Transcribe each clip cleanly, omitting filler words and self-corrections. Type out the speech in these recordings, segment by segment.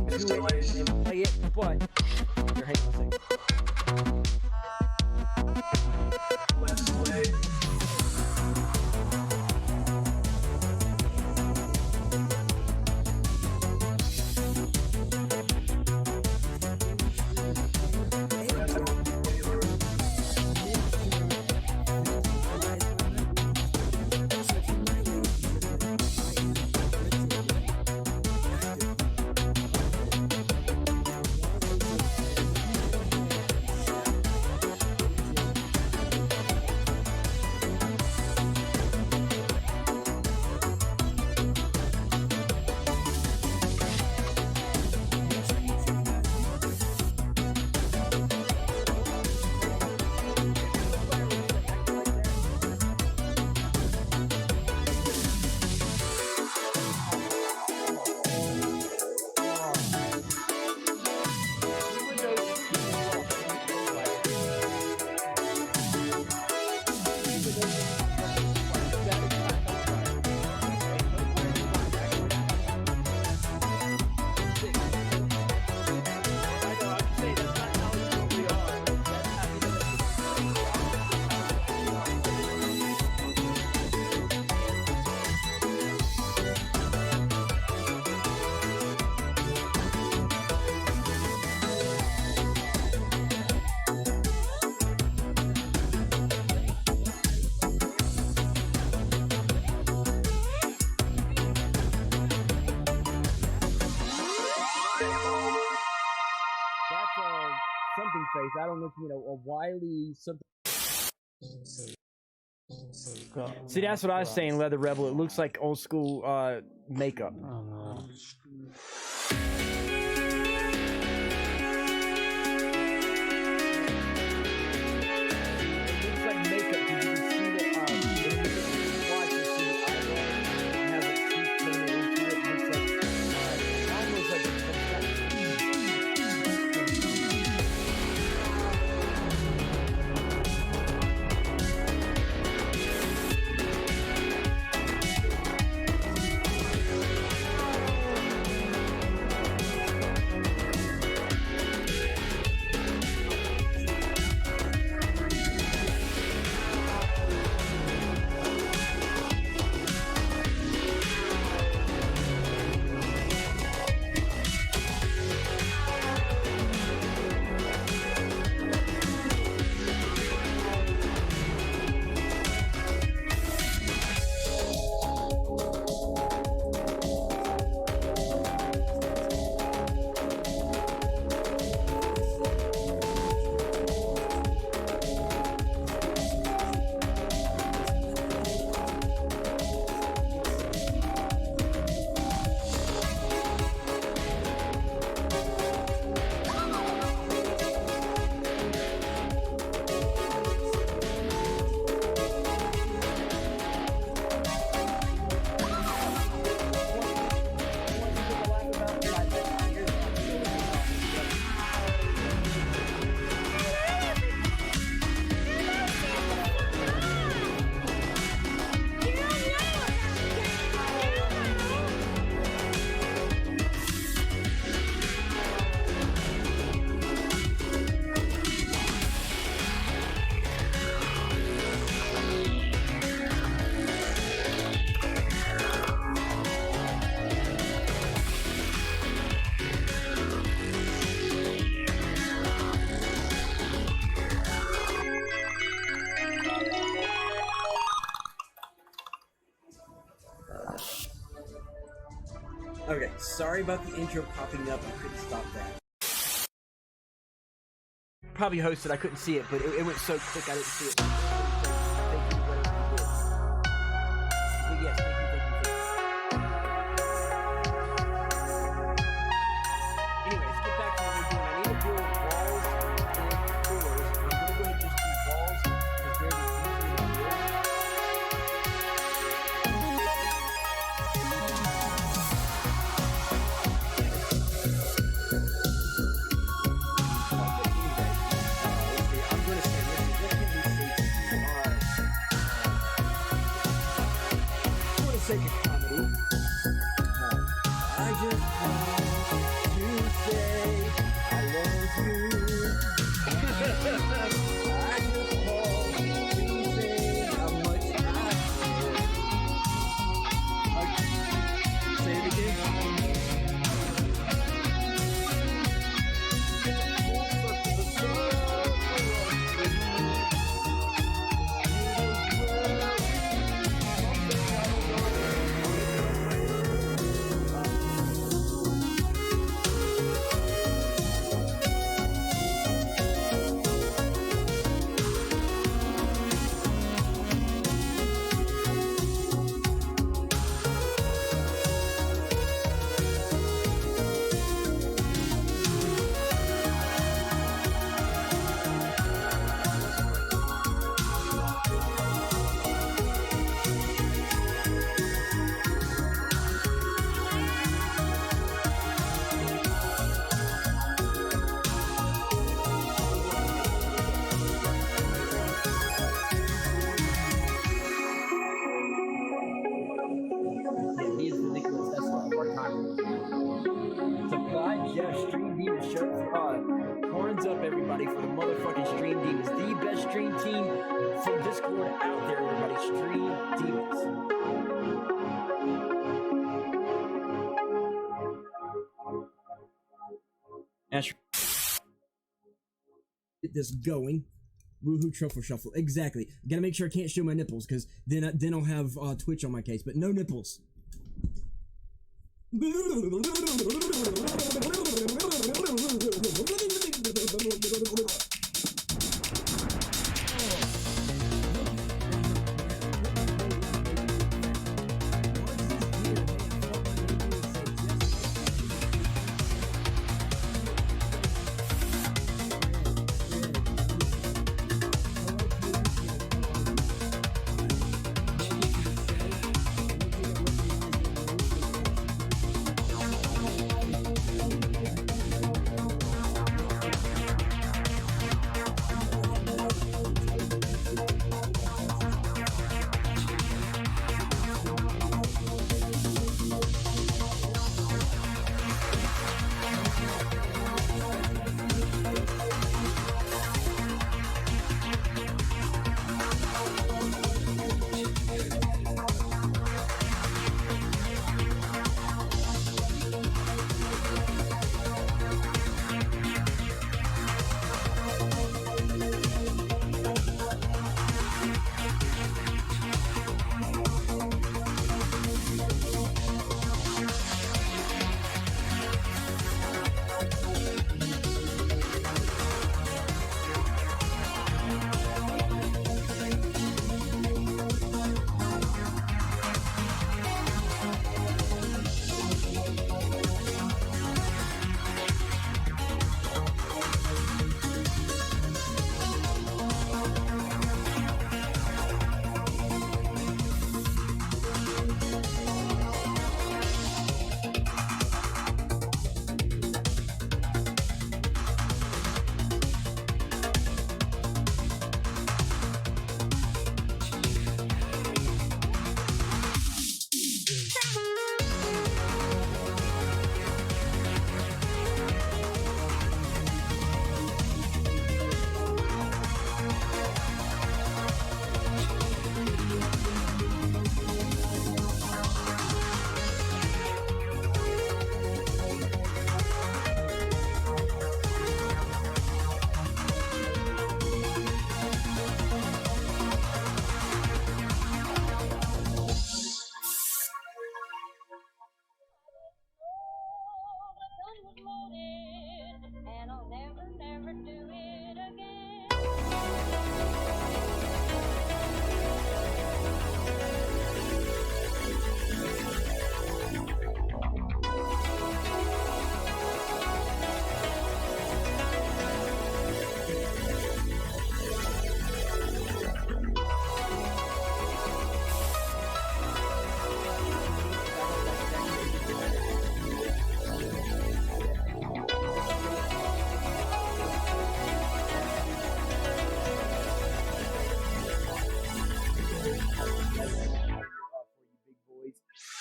listen to it and play it, but your head will sing. Something face. I don't know if you know a wily something. See, that's what I was saying, Leather Rebel. It looks like old school makeup. Oh no. Okay, sorry about the intro popping up. I couldn't stop that. Probably hosted. I couldn't see it, but it went so quick I didn't see it. Thank you, whatever you did. But yes, thank you. Anyway, let's get back to what we're doing. I need to build walls and doors. I'm going to go ahead and just do walls because they're the easiest to build. I'm going to say, what can we say? Yeah, Stream Demons. Horns up, everybody, for the motherfucking Stream Demons. The best stream team from Discord out there, everybody. Stream Demons. Get this going. Woohoo truffle shuffle. Exactly. Gotta make sure I can't show my nipples, because then I'll have Twitch on my case. But no nipples.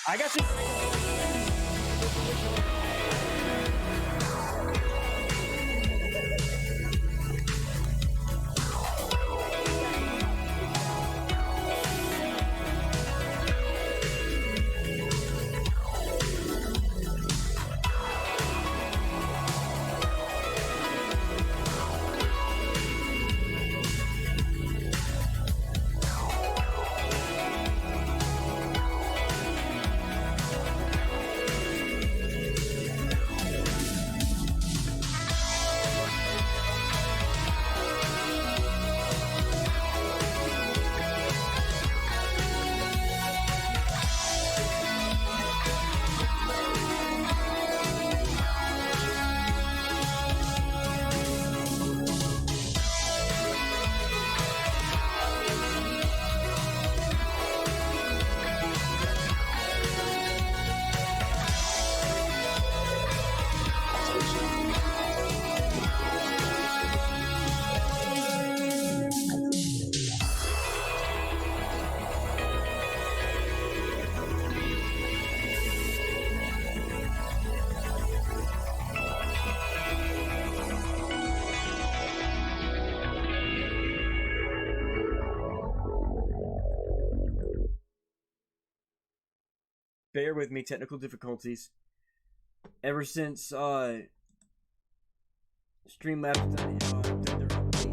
I got you. bear with me, technical difficulties. Ever since Streamlabs done their update,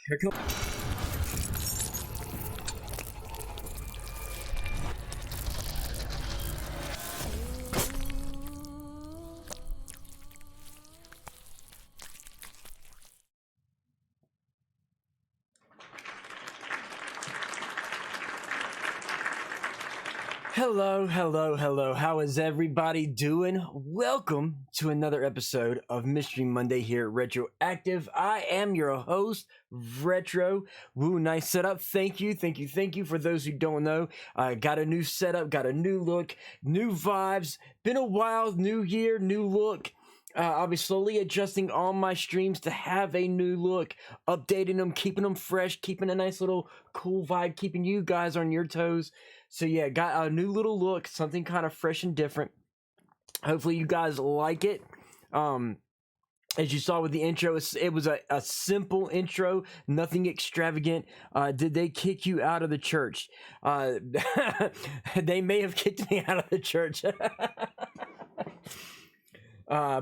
here comes. Hello. How is everybody doing? Welcome to another episode of Mystery Monday here at Retroactive. I am your host, Retro. Woo, nice setup. Thank you. For those who don't know, I got a new setup, got a new look, new vibes. Been a while, new year, new look. I'll be slowly adjusting all my streams to have a new look, updating them, keeping them fresh, keeping a nice little cool vibe, keeping you guys on your toes. So yeah, got a new little look, something kind of fresh and different. Hopefully you guys like it. As you saw with the intro, it was a simple intro, nothing extravagant. Did they kick you out of the church? They may have kicked me out of the church.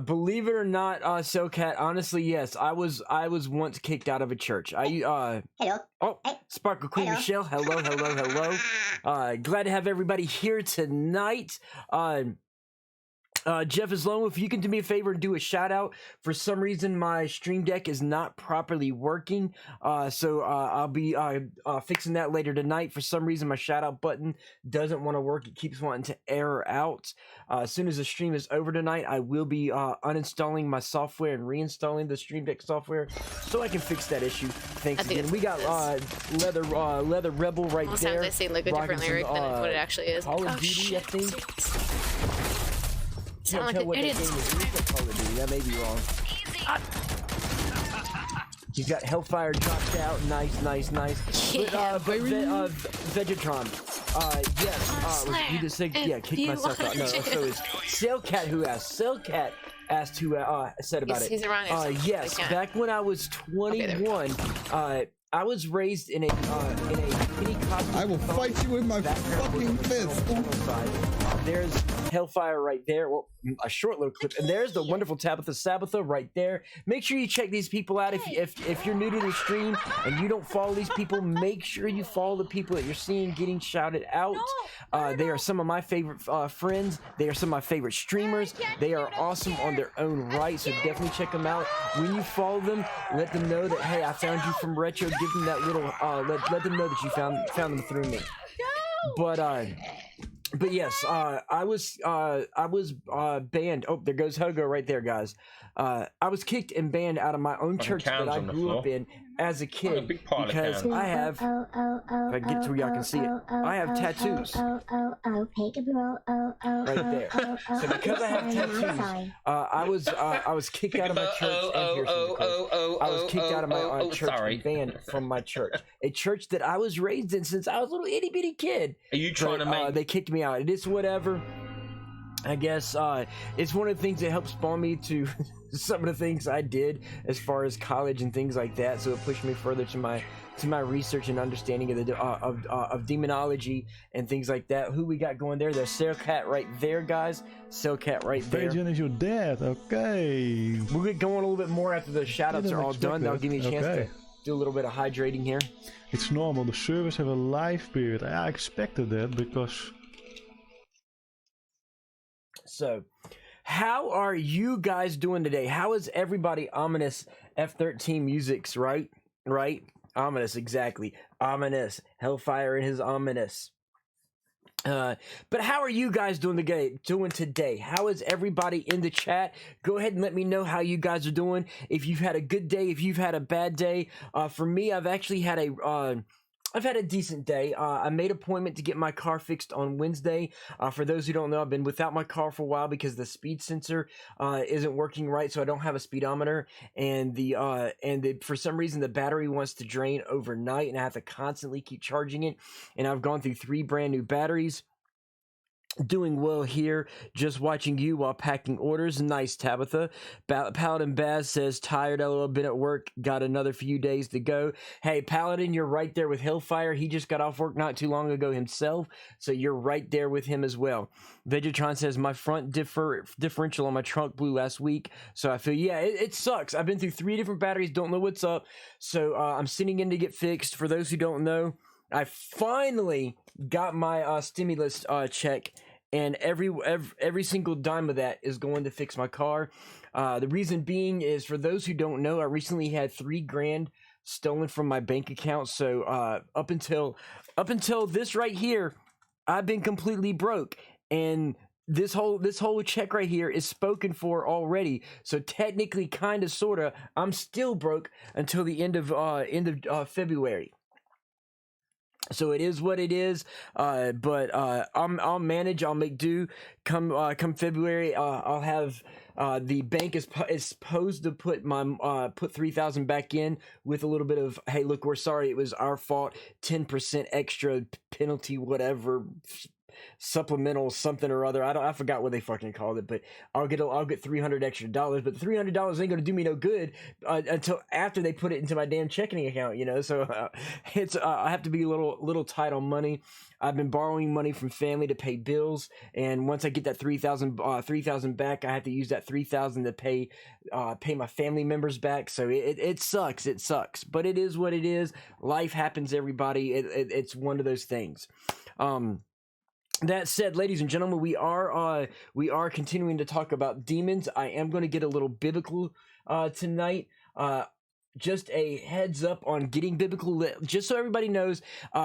Believe it or not, Selcat, honestly, yes, I was once kicked out of a church. Hello. Oh, Sparkle Queen Hello. Michelle, hello. Glad to have everybody here tonight. Jeff Islomo, if you can do me a favor and do a shout out. For some reason, my stream deck is not properly working. So I'll be fixing that later tonight. For some reason, my shout out button doesn't want to work. It keeps wanting to error out. As soon as the stream is over tonight, I will be uninstalling my software and reinstalling the Stremdeck software so I can fix that issue. Thanks again. We got Leather Rebel right there. Sometimes I say look a different lyric than what it actually is. Call of Duty, I think. Sound like an idiot. That may be wrong. He's got Hellfire dropped out. Nice. Yeah, But Vegetron. Yes. You just said, yeah, kick myself out. No, so it's Sailcat who asked. Sailcat asked who said about it. He's around here. Yes, back when I was 21, I was raised in a penny costume. I will fight you with my fucking fist. There's Hellfire right there. Well, a short little clip, and there's the wonderful Tabitha right there. Make sure you check these people out. If you're new to the stream and you don't follow these people, make sure you follow the people that you're seeing getting shouted out. They are some of my favorite friends. They are some of my favorite streamers. They are awesome on their own right, so definitely check them out. When you follow them, let them know that, hey, I found you from Retro. Give them that little let them know that you found them through me. But yes, I was banned. Oh, there goes Hogo right there, guys. I was kicked and banned out of my own church that I grew up in as a kid because I have, if I get to where y'all can see it, I have tattoos right there. So because I have tattoos, I was kicked out of my church. I was kicked out of my church and banned from my church, a church that I was raised in since I was a little itty bitty kid. Are you trying to make? They kicked me out. It is whatever. I guess it's one of the things that helped spawn me to some of the things I did as far as college and things like that. So it pushed me further to my research and understanding of the of demonology and things like that. Who we got going there? There's Cellcat right there, guys. Cellcat right there. Trajan is your dad. Okay. We'll get going a little bit more after the shout-outs are all done. That'll give me a chance to do a little bit of hydrating here. It's normal. The servers have a live period. I expected that because... So, how are you guys doing today? How is everybody? Ominous F13 Musics, right? Right? Ominous, exactly. Ominous. Hellfire and his ominous. But how are you guys doing today? How is everybody in the chat? Go ahead and let me know how you guys are doing. If you've had a good day, if you've had a bad day. For me, I've actually had a decent day. I made an appointment to get my car fixed on Wednesday. For those who don't know, I've been without my car for a while because the speed sensor isn't working right, so I don't have a speedometer, and for some reason the battery wants to drain overnight, and I have to constantly keep charging it. And I've gone through 3 brand new batteries. Doing well here, just watching you while packing orders. Nice, Tabitha. Paladin Baz says, tired, LOL, been at work, got another few days to go. Hey, Paladin, you're right there with Hellfire. He just got off work not too long ago himself, so you're right there with him as well. Vegetron says, my front differential on my trunk blew last week, so I feel, yeah, it sucks. I've been through 3 different batteries, don't know what's up, so I'm sitting in to get fixed. For those who don't know, I finally got my stimulus check, and every single dime of that is going to fix my car. The reason being is, for those who don't know, I recently had $3 grand stolen from my bank account. So up until this right here, I've been completely broke, and this whole check right here is spoken for already. So technically, kind of, sorta, I'm still broke until the end of February. So it is what it is, but I'll manage. I'll make do. Come February, I'll have the bank is supposed to put my put 3,000 back in with a little bit of, hey, look, we're sorry, it was our fault, 10% extra penalty, whatever, supplemental something or other. I forgot what they fucking called it, but I'll get $300 extra, but the $300 ain't gonna do me no good until after they put it into my damn checking account, you know. So it's I have to be a little tight on money. I've been borrowing money from family to pay bills, and once I get that 3,000 back, I have to use that 3,000 to pay my family members back. So it sucks, but it is what it is. Life happens, everybody. It's one of those things. That said, ladies and gentlemen, we are continuing to talk about demons. I am going to get a little biblical tonight. Just a heads up on getting biblical, just so everybody knows,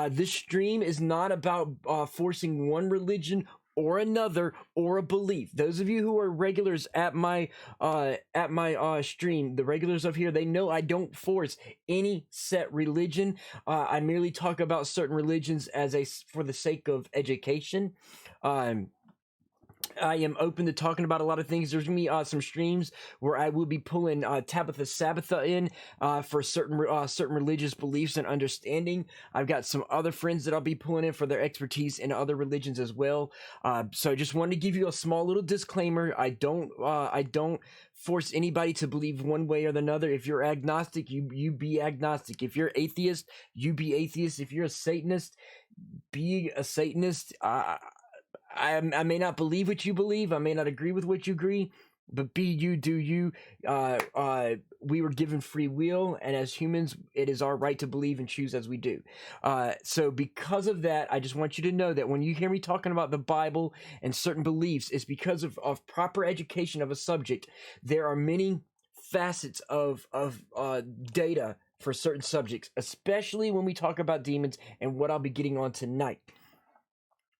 this stream is not about forcing one religion or another or a belief. Those of you who are regulars at my stream, the regulars of here, they know I don't force any set religion. I merely talk about certain religions for the sake of education. I am open to talking about a lot of things. There's gonna be some streams where I will be pulling Tabitha Sabbatha in for certain religious beliefs and understanding. I've got some other friends that I'll be pulling in for their expertise in other religions as well. So I just wanted to give you a small little disclaimer. I don't force anybody to believe one way or another. If you're agnostic, you be agnostic. If you're atheist, you be atheist. If you're a Satanist, be a Satanist. I may not believe what you believe. I may not agree with what you agree, but be you, do you. We were given free will, and as humans, it is our right to believe and choose as we do. So because of that, I just want you to know that when you hear me talking about the Bible and certain beliefs, it's because of proper education of a subject. There are many facets of data for certain subjects, especially when we talk about demons and what I'll be getting on tonight.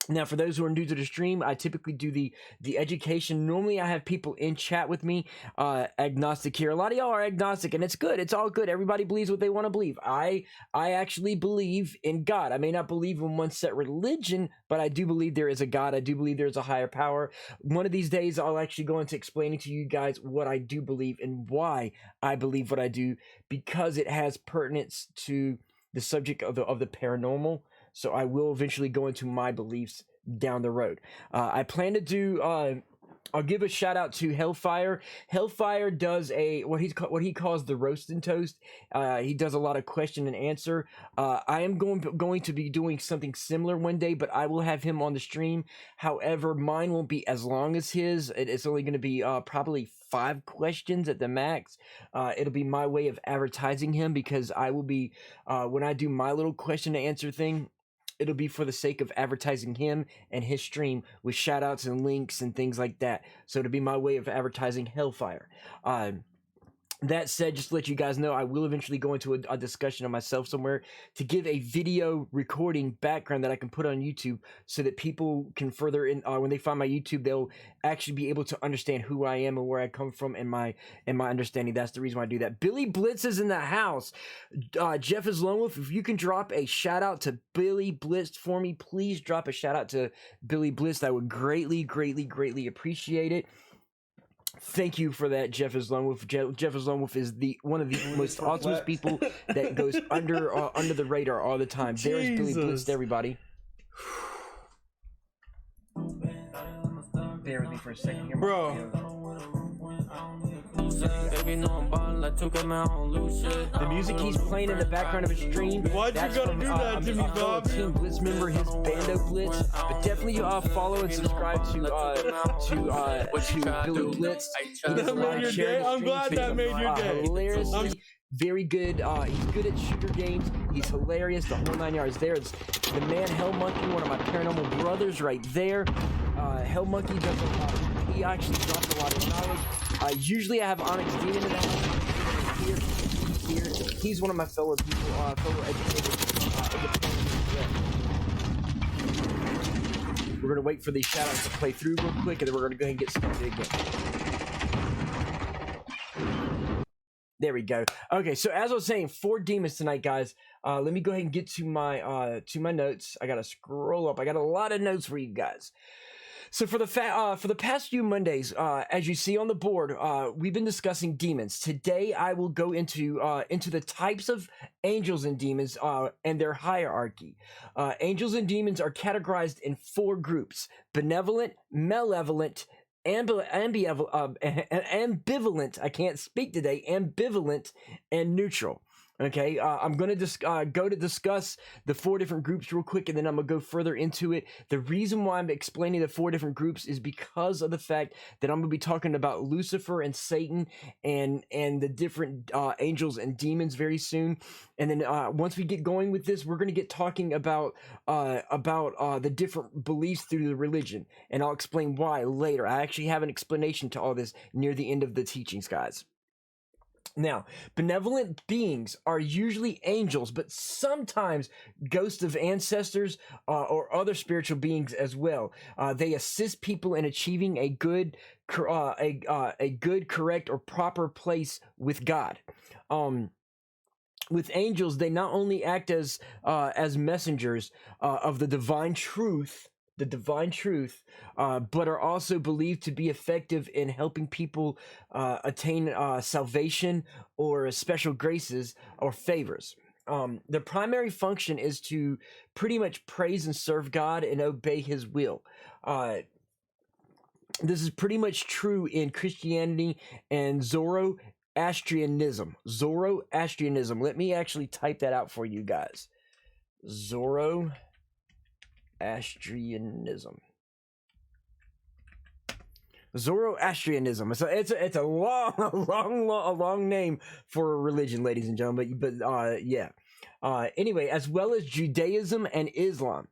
Now, for those who are new to the stream, I typically do the education. Normally, I have people in chat with me, agnostic here. A lot of y'all are agnostic, and it's good. It's all good. Everybody believes what they want to believe. I actually believe in God. I may not believe in one set religion, but I do believe there is a God. I do believe there is a higher power. One of these days, I'll actually go into explaining to you guys what I do believe and why I believe what I do, because it has pertinence to the subject of the paranormal. So I will eventually go into my beliefs down the road. I plan to do I'll give a shout out to Hellfire. Hellfire does what he calls the roast and toast. He does a lot of question and answer. I am going to be doing something similar one day, but I will have him on the stream. However, mine won't be as long as his. It's only going to be probably 5 questions at the max. It'll be my way of advertising him, because I will be when I do my little question and answer thing, it'll be for the sake of advertising him and his stream with shout outs and links and things like that. So it'll be my way of advertising Hellfire. That said, just to let you guys know, I will eventually go into a discussion of myself somewhere to give a video recording background that I can put on YouTube, so that people can further in when they find my YouTube, they'll actually be able to understand who I am and where I come from and my understanding. That's the reason why I do that. Billy Blitz is in the house. Jeff is Lone Wolf. If you can drop a shout out to Billy Blitz for me, please drop a shout out to Billy Blitz. I would greatly appreciate it. Thank you for that, Jeff is Lone Wolf. Jeff is Lone Wolf is one of the most awesome people that goes under the radar all the time. There's Billy Blitz to everybody. Bear with me for a second here, bro. The music he's playing in the background of his stream. Why'd you gotta do that to me, Bob? Team Blitz member, his Bando Blitz. But definitely follow and subscribe to Billy Blitz. That made your day? I'm glad that made your day. Hilariously very good. He's good at shooter games. He's hilarious. The whole 9 yards. There's the man Hell Monkey, one of my paranormal brothers, right there. Hell Monkey does a lot. He actually drops a lot of knowledge. Usually I have Onyx Demon in the house. Here. He's one of my fellow people, fellow educators. We're gonna wait for these shoutouts to play through real quick, and then we're gonna go ahead and get started again. There we go. Okay, so as I was saying, 4 demons tonight, guys. Let me go ahead and get to my notes. I gotta scroll up. I got a lot of notes for you guys. So for the past few Mondays, as you see on the board, we've been discussing demons. Today, I will go into the types of angels and demons and their hierarchy. Angels and demons are categorized in 4 groups: benevolent, malevolent, ambivalent. I can't speak today. Ambivalent and neutral. Okay, I'm going to go to discuss the 4 different groups real quick, and then I'm going to go further into it. The reason why I'm explaining the 4 different groups is because of the fact that I'm going to be talking about Lucifer and Satan and the different angels and demons very soon. And then once we get going with this, we're going to get talking about the different beliefs through the religion, and I'll explain why later. I actually have an explanation to all this near the end of the teachings, guys. Now, benevolent beings are usually angels, but sometimes ghosts of ancestors or other spiritual beings as well. They assist people in achieving a good, correct, or proper place with God. With angels, they not only act as messengers of the divine truth, but are also believed to be effective in helping people attain salvation or special graces or favors. Their primary function is to pretty much praise and serve God and obey His will. This is pretty much true in Christianity and Zoroastrianism. Zoroastrianism. Let me actually type that out for you guys. Zoroastrianism. Zoroastrianism. So it's a long name for a religion, ladies and gentlemen. But yeah. Anyway, as well as Judaism and Islam,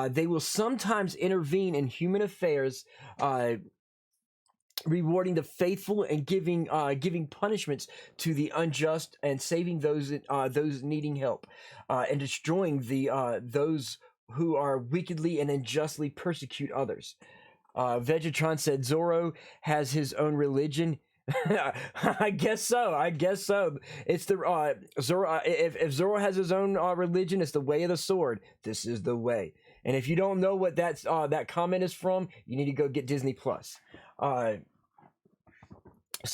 they will sometimes intervene in human affairs, rewarding the faithful and giving punishments to the unjust and saving those needing help, and destroying those who are wickedly and unjustly persecute others. Vegetron said Zorro has his own religion. I guess so. It's the Zorro. If Zorro has his own religion, it's the way of the sword. This is the way. And if you don't know what that comment is from, you need to go get Disney Plus. So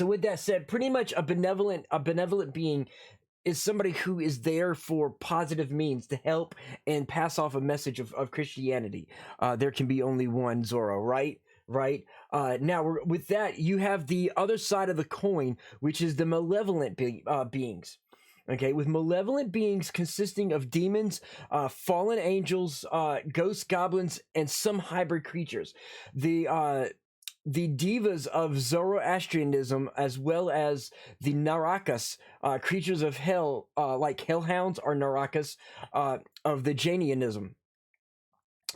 with that said, pretty much a benevolent being is somebody who is there for positive means to help and pass off a message of Christianity. There can be only one Zorro, right? right? Now, with that, you have the other side of the coin, which is the malevolent beings. Okay, with malevolent beings consisting of demons, fallen angels, ghosts, goblins, and some hybrid creatures. The divas of Zoroastrianism, as well as the Narakas, creatures of hell, like hellhounds or Narakas, of the Jainism.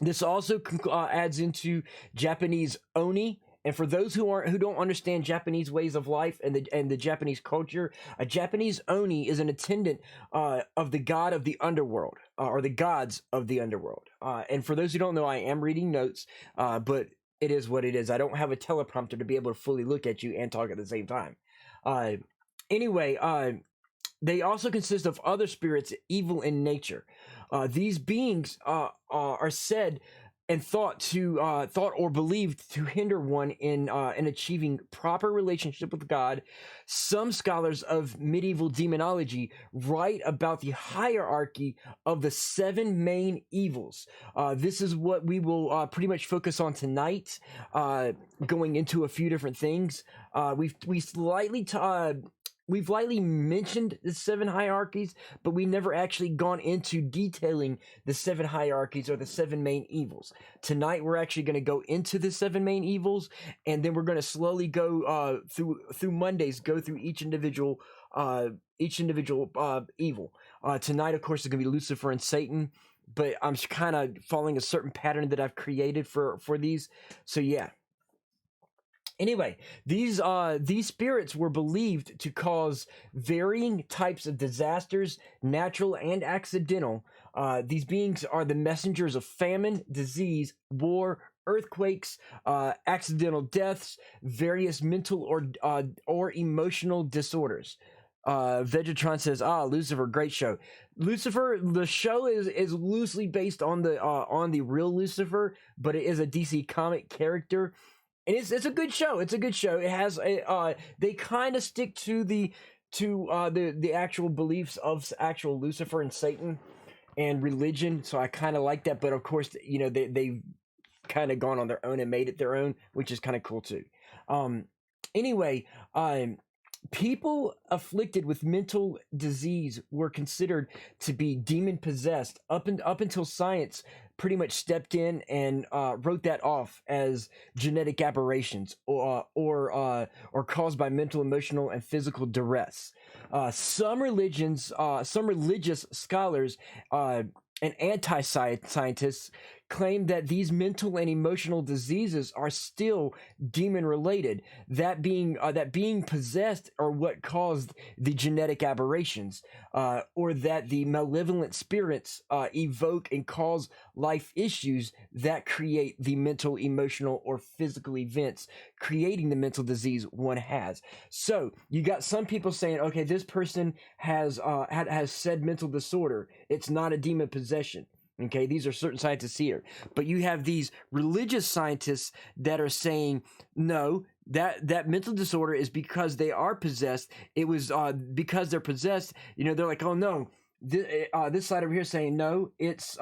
This also adds into Japanese Oni. And for those who don't understand Japanese ways of life and the Japanese culture, a Japanese Oni is an attendant of the god of the underworld, or the gods of the underworld. And for those who don't know, I am reading notes, but it is what it is. I don't have a teleprompter to be able to fully look at you and talk at the same time. Anyway, they also consist of other spirits, evil in nature. These beings are said and thought or believed to hinder one in achieving proper relationship with God. Some scholars of medieval demonology write about the hierarchy of the 7 main evils. This is what we will pretty much focus on tonight, going into a few different things. We've lightly mentioned the 7 hierarchies, but we never actually gone into detailing the 7 hierarchies or the 7 main evils. Tonight, we're actually going to go into the 7 main evils, and then we're going to slowly go through Mondays, go through each individual evil. Tonight, of course, is going to be Lucifer and Satan, but I'm kind of following a certain pattern that I've created for these. So yeah. Anyway, these spirits were believed to cause varying types of disasters, natural and accidental. These beings are the messengers of famine, disease, war, earthquakes, accidental deaths, various mental or emotional disorders. Vegetron says, Lucifer, great show. Lucifer, the show is loosely based on the real Lucifer, but it is a DC comic character. And it's a good show. It's a good show. It has they kind of stick to the actual beliefs of actual Lucifer and Satan and religion. So I kind of like that. But of course, they've kind of gone on their own and made it their own, which is kind of cool too. Anyway, people afflicted with mental disease were considered to be demon possessed up until science pretty much stepped in and wrote that off as genetic aberrations or caused by mental, emotional, and physical duress. Some religious scholars and anti-scientists claim that these mental and emotional diseases are still demon related, that being possessed are what caused the genetic aberrations, or that the malevolent spirits evoke and cause life issues that create the mental, emotional, or physical events creating the mental disease one has. So you got some people saying, okay, this person has said mental disorder, it's not a demon possession. Okay, these are certain scientists here, but you have these religious scientists that are saying no, that mental disorder is because they are possessed. It was because they're possessed. They're like, oh no, this side over here saying no, it's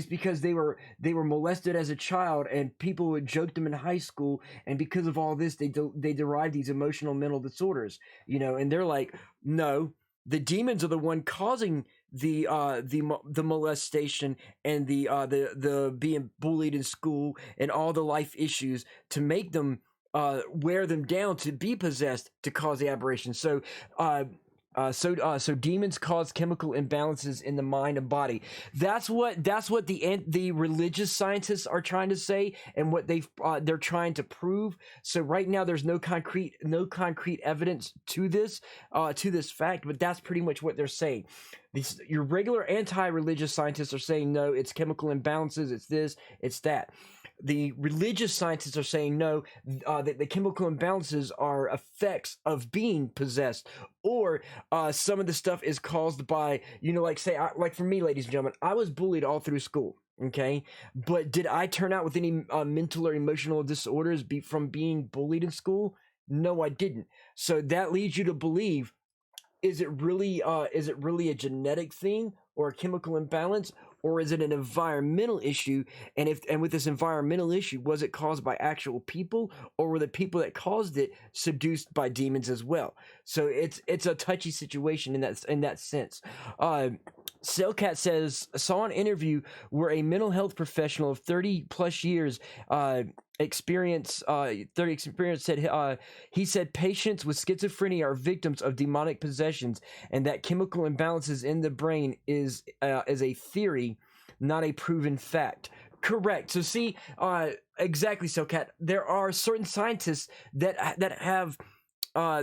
because they were molested as a child and people would joke them in high school, and because of all this, they derive these emotional mental disorders. And they're like, no, the demons are the one causing the molestation and the being bullied in school and all the life issues to make them wear them down to be possessed to cause the aberration. So demons cause chemical imbalances in the mind and body. That's what the religious scientists are trying to say, and what they're trying to prove. So right now there's no concrete evidence to this fact, but that's pretty much what they're saying. Your regular anti-religious scientists are saying no, it's chemical imbalances, it's this, it's that. The religious scientists are saying no, that the chemical imbalances are effects of being possessed, or some of the stuff is caused by, like for me, ladies and gentlemen, I was bullied all through school. Okay, but did I turn out with any mental or emotional disorders from being bullied in school? No, I didn't. So that leads you to believe, is it really a genetic thing or a chemical imbalance, or is it an environmental issue? And with this environmental issue, was it caused by actual people, or were the people that caused it seduced by demons as well? So it's a touchy situation in that sense. Cellcat says, saw an interview where a mental health professional of 30 plus years experience said he said patients with schizophrenia are victims of demonic possessions, and that chemical imbalances in the brain is a theory, not a proven fact. Correct. So see, exactly, Cellcat. There are certain scientists that have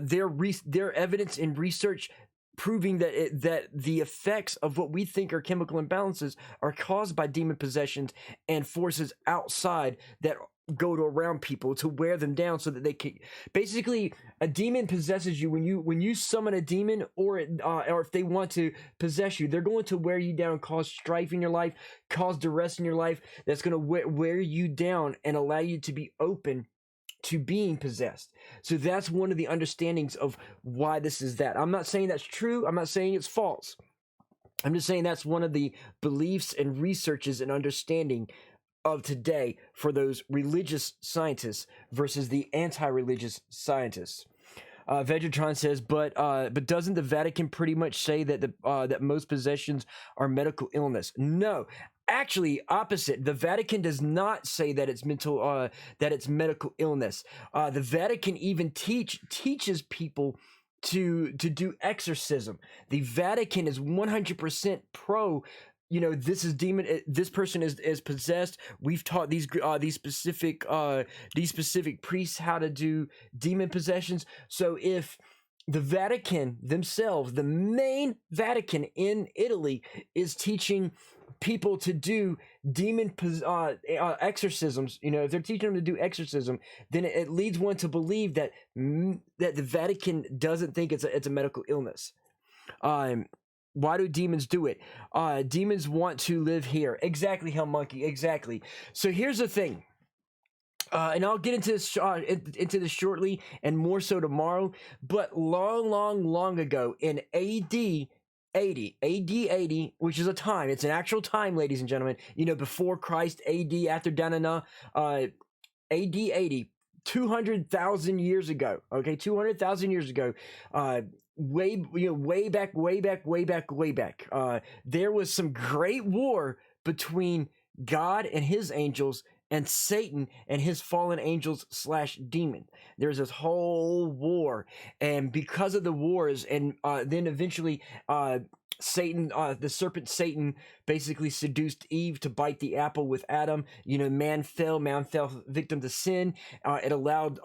their evidence in research proving that the effects of what we think are chemical imbalances are caused by demon possessions and forces outside that go to around people to wear them down, so that they can basically, a demon possesses you when you summon a demon, or if they want to possess you, they're going to wear you down, cause strife in your life, cause duress in your life. That's going to wear you down and allow you to be open to being possessed. So that's one of the understandings of why this is that. I'm not saying that's true. I'm not saying it's false. I'm just saying that's one of the beliefs and researches and understanding of today for those religious scientists versus the anti-religious scientists. Vegetron says, but doesn't the Vatican pretty much say that that most possessions are medical illness? No. Actually, opposite. The Vatican does not say that it's that it's medical illness. The Vatican even teaches people to do exorcism. The Vatican is 100% pro. This is demon. This person is possessed. We've taught these specific priests how to do demon possessions. So if the Vatican themselves, the main Vatican in Italy, is teaching people to do demon exorcisms, if they're teaching them to do exorcism, then it leads one to believe that the Vatican doesn't think it's a medical illness. Why do demons do it? Demons want to live here. Exactly, Hell Monkey. Exactly. So here's the thing. And I'll get into this shortly, and more so tomorrow. But long ago, in AD 80, which is a time, it's an actual time, ladies and gentlemen, before Christ, AD, after Danana, AD 80, 200,000 years ago, okay, 200,000 years ago, way back, there was some great war between God and his angels and Satan and his fallen angels / demon. There's this whole war, and because of the wars, and then eventually Satan, the serpent Satan, basically seduced Eve to bite the apple with Adam. Man fell victim to sin. It allowed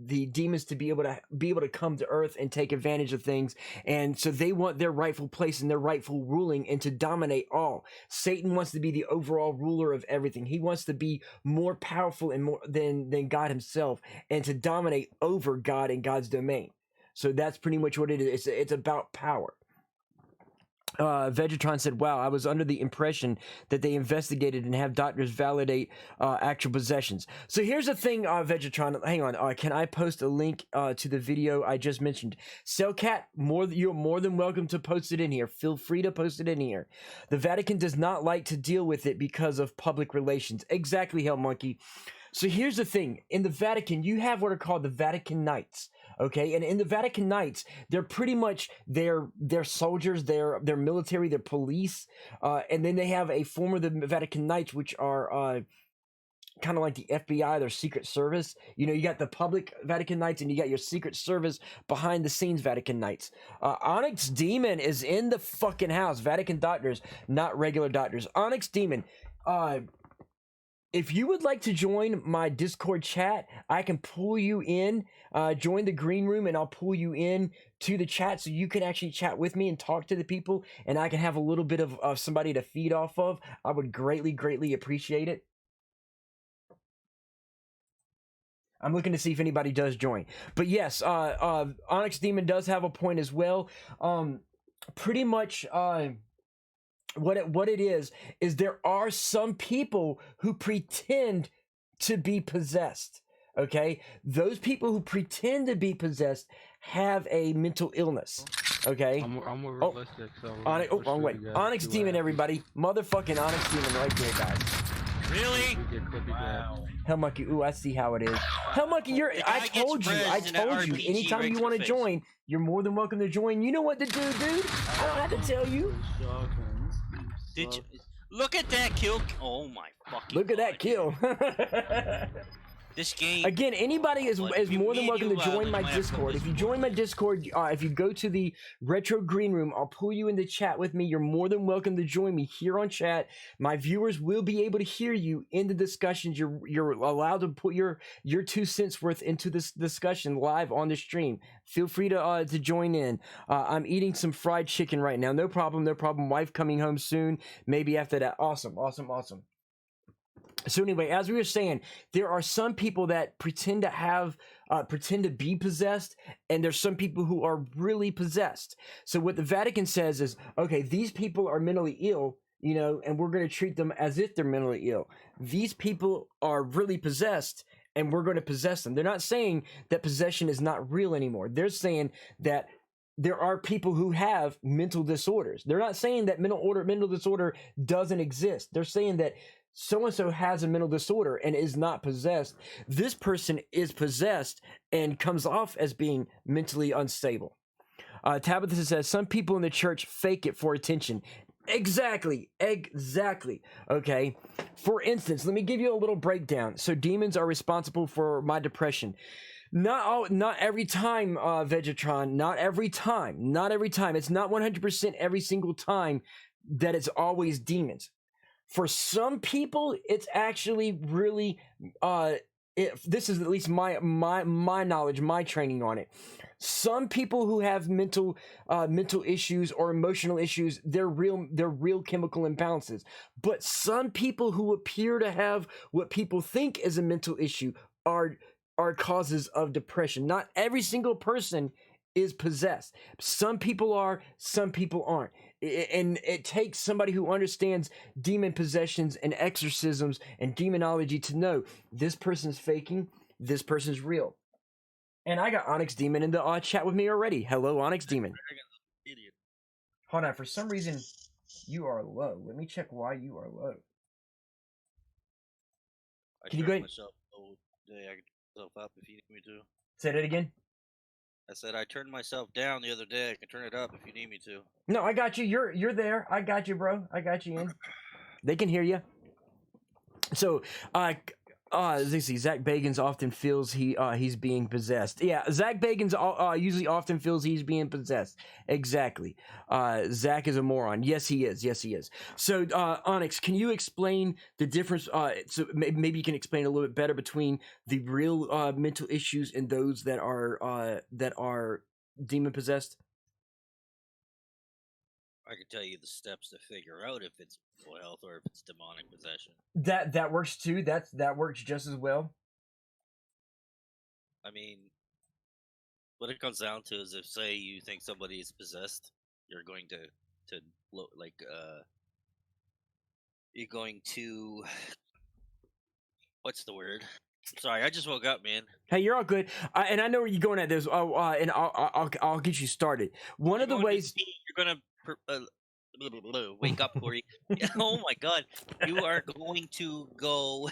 the demons to be able to come to earth and take advantage of things, and so they want their rightful place and their rightful ruling and to dominate all. Satan wants to be the overall ruler of everything. He wants to be more powerful and more than God himself, and to dominate over God and God's domain. So that's pretty much what it is. It's about power. Vegetron said, wow, I was under the impression that they investigated and have doctors validate actual possessions. So here's the thing, Vegetron, hang on, can I post a link to the video I just mentioned? Cellcat, you're more than welcome to post it in here. Feel free to post it in here. The Vatican does not like to deal with it because of public relations. Exactly, Hell Monkey. So here's the thing. In the Vatican, you have what are called the Vatican Knights. Okay, and in the Vatican Knights, they're pretty much they're soldiers, they're military, they're police, and then they have a form of the Vatican Knights, which are kind of like the FBI, their secret service. You got the public Vatican Knights, and you got your secret service behind the scenes Vatican Knights. Onyx Demon is in the fucking house. Vatican doctors, not regular doctors. Onyx Demon. If you would like to join my Discord chat, I can pull you in, join the green room, and I'll pull you in to the chat so you can actually chat with me and talk to the people, and I can have a little bit of somebody to feed off of. I would greatly appreciate it. I'm looking to see if anybody does join. But yes, Onyx Demon does have a point as well. Pretty much... What it is there are some people who pretend to be possessed. Okay, those people who pretend to be possessed have a mental illness. Okay. I'm more realistic. So Wrong way. Onyx Demon, everybody. Motherfucking Onyx Demon right there, guys. Really? Wow. Hell Monkey, ooh, I see how it is. Hell Monkey, I told you. Anytime you want to join, you're more than welcome to join. You know what to do, dude. I don't have to tell you. Did you look at that kill? Oh my fucking! Look at that kill. This game. Again, anybody is more than welcome to join my Discord. If you join my Discord, if you go to the Retro Green Room, I'll pull you into chat with me. You're more than welcome to join me here on chat. My viewers will be able to hear you in the discussions. You're allowed to put your 2 cents worth into this discussion live on the stream. Feel free to join in. I'm eating some fried chicken right now. No problem. Wife coming home soon. Maybe after that. Awesome. So anyway, as we were saying, there are some people that pretend to be possessed, and there's some people who are really possessed. So what the Vatican says is, okay, these people are mentally ill, and we're going to treat them as if they're mentally ill. These people are really possessed, and we're going to possess them. They're not saying that possession is not real anymore. They're saying that there are people who have mental disorders. They're not saying that mental disorder doesn't exist. They're saying that so-and-so has a mental disorder and is not possessed. This person is possessed and comes off as being mentally unstable. Tabitha says, some people in the church fake it for attention. Exactly. Okay. For instance, let me give you a little breakdown. So demons are responsible for my depression. Not every time, Vegetron. Not every time. It's not 100% every single time that it's always demons. For some people, it's actually really, this is at least my knowledge, my training on it. Some people who have mental issues or emotional issues, they're real chemical imbalances. But some people who appear to have what people think is a mental issue are causes of depression. Not every single person is possessed. Some people are, some people aren't. And it takes somebody who understands demon possessions and exorcisms and demonology to know this person's faking, this person's real. And I got Onyx Demon in the chat with me already. Hello, Onyx Demon. Idiot. Hold on, for some reason you are low. Let me check why you are low. Can you go ahead? Myself the other day. I could turn myself up if you need me to. Say that again. I said I turned myself down the other day. I can turn it up if you need me to. No, I got you. You're there. I got you, bro. I got you in. They can hear you. So, Zach Bagans often feels he's being possessed. Yeah, Zach Bagans usually often feels he's being possessed. Exactly. Zach is a moron. Yes, he is. So, Onyx, can you explain the difference? So maybe you can explain a little bit better between the real mental issues and those that are demon possessed. I can tell you the steps to figure out if it's mental health or if it's demonic possession. That works too. That works just as well. I mean, what it comes down to is if, say, you think somebody is possessed, you're going to you're going to, what's the word? Sorry, I just woke up, man. Hey, you're all good. And I know where you're going at this. And I'll get you started. One of the ways you're gonna wake up, Corey. Oh my God, you are going to go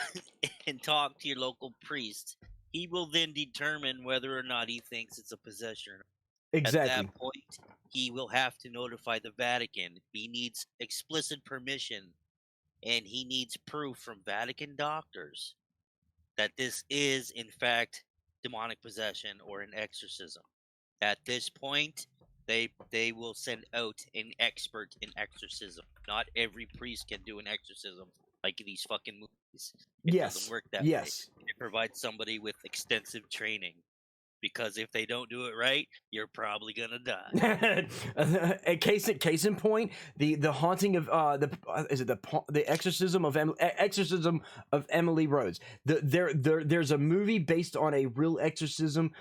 and talk to your local priest. He will then determine whether or not he thinks it's a possession. Exactly. At that point, he will have to notify the Vatican. He needs explicit permission, and he needs proof from Vatican doctors that this is, in fact, demonic possession or an exorcism. At this point, they will send out an expert in exorcism. Not every priest can do an exorcism like these fucking movies. It doesn't work that way. It provides somebody with extensive training. Because if they don't do it right, you're probably gonna die. Case in point, the haunting of the exorcism of Emily Rhodes. There's a movie based on a real exorcism.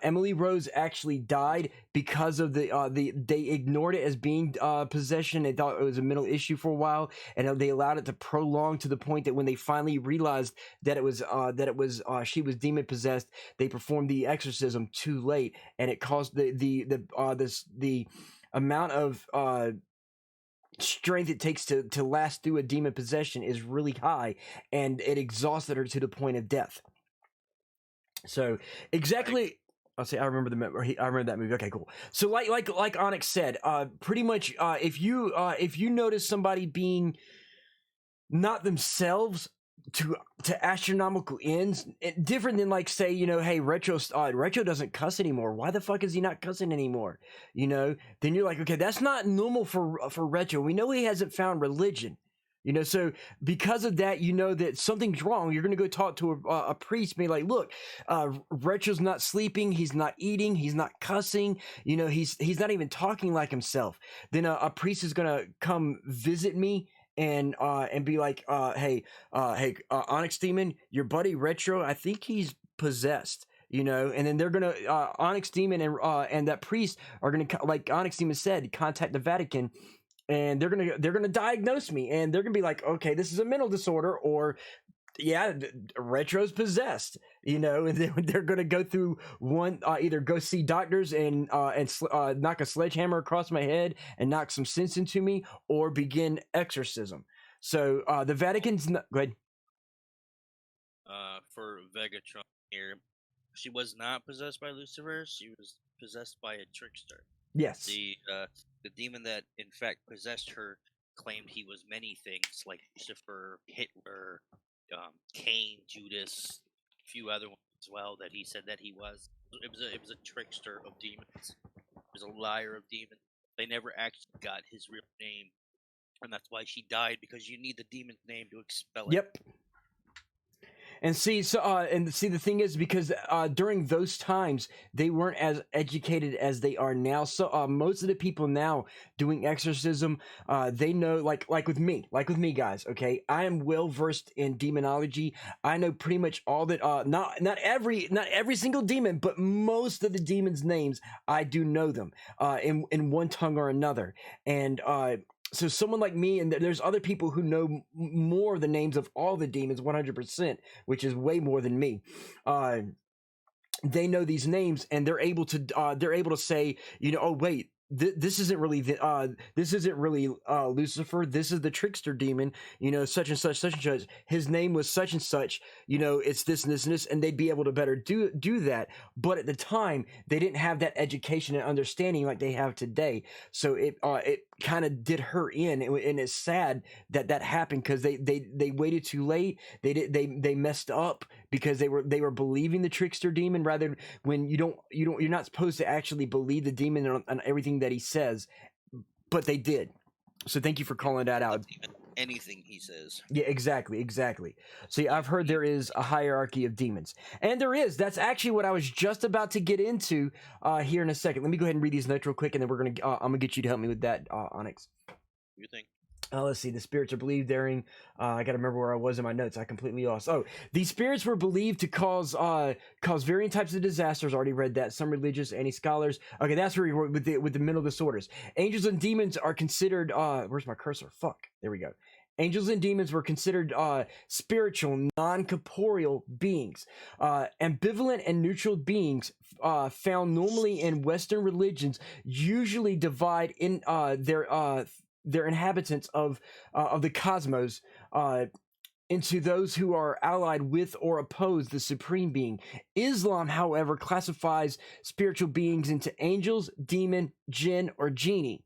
Emily Rhodes actually died because of they ignored it as being possession. They thought it was a mental issue for a while, and they allowed it to prolong to the point that when they finally realized that it was she was demon possessed, they performed the exorcism. exorcism too late, and it caused the amount of strength it takes to last through a demon possession is really high, and it exhausted her to the point of death. So exactly. I'll say I remember that movie. Okay, cool. So like Onyx said, pretty much if you notice somebody being not themselves to astronomical ends, different than like, say, hey, retro doesn't cuss anymore. Why the fuck is he not cussing anymore? Then you're like, okay, that's not normal for retro. We know he hasn't found religion. So because of that, that something's wrong. You're going to go talk to a priest, be like, look, Retro's not sleeping. He's not eating. He's not cussing. He's not even talking like himself. Then a priest is going to come visit me and be like, hey, Onyx Demon, your buddy Retro, I think he's possessed. And then they're gonna Onyx Demon and that priest are gonna, like Onyx Demon said, contact the Vatican. And they're gonna diagnose me, and they're gonna be like, okay, this is a mental disorder, or yeah, Retro's possessed, and they're gonna go through one, either go see doctors and knock a sledgehammer across my head and knock some sense into me, or begin exorcism. So the Vatican's go ahead. For Vegatron here, she was not possessed by Lucifer. She was possessed by a trickster. Yes. The demon that in fact possessed her claimed he was many things, like Lucifer, Hitler, Cain, Judas, a few other ones as well. That he said that he was. It was a trickster of demons. It was a liar of demons. They never actually got his real name, and that's why she died, because you need the demon's name to expel it. Yep. And see, the thing is, because during those times they weren't as educated as they are now. So most of the people now doing exorcism, they know, like with me, guys. Okay, I am well versed in demonology. I know pretty much all that. Not every single demon, but most of the demons' names, I do know them in one tongue or another. And so someone like me, and there's other people who know more of the names of all the demons, 100%, which is way more than me. They know these names, and they're able to say, oh wait, this isn't really Lucifer. This is the trickster demon. Such and such. His name was such and such. It's this and this and this, and they'd be able to better do that. But at the time, they didn't have that education and understanding like they have today. So it kind of did her in, and it's sad that happened, because they waited too late. They messed up because they were believing the trickster demon, rather when you're not supposed to actually believe the demon on everything that he says, but they did. So thank you for calling that out. Anything he says. Yeah, exactly. See, I've heard there is a hierarchy of demons, and there is. That's actually what I was just about to get into here in a second. Let me go ahead and read these notes real quick, and then I'm gonna get you to help me with that, Onyx. You think? Let's see. The spirits are believed during. I gotta remember where I was in my notes. I completely lost. Oh, these spirits were believed to cause varying types of disasters. Already read that. Some religious, any scholars. Okay, that's where we were with the mental disorders. Angels and demons are considered. Where's my cursor? Fuck. There we go. Angels and demons were considered spiritual, non-corporeal beings. Ambivalent and neutral beings found normally in Western religions usually divide in their inhabitants of the cosmos into those who are allied with or oppose the supreme being. Islam, however, classifies spiritual beings into angels, demon, jinn, or genie.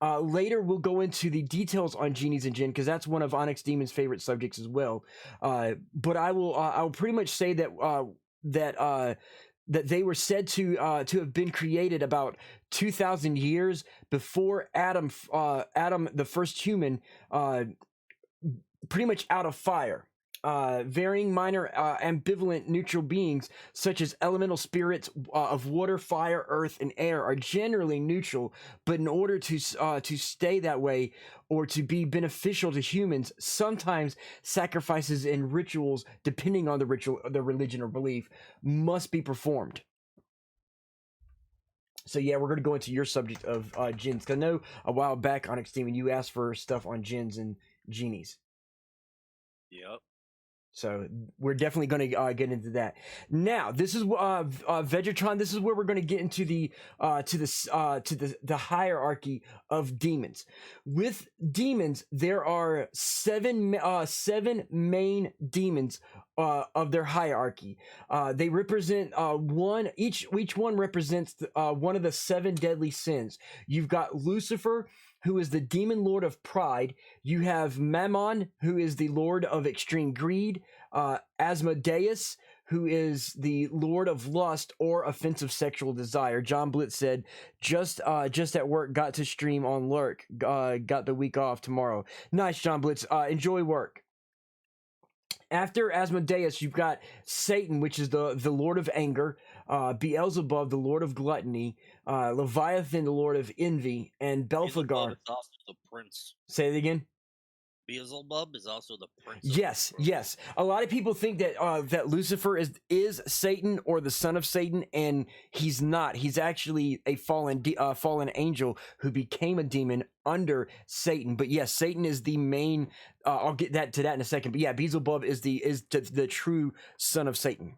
Later, we'll go into the details on genies and jinn, because that's one of Onyx Demon's favorite subjects as well. But I will pretty much say that they were said to have been created about 2,000 years before Adam, the first human, pretty much out of fire. Varying minor ambivalent neutral beings, such as elemental spirits of water, fire, earth, and air, are generally neutral, but in order to stay that way or to be beneficial to humans, sometimes sacrifices and rituals, depending on the religion or belief, must be performed. So yeah, we're going to go into your subject of jinns. 'Cause I know a while back on Extreme, you asked for stuff on jinns and genies. Yep. So we're definitely going to get into that. Now, this is Vegetron. This is where we're going to get into the hierarchy of demons. With demons, there are seven main demons of their hierarchy. They represent one. Each one represents one of the 7 deadly sins. You've got Lucifer, who is the demon lord of pride. You have Mammon, who is the lord of extreme greed. Asmodeus, who is the lord of lust or offensive sexual desire. John Blitz said, just at work, got to stream on Lurk. Got the week off tomorrow. Nice, John Blitz. Enjoy work. After Asmodeus, you've got Satan, which is the lord of anger. Beelzebub, the lord of gluttony. Leviathan, the lord of envy. And Belphegor. Beelzebub is also the prince. Say it again. Beelzebub is also the prince. Yes. A lot of people think that that Lucifer is Satan or the son of Satan, and he's not. He's actually a fallen angel who became a demon under Satan. But yes, Satan is the main. I'll get to that in a second. But yeah, Beelzebub is the true son of Satan.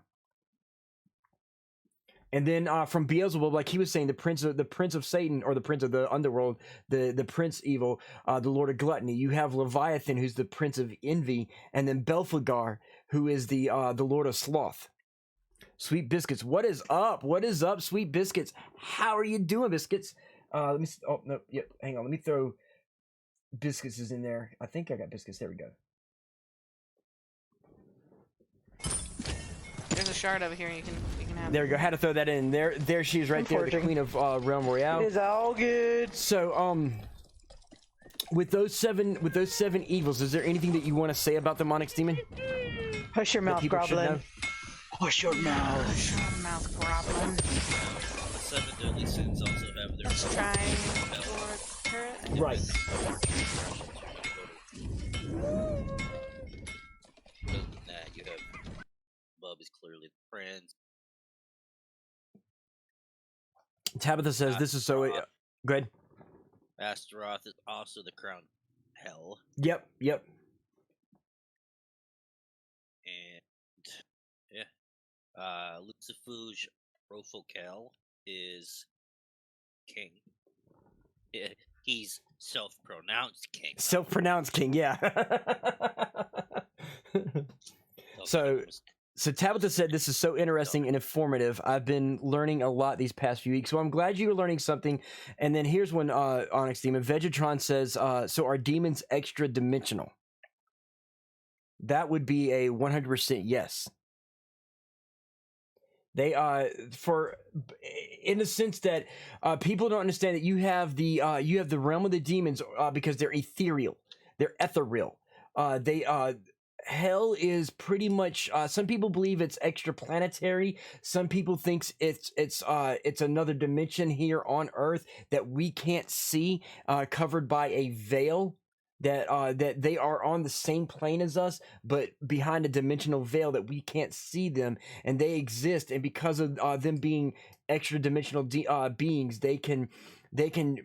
And then from Beelzebub, like he was saying, the prince of Satan, or the prince of the underworld, the prince evil, the lord of gluttony. You have Leviathan, who's the prince of envy, and then Belphegor, who is the lord of sloth. Sweet Biscuits, what is up? What is up, Sweet Biscuits? How are you doing, Biscuits? Let me. Oh no, yep. Hang on. Let me throw Biscuits is in there. I think I got Biscuits. There we go. There's a shard over here. You can have. There we go. Had to throw that in. There she is, right there, the queen of Realm Royale. It is all good. So with those seven evils, is there anything that you want to say about the Onyx Demon? Hush your mouth, Goblin. Hush your mouth. Hush your mouth, Goblin. The 7 deadly sins also have their. Let's try for turret. Right. Other than that, you have Bub is clearly the prince. Tabitha says this is so. Go ahead. Astaroth is also the crown hell. Yep. And yeah, Lucifuge Rofocal is king. Yeah, he's self-pronounced king. Self-pronounced king. Yeah. So Tabitha said this is so interesting and informative. I've been learning a lot these past few weeks, so I'm glad you were learning something. And then here's one, Onyx Demon. Vegetron says, so are demons extra dimensional? That would be a 100% yes. They in the sense that people don't understand that you have the realm of the demons because they're ethereal, they're ethereal. Hell is pretty much. Some people believe it's extraplanetary. Some people think it's another dimension here on Earth that we can't see, covered by a veil. That they are on the same plane as us, but behind a dimensional veil that we can't see them, and they exist. And because of them being extra dimensional beings, they can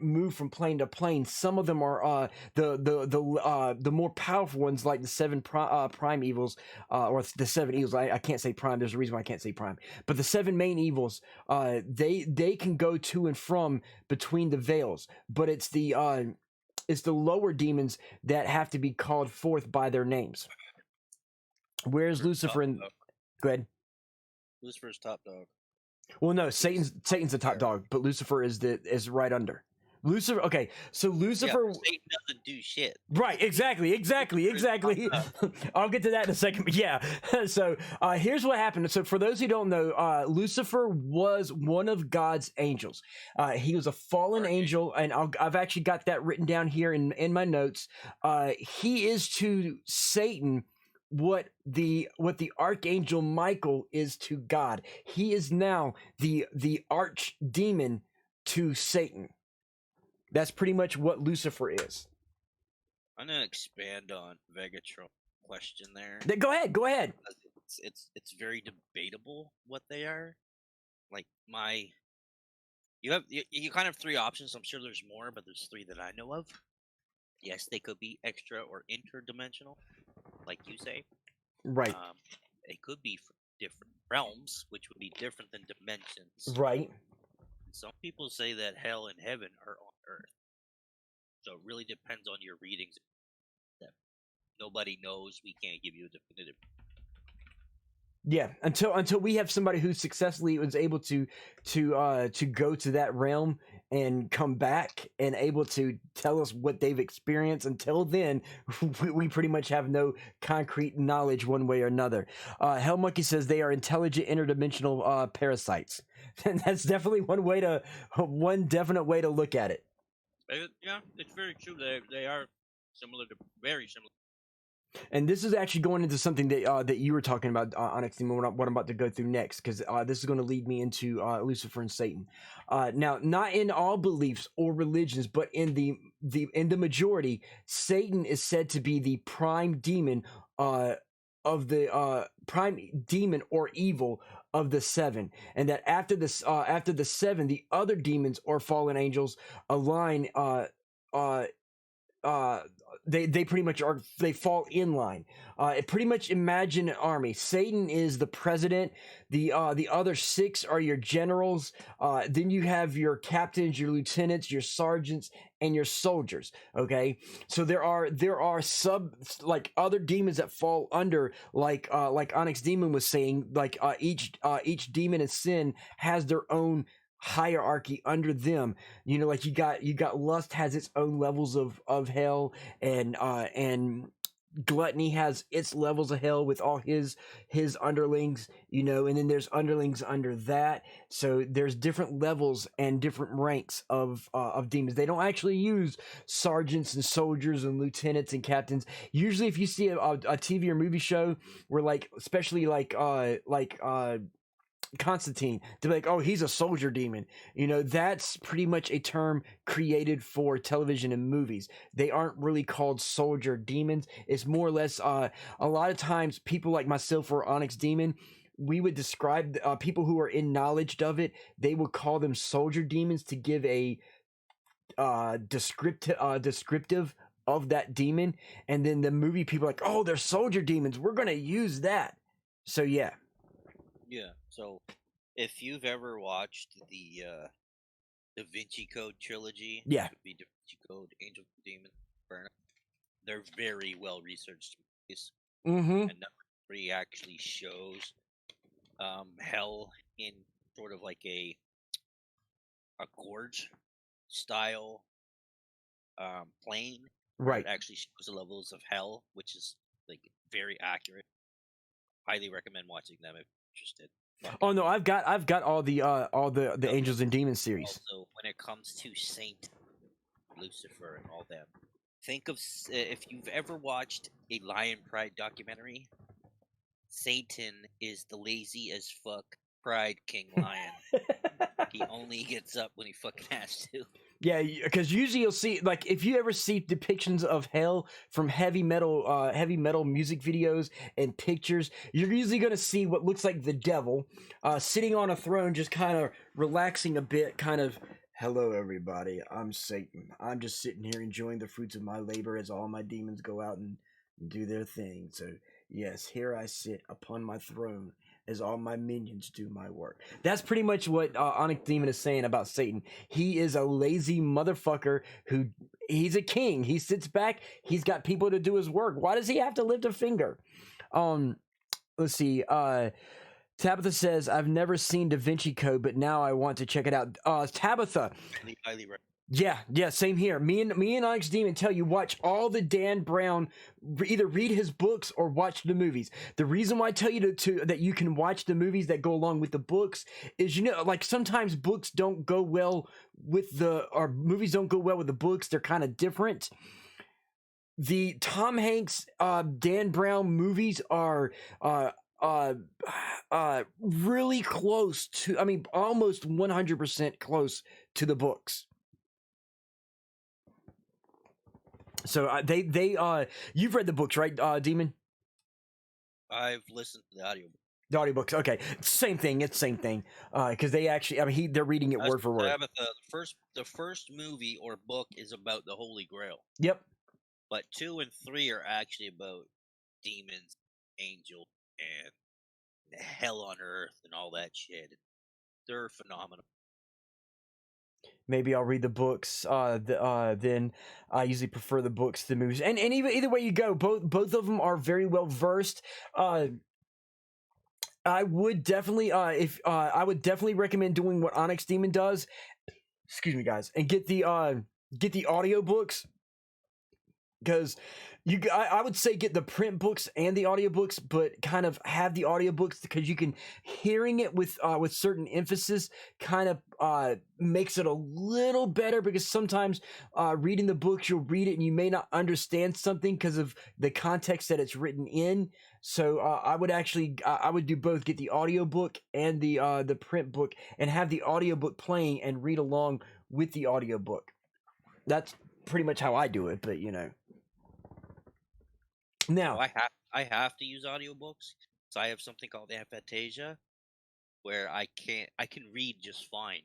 move from plane to plane. Some of them are the more powerful ones, like the 7 prime evils, or the 7 evils. I can't say prime. There's a reason why I can't say prime. But the 7 main evils, they can go to and from between the veils. But it's the lower demons that have to be called forth by their names. Whereas Lucifer and go ahead. Lucifer's top dog. Well, no, Satan's the top dog, but Lucifer is right under. Lucifer. Okay, so Lucifer. Yeah, Satan doesn't do shit. Right. Exactly. I'll get to that in a second. But yeah. So here's what happened. So for those who don't know, Lucifer was one of God's angels. He was a fallen angel, and I've actually got that written down here in my notes. He is to Satan what the archangel Michael is to God. He is now the arch demon to Satan. That's pretty much what Lucifer is. I'm gonna expand on Vegatron's question there. Go ahead. It's very debatable what they are. Like you kind of have 3 options. I'm sure there's more, but there's 3 that I know of. Yes, they could be extra or interdimensional, like you say. Right. It could be from different realms, which would be different than dimensions. Right. And some people say that hell and heaven are on Earth. So it really depends on your readings. That nobody knows. We can't give you a definitive. Yeah, until we have somebody who successfully was able to go to that realm and come back and able to tell us what they've experienced. Until then, we pretty much have no concrete knowledge one way or another. Hell Monkey says they are intelligent interdimensional parasites, and that's definitely one definite way to look at it. Yeah, it's very true. They are similar to very similar. And this is actually going into something that you were talking about, Onyx Demon, what I'm about to go through next, because this is going to lead me into Lucifer and Satan. Now, not in all beliefs or religions, but in the majority, Satan is said to be the prime demon of the prime demon or evil of the seven, and that after the seven, the other demons or fallen angels align. They pretty much they fall in line. Pretty much imagine an army. Satan is the president. The other six are your generals. Then you have your captains, your lieutenants, your sergeants, and your soldiers. Okay, so there are like other demons that fall under, like Onyx Demon was saying, like each demon and sin has their own hierarchy under them. Like you got lust has its own levels of hell, and gluttony has its levels of hell with all his underlings, and then there's underlings under that. So there's different levels and different ranks of demons. They don't actually use sergeants and soldiers and lieutenants and captains. Usually if you see a TV or movie show where, like, especially like Constantine, to be like, oh, he's a soldier demon. That's pretty much a term created for television and movies. They aren't really called soldier demons. It's more or less, a lot of times, people like myself or Onyx Demon, we would describe people who are in knowledge of it. They would call them soldier demons to give a descriptive of that demon. And then the movie people are like, oh, they're soldier demons. We're gonna use that. So yeah. Yeah, so if you've ever watched the Vinci Code trilogy, Yeah. it would be Da Vinci Code, Angel, Demon, Inferno. They're very well researched movies. Mm-hmm. And number 3 actually shows hell in sort of like a gorge style plane. Right. It actually shows the levels of hell, which is like very accurate. Highly recommend watching them if you're interested. Oh no, I've got all the Angels and Demons series. Also, when it comes to Saint, Lucifer, and all them, think of if you've ever watched a Lion Pride documentary. Satan is the lazy as fuck Pride King Lion. He only gets up when he fucking has to. Yeah, because usually you'll see, like, if you ever see depictions of hell from heavy metal music videos and pictures, you're usually going to see what looks like the devil sitting on a throne, just kind of relaxing a bit, kind of, hello everybody, I'm Satan. I'm just sitting here enjoying the fruits of my labor as all my demons go out and do their thing. So yes, here I sit upon my throne as all my minions do my work. That's pretty much what Onyx Demon is saying about Satan. He is a lazy motherfucker he's a king. He sits back. He's got people to do his work. Why does he have to lift a finger? Let's see. Tabitha says, I've never seen Da Vinci Code, but now I want to check it out. Tabitha. Highly recommend. Yeah, same here. Me and Onyx Demon tell you, watch all the Dan Brown, either read his books or watch the movies. The reason why I tell you to that you can watch the movies that go along with the books is, like, sometimes books don't go well with or movies don't go well with the books. They're kind of different. The Tom Hanks, Dan Brown movies are really close to, almost 100% close to the books. So you've read the books, right, Demon? I've listened to the audiobook. The audiobooks, okay. Same thing. It's same thing. Because they actually, they're reading it word for word. The first movie or book is about the Holy Grail. Yep. But 2 and 3 are actually about demons angel and hell on earth and all that shit. They're phenomenal. Maybe I'll read the books. Then I usually prefer the books to the movies. And either way you go, both of them are very well versed. I would definitely I would definitely recommend doing what Onyx Demon does. Excuse me, guys, and get the audiobooks, because I would say get the print books and the audiobooks, but kind of have the audiobooks, because you can hearing it with certain emphasis kind of makes it a little better, because sometimes reading the books, you'll read it and you may not understand something because of the context that it's written in. So I would do both, get the audiobook and the print book, and have the audiobook playing and read along with the audiobook. That's pretty much how I do it, but you know. Now I have to use audiobooks, so I have something called aphantasia, where I can read just fine,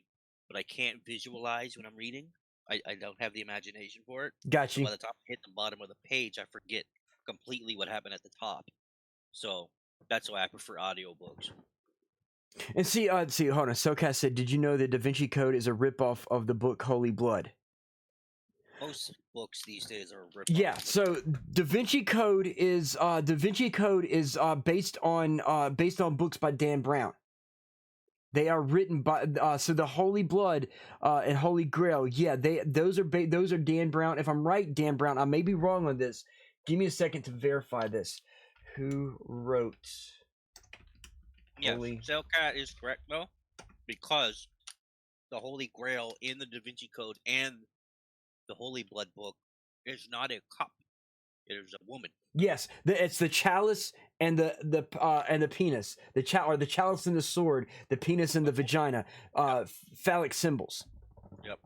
but I can't visualize when I'm reading. I don't have the imagination for it. Got you. So by the time I hit the bottom of the page, I forget completely what happened at the top. So that's why I prefer audiobooks. And see, hold on. SoCast said, "Did you know that Da Vinci Code is a ripoff of the book Holy Blood?" Most books these days are ripped Yeah, so Da Vinci Code is based on books by Dan Brown. They are written by so the Holy Blood and Holy Grail. Yeah, those are Dan Brown. If I'm right, Dan Brown. I may be wrong on this. Give me a second to verify this. Who wrote? Yeah, Cellcat is correct though, because the Holy Grail in the Da Vinci Code and the Holy Blood book is not a cup; it is a woman. Yes, it's the chalice and the penis. The chalice and the sword, the penis and the vagina, phallic symbols. Yep.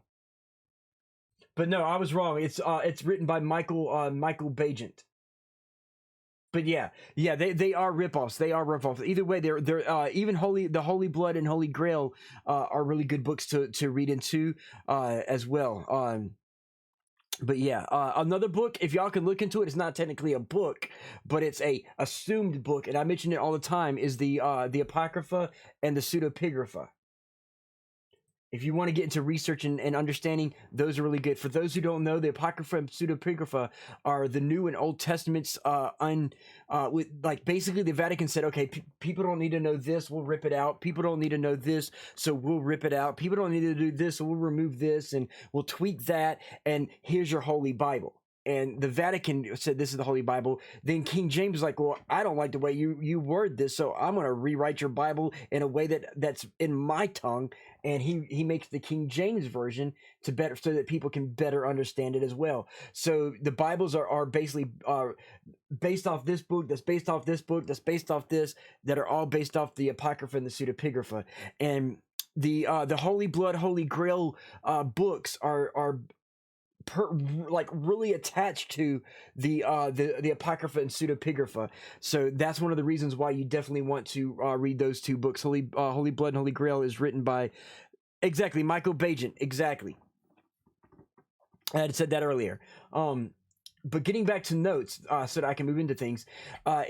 But no, I was wrong. It's written by Michael Bagent. But yeah, they are ripoffs. They are ripoffs. Either way, they're even the Holy Blood and Holy Grail are really good books to read into as well. But yeah, another book, if y'all can look into it, it's not technically a book, but it's a assumed book, and I mention it all the time, is the Apocrypha and the Pseudepigrapha. If you want to get into research and understanding, those are really good. For those who don't know, the Apocrypha and Pseudepigrapha are the New and Old Testaments. With like basically the Vatican said, okay, people don't need to know this, we'll rip it out. People don't need to know this, so we'll rip it out. People don't need to do this, so we'll remove this and we'll tweak that. And here's your Holy Bible. And the Vatican said this is the Holy Bible. Then King James was like, well, I don't like the way you word this, so I'm going to rewrite your Bible in a way that's in my tongue. And he makes the King James version so that people can better understand it as well. So the Bibles are basically based off this book, that's based off this book, that's based off this, that are all based off the Apocrypha and the Pseudepigrapha. And the Holy Blood, Holy Grail books are really attached to the Apocrypha and Pseudepigrapha. So that's one of the reasons why you definitely want to read those two books. Holy Blood and Holy Grail is written by Michael Bagent. Exactly. I had said that earlier. But getting back to notes, so that I can move into things.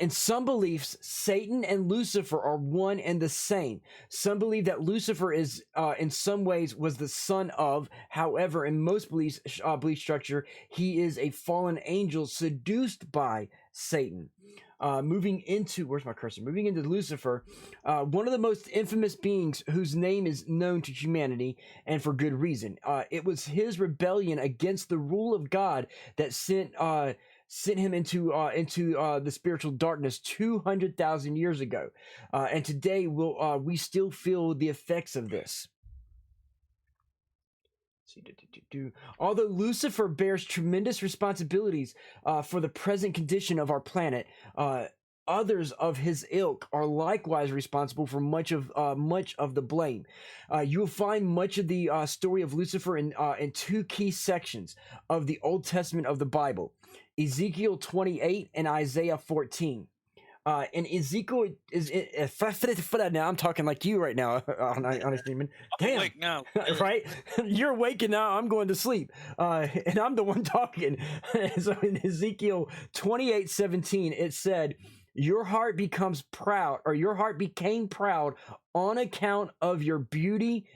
In some beliefs, Satan and Lucifer are one and the same. Some believe that Lucifer is, in some ways, was the son of. However, in most belief structure, he is a fallen angel seduced by Satan. Moving into Lucifer, one of the most infamous beings whose name is known to humanity, and for good reason. It was his rebellion against the rule of God that sent him into the spiritual darkness 200,000 years ago, and today we still feel the effects of this. Although Lucifer bears tremendous responsibilities for the present condition of our planet, others of his ilk are likewise responsible for much of the blame. You will find much of the story of Lucifer in two key sections of the Old Testament of the Bible: Ezekiel 28 and Isaiah 14. And Ezekiel is now. I'm talking like you right now, honest demon. Damn, awake now. Right? You're awake and now I'm going to sleep, and I'm the one talking. So in Ezekiel 28:17, it said, your heart becomes proud, or your heart became proud on account of your beauty,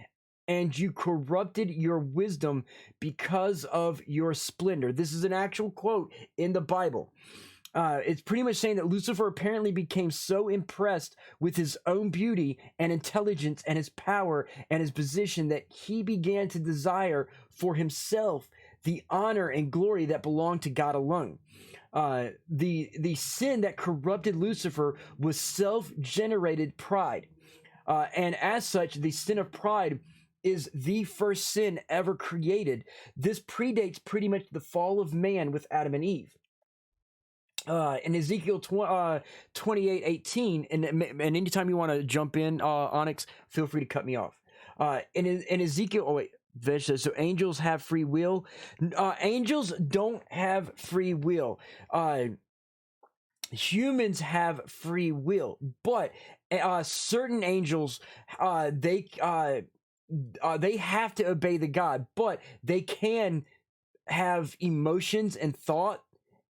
and you corrupted your wisdom because of your splendor. This is an actual quote in the Bible. It's pretty much saying that Lucifer apparently became so impressed with his own beauty and intelligence and his power and his position that he began to desire for himself the honor and glory that belonged to God alone. The sin that corrupted Lucifer was self-generated pride. And as such, the sin of pride is the first sin ever created. This predates pretty much the fall of man with Adam and Eve. In Ezekiel 28:18, and anytime you want to jump in, Onyx, feel free to cut me off. In Ezekiel, oh wait, Veg says, so angels have free will. Angels don't have free will. Humans have free will, but certain angels, they have to obey the God, but they can have emotions and thought,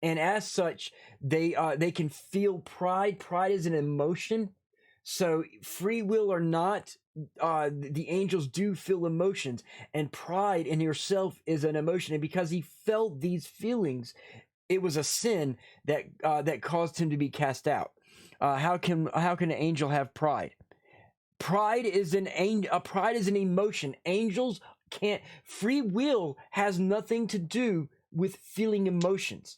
and as such, they can feel pride. Pride is an emotion. So free will or not, the angels do feel emotions, and pride in yourself is an emotion. And because he felt these feelings, it was a sin that caused him to be cast out. How can an angel have pride? Pride is an emotion. Angels can't. Free will has nothing to do with feeling emotions.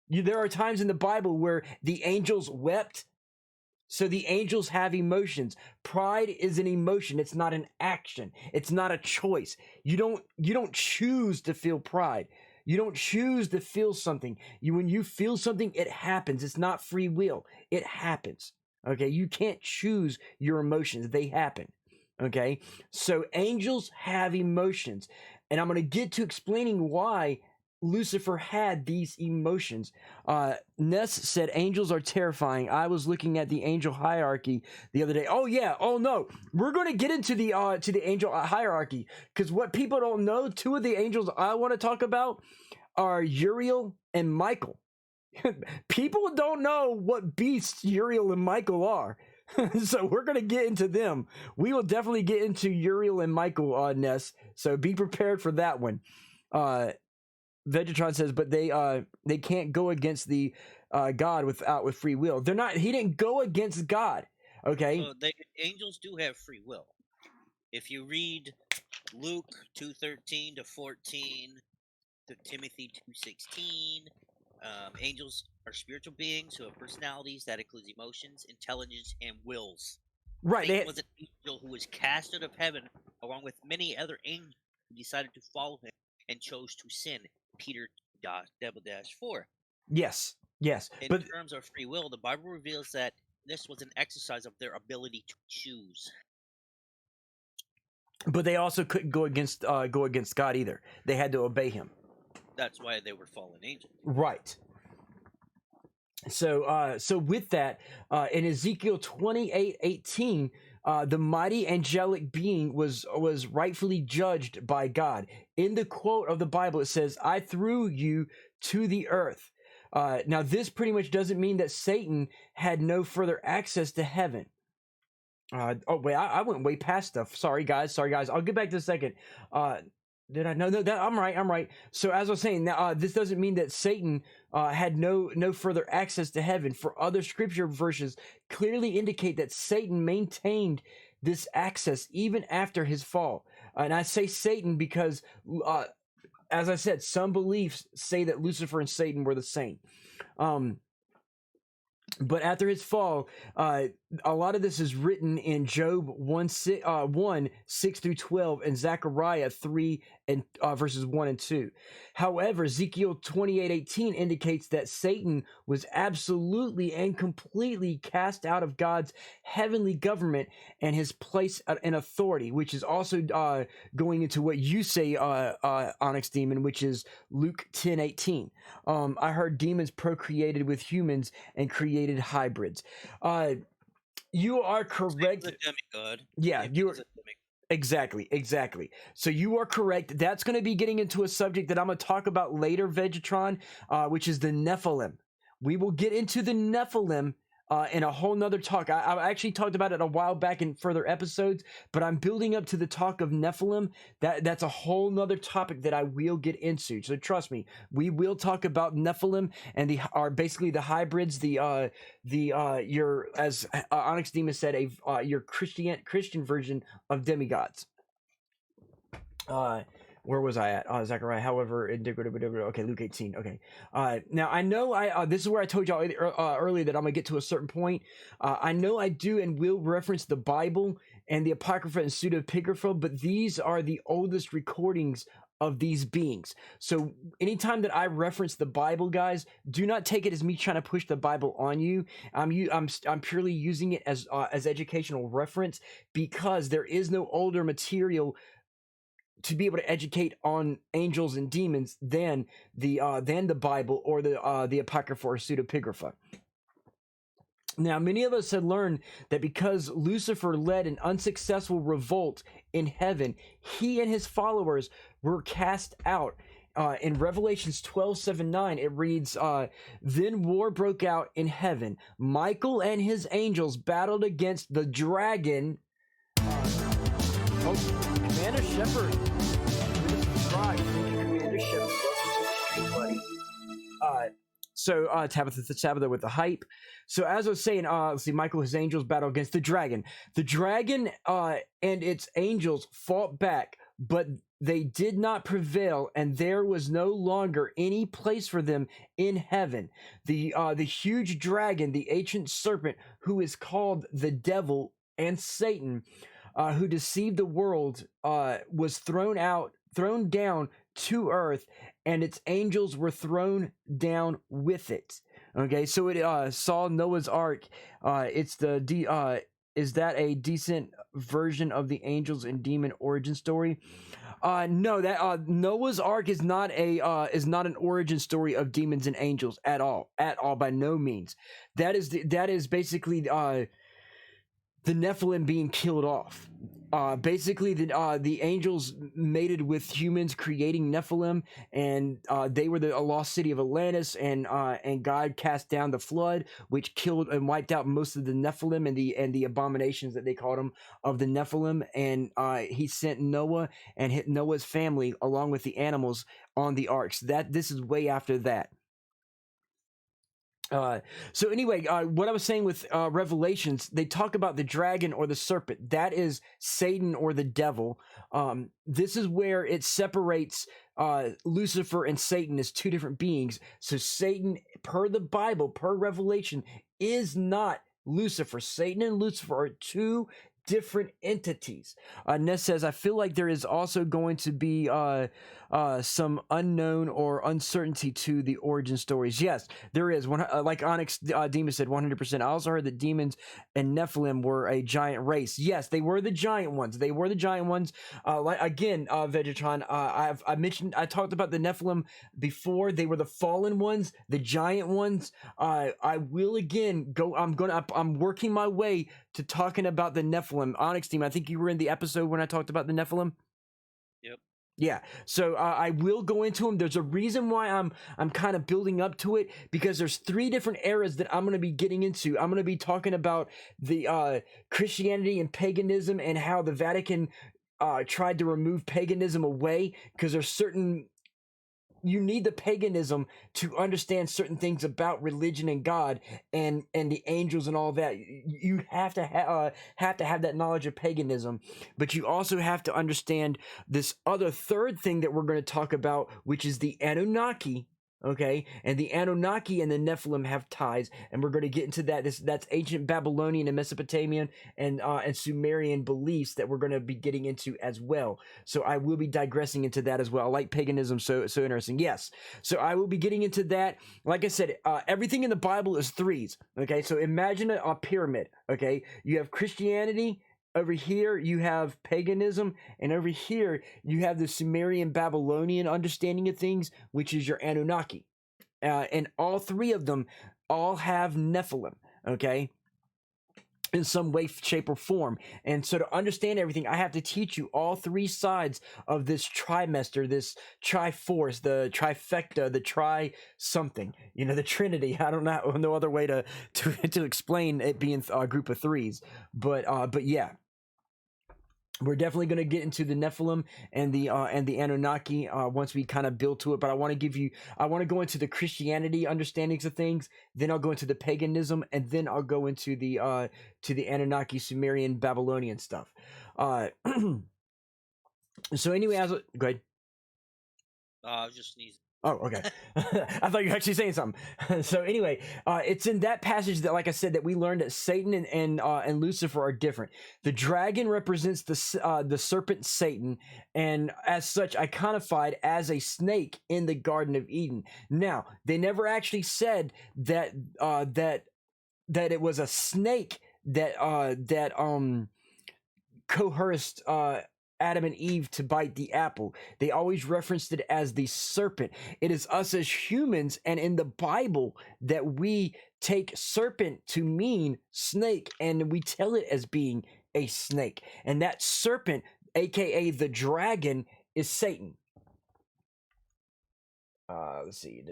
There are times in the Bible where the angels wept. So the angels have emotions. Pride is an emotion. It's not an action. It's not a choice. You don't choose to feel pride. You don't choose to feel something. When you feel something, it happens. It's not free will. It happens. Okay? You can't choose your emotions. They happen. Okay? So angels have emotions. And I'm going to get to explaining why Lucifer had these emotions. Ness said angels are terrifying. I was looking at the angel hierarchy the other day. Oh yeah. Oh no. We're going to get into the angel hierarchy, because what people don't know, two of the angels I want to talk about are Uriel and Michael. People don't know what beasts Uriel and Michael are. So we're going to get into them. We will definitely get into Uriel and Michael, Ness. So be prepared for that one. Vegetron says, but they can't go against the God with free will. They're not. He didn't go against God. Okay. So angels do have free will. If you read Luke 2:13 to 14 to Timothy 2:16, angels are spiritual beings who have personalities that includes emotions, intelligence, and wills. Right. Satan was an angel who was cast out of heaven along with many other angels who decided to follow him and chose to sin. Peter -4. Yes. In terms of free will, the Bible reveals that this was an exercise of their ability to choose. But they also couldn't go against God either. They had to obey him. That's why they were fallen angels. Right. So with that, in Ezekiel 28:18, the mighty angelic being was rightfully judged by God. In the quote of the Bible, it says, "I threw you to the earth." Now, this pretty much doesn't mean that Satan had no further access to heaven. Oh wait, I went way past stuff. Sorry guys. I'll get back to a second. Did I know that? I'm right. So as I was saying, this doesn't mean that Satan had no further access to heaven. For other scripture verses clearly indicate that Satan maintained this access even after his fall. And I say Satan because, as I said, some beliefs say that Lucifer and Satan were the same. But after his fall, a lot of this is written in Job 1:6-12, and Zechariah 3 and verses 1 and 2. However, Ezekiel 28:18 indicates that Satan was absolutely and completely cast out of God's heavenly government and his place in authority, which is also going into what you say, Onyx Demon, which is Luke 10:18. I heard demons procreated with humans and created hybrids. You are correct. Satan's a demigod. Yeah, you are. Exactly. So you are correct. That's going to be getting into a subject that I'm going to talk about later, Vegetron, which is the Nephilim. We will get into the Nephilim in a whole nother talk. I actually talked about it a while back in further episodes, but I'm building up to the talk of Nephilim. That's a whole nother topic that I will get into. So trust me, we will talk about Nephilim and are basically the hybrids, your, as Onyx Demon said, your Christian version of demigods. Where was I at? Zechariah, however, okay, Luke 18. Okay. Now I know this is where I told y'all earlier that I'm gonna get to a certain point. I know I do and will reference the Bible and the Apocrypha and Pseudepigrapha, but these are the oldest recordings of these beings. So anytime that I reference the Bible, guys, do not take it as me trying to push the Bible on you. I'm purely using it as educational reference, because there is no older material to be able to educate on angels and demons than the Bible or the Apocrypha or Pseudepigrapha. Now, many of us had learned that because Lucifer led an unsuccessful revolt in heaven, he and his followers were cast out. In Revelations 12:7-9, it reads, "Then war broke out in heaven. Michael and his angels battled against the dragon." Commander Shepard. Commander Shepard. Welcome to the stream, buddy. Tabitha the Sabbath with the hype. So as I was saying, let's see, Michael, his angels battle against the dragon. The dragon and its angels fought back, but they did not prevail, and there was no longer any place for them in heaven. The huge dragon, the ancient serpent, who is called the devil and Satan, who deceived the world, was thrown down to earth, and its angels were thrown down with it. Okay, so it saw Noah's Ark. Is that a decent version of the angels and demon origin story? No, that Noah's Ark is not an origin story of demons and angels at all, by no means. That is basically the Nephilim being killed off. Basically, the angels mated with humans, creating Nephilim, and they were a lost city of Atlantis, and God cast down the flood, which killed and wiped out most of the Nephilim and the abominations that they called them of the Nephilim, and he sent Noah and hit Noah's family along with the animals on the arks. This is way after that. So anyway, what I was saying with Revelations, they talk about the dragon or the serpent. That is Satan or the devil. This is where it separates Lucifer and Satan as two different beings. So Satan, per the Bible, per Revelation, is not Lucifer. Satan and Lucifer are two different entities. Ness says, I feel like there is also going to be some unknown or uncertainty to the origin stories. Yes, there is. Like Onyx Demon said, 100%. I also heard that demons and Nephilim were a giant race. Yes, they were the giant ones. Like again, Vegetron, I talked about the Nephilim before. They were the fallen ones, the giant ones. I will again go. I'm working my way to talking about the Nephilim. Onyx Team, I think you were in the episode when I talked about the Nephilim. Yep. Yeah, so I will go into them. There's a reason why I'm kind of building up to it, because there's three different eras that I'm going to be getting into. I'm going to be talking about the Christianity and paganism, and how the Vatican tried to remove paganism away, because there's certain... You need the paganism to understand certain things about religion and God and the angels and all that. You have to have that knowledge of paganism, but you also have to understand this other third thing that we're going to talk about, which is the Anunnaki. Okay, and the Anunnaki and the Nephilim have ties, and we're going to get into that. That's ancient Babylonian and Mesopotamian and Sumerian beliefs that we're going to be getting into as well. So I will be digressing into that as well. I like paganism, so interesting. Yes, so I will be getting into that. Like I said, everything in the Bible is threes. Okay, so imagine a pyramid. Okay, you have Christianity. Over here, you have paganism, and over here, you have the Sumerian Babylonian understanding of things, which is your Anunnaki. And all three of them all have Nephilim, okay? in some way, shape, or form. And so to understand everything, I have to teach you all three sides of this trimester, this triforce, the trifecta, the tri something, the Trinity. I don't know, no other way to explain it being a group of threes, but yeah. We're definitely going to get into the Nephilim and the Anunnaki once we kind of build to it. But I want to go into the Christianity understandings of things. Then I'll go into the paganism, and then I'll go into the Anunnaki, Sumerian, Babylonian stuff. So anyway, go ahead. I was just sneezing. Oh, okay. I thought you were actually saying something. So anyway, it's in that passage that, like I said, that we learned that Satan and Lucifer are different. The dragon represents the serpent Satan, and as such, iconified as a snake in the Garden of Eden. Now, they never actually said that it was a snake that coerced Adam and Eve to bite the apple. They always referenced it as the serpent. It is us as humans and in the Bible that we take serpent to mean snake, and we tell it as being a snake. And that serpent, aka the dragon, is Satan. Let's see.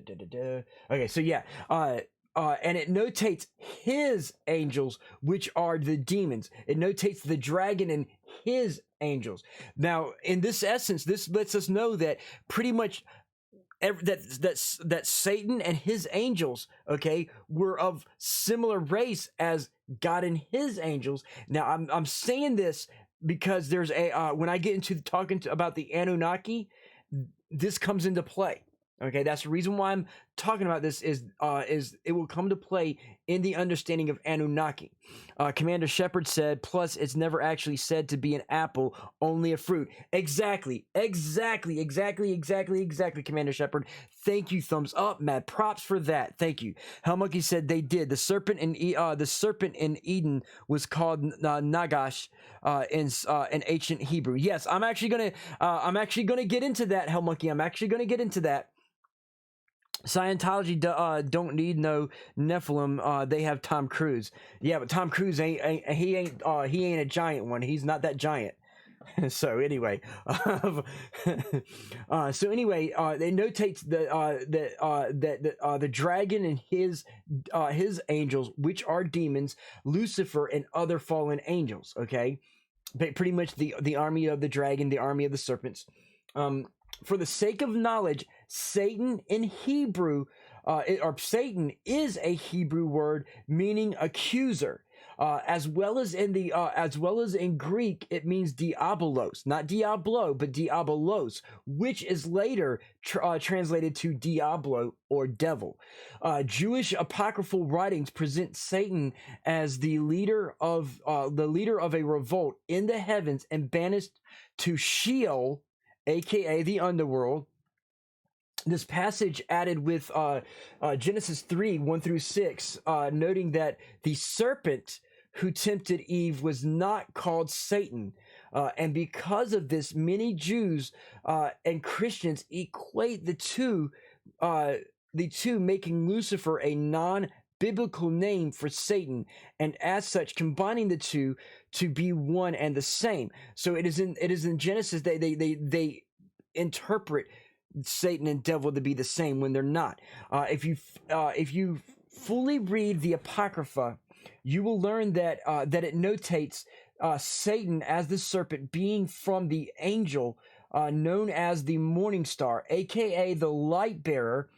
Okay, so yeah. And it notates his angels, which are the demons. It notates the dragon and his angels. Now, in this essence, this lets us know that pretty much that Satan and his angels, okay, were of similar race as God and his angels. Now, I'm saying this because there's when I get into talking about the Anunnaki, this comes into play. Okay, that's the reason why I'm talking about this is it will come to play in the understanding of Anunnaki. Commander Shepard said, plus it's never actually said to be an apple, only a fruit. Exactly, Commander Shepard. Thank you, thumbs up, mad props for that. Thank you. Hellmonkey said they did. The serpent in Eden was called Nagash in ancient Hebrew. Yes, I'm actually gonna get into that, Hellmonkey. I'm actually gonna get into that. Scientology don't need no Nephilim. They have Tom Cruise. Yeah, but Tom Cruise ain't a giant one. He's not that giant. So anyway, it notates that the dragon and his angels, which are demons, Lucifer and other fallen angels. Okay, pretty much the army of the dragon, the army of the serpents. For the sake of knowledge, Satan in Hebrew, or Satan is a Hebrew word meaning accuser, as well as in Greek, it means diabolos, not diablo, but diabolos, which is later translated to Diablo or devil. Jewish apocryphal writings present Satan as the leader of a revolt in the heavens and banished to Sheol, aka the underworld. This passage added with Genesis 3, 1 through 6, noting that the serpent who tempted Eve was not called Satan. And because of this, many Jews and Christians equate the two, making Lucifer a non-biblical name for Satan, and as such, combining the two to be one and the same. So it is in Genesis they interpret Satan and devil to be the same when they're not. If you fully read the Apocrypha, you will learn that it notates Satan as the serpent being from the angel known as the morning star, aka the light bearer,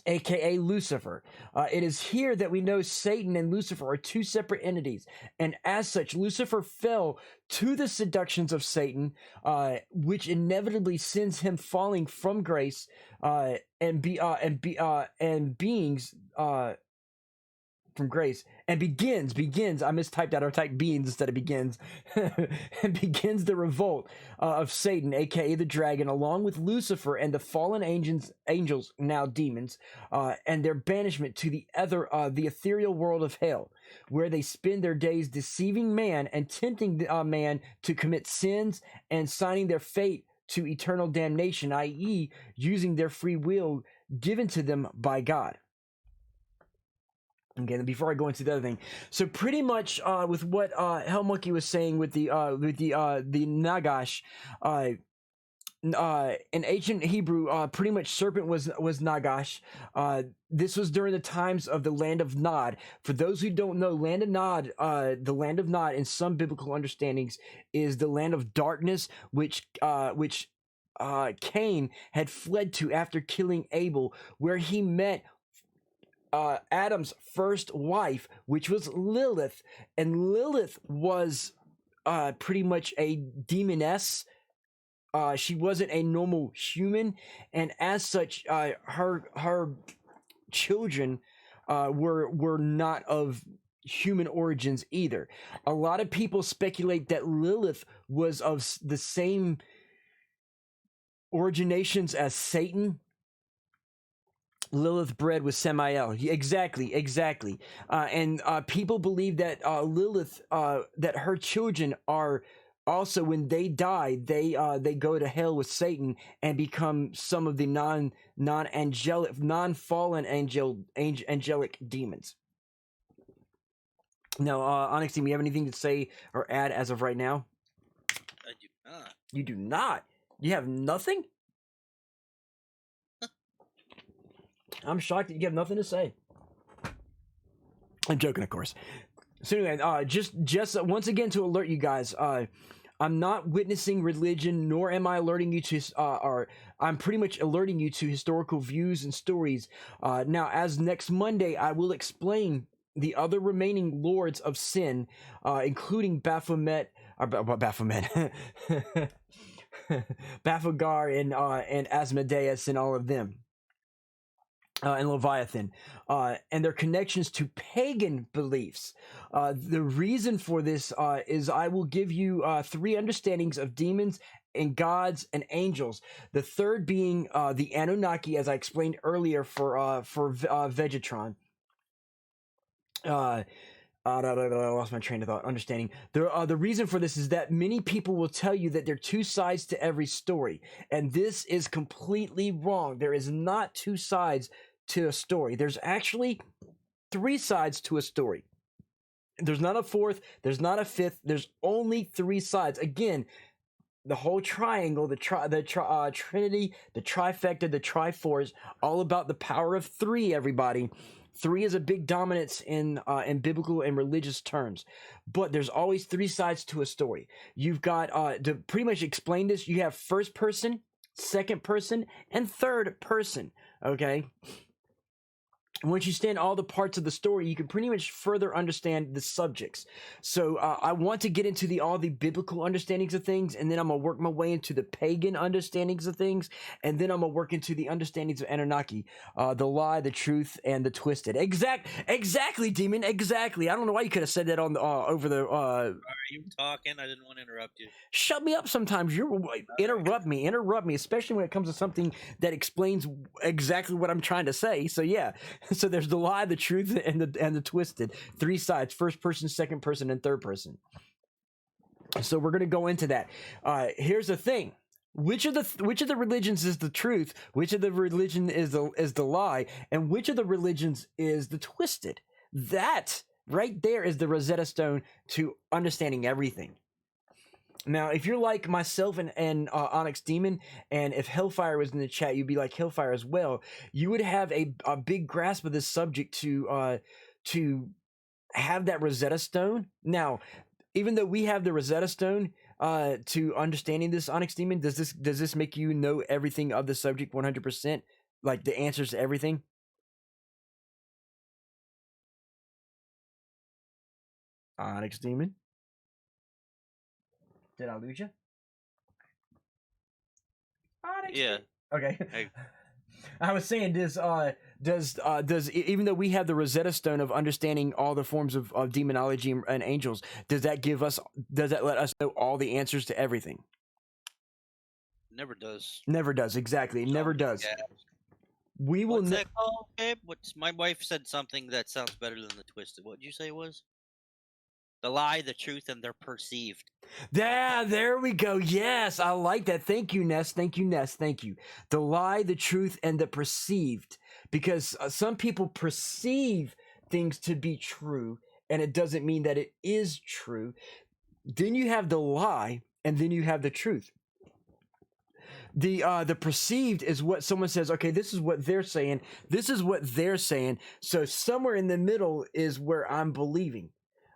aka Lucifer. It is here that we know Satan and Lucifer are two separate entities, and as such, Lucifer fell to the seductions of Satan, which inevitably sends him falling from grace, and beings from grace, and begins. I mistyped out. I typed beings instead of begins. And begins the revolt of Satan, aka the dragon, along with Lucifer and the fallen angels, now demons, and their banishment to the ethereal world of hell, where they spend their days deceiving man and tempting man to commit sins and signing their fate to eternal damnation, i.e., using their free will given to them by God. Okay, and before I go into the other thing, so pretty much with what Hell Monkey was saying with the Nagash, in ancient Hebrew, pretty much serpent was Nagash. This was during the times of the land of Nod. For those who don't know, land of Nod, the land of Nod in some biblical understandings is the land of darkness, which Cain had fled to after killing Abel, where he met Adam's first wife, which was Lilith, and Lilith was pretty much a demoness. She wasn't a normal human, and as such, her children were not of human origins either. A lot of people speculate that Lilith was of the same originations as Satan. Lilith bred with Samael. Exactly. And people believe that Lilith, that her children are also, when they die, they go to hell with Satan and become some of the non-fallen angelic demons. Now, Onyx Team, you have anything to say or add as of right now? I do not. You do not? You have nothing? I'm shocked that you have nothing to say. I'm joking, of course. So anyway, just once again to alert you guys, I'm not witnessing religion, nor am I alerting you to, I'm pretty much alerting you to historical views and stories. Now, as next Monday, I will explain the other remaining lords of sin, including Baphomet, Baphogar and Asmodeus and all of them. And Leviathan, and their connections to pagan beliefs. The reason for this is I will give you 3 understandings of demons and gods and angels. The third being the Anunnaki, as I explained earlier for Vegetron. I lost my train of thought. Understanding. The reason for this is that many people will tell you that there are 2 sides to every story, and this is completely wrong. There is not 2 sides to a story. There's actually 3 sides to a story. There's not a 4th, there's not a 5th, there's only 3 sides. Again, the whole triangle, the Trinity, the trifecta, the triforce, all about the power of 3, everybody. 3 is a big dominance in biblical and religious terms, but there's always 3 sides to a story. You've got to pretty much explain this. You have first person, second person, and third person. Okay. Once you understand all the parts of the story, you can pretty much further understand the subjects. So I want to get into all the biblical understandings of things, and then I'm going to work my way into the pagan understandings of things, and then I'm going to work into the understandings of Anunnaki, the lie, the truth, and the twisted. Exactly, Demon, exactly. I don't know why you could have said that on the over the... Are you talking? I didn't want to interrupt you. Shut me up sometimes. Interrupt me, especially when it comes to something that explains exactly what I'm trying to say. So yeah. So there's the lie, the truth, and the twisted. 3 sides: first person, second person, and third person. So we're gonna go into that. Here's the thing: which of the religions is the truth? Which of the religion is the lie? And which of the religions is the twisted? That right there is the Rosetta Stone to understanding everything. Now, if you're like myself and Onyx Demon, and if Hellfire was in the chat, you'd be like Hellfire as well. You would have a big grasp of this subject to have that Rosetta Stone. Now, even though we have the Rosetta Stone to understanding this, Onyx Demon, does this make you know everything of the subject 100%, like the answers to everything? Onyx Demon. Did I lose you? Yeah. Okay. I was saying, does even though we have the Rosetta Stone of understanding all the forms of demonology and angels, does that let us know all the answers to everything? Never does. Never does. Exactly. It never does. Yeah. We will. What's that called, babe? My wife said something that sounds better than the twisted. What did you say it was? The lie, the truth, and they're perceived. There we go. Yes, I like that. Thank you, Ness. Thank you. The lie, the truth, and the perceived. Because some people perceive things to be true, and it doesn't mean that it is true. Then you have the lie, and then you have the truth. The perceived is what someone says, okay, this is what they're saying, this is what they're saying, so somewhere in the middle is where I'm believing.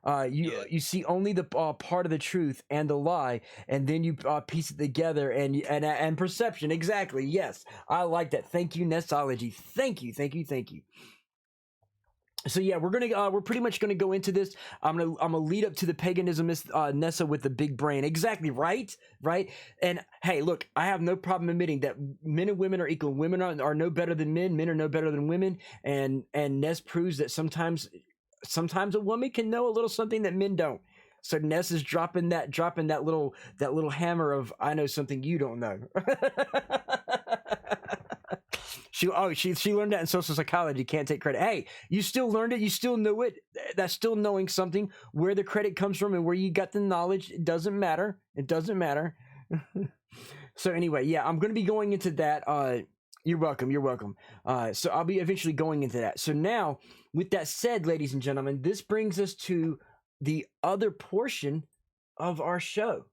You see only the part of the truth and the lie, and then you piece it together, and perception. Exactly. Yes, I like that. Thank you, Nessology. Thank you. So yeah, we're pretty much gonna go into this. I'm gonna lead up to the paganism, Nessa with the big brain. Exactly, right. And hey, look, I have no problem admitting that men and women are equal. Women are no better than men. Men are no better than women. And Ness proves that sometimes a woman can know a little something that men don't. So Ness is dropping that little hammer of, I know something you don't know. She learned that in social psychology. Can't take credit. Hey, you still learned it. You still know it. That's still knowing something. Where the credit comes from and where you got the knowledge, it doesn't matter. So anyway, yeah, I'm going to be going into that. You're welcome. So I'll be eventually going into that. So now, with that said, ladies and gentlemen, this brings us to the other portion of our show.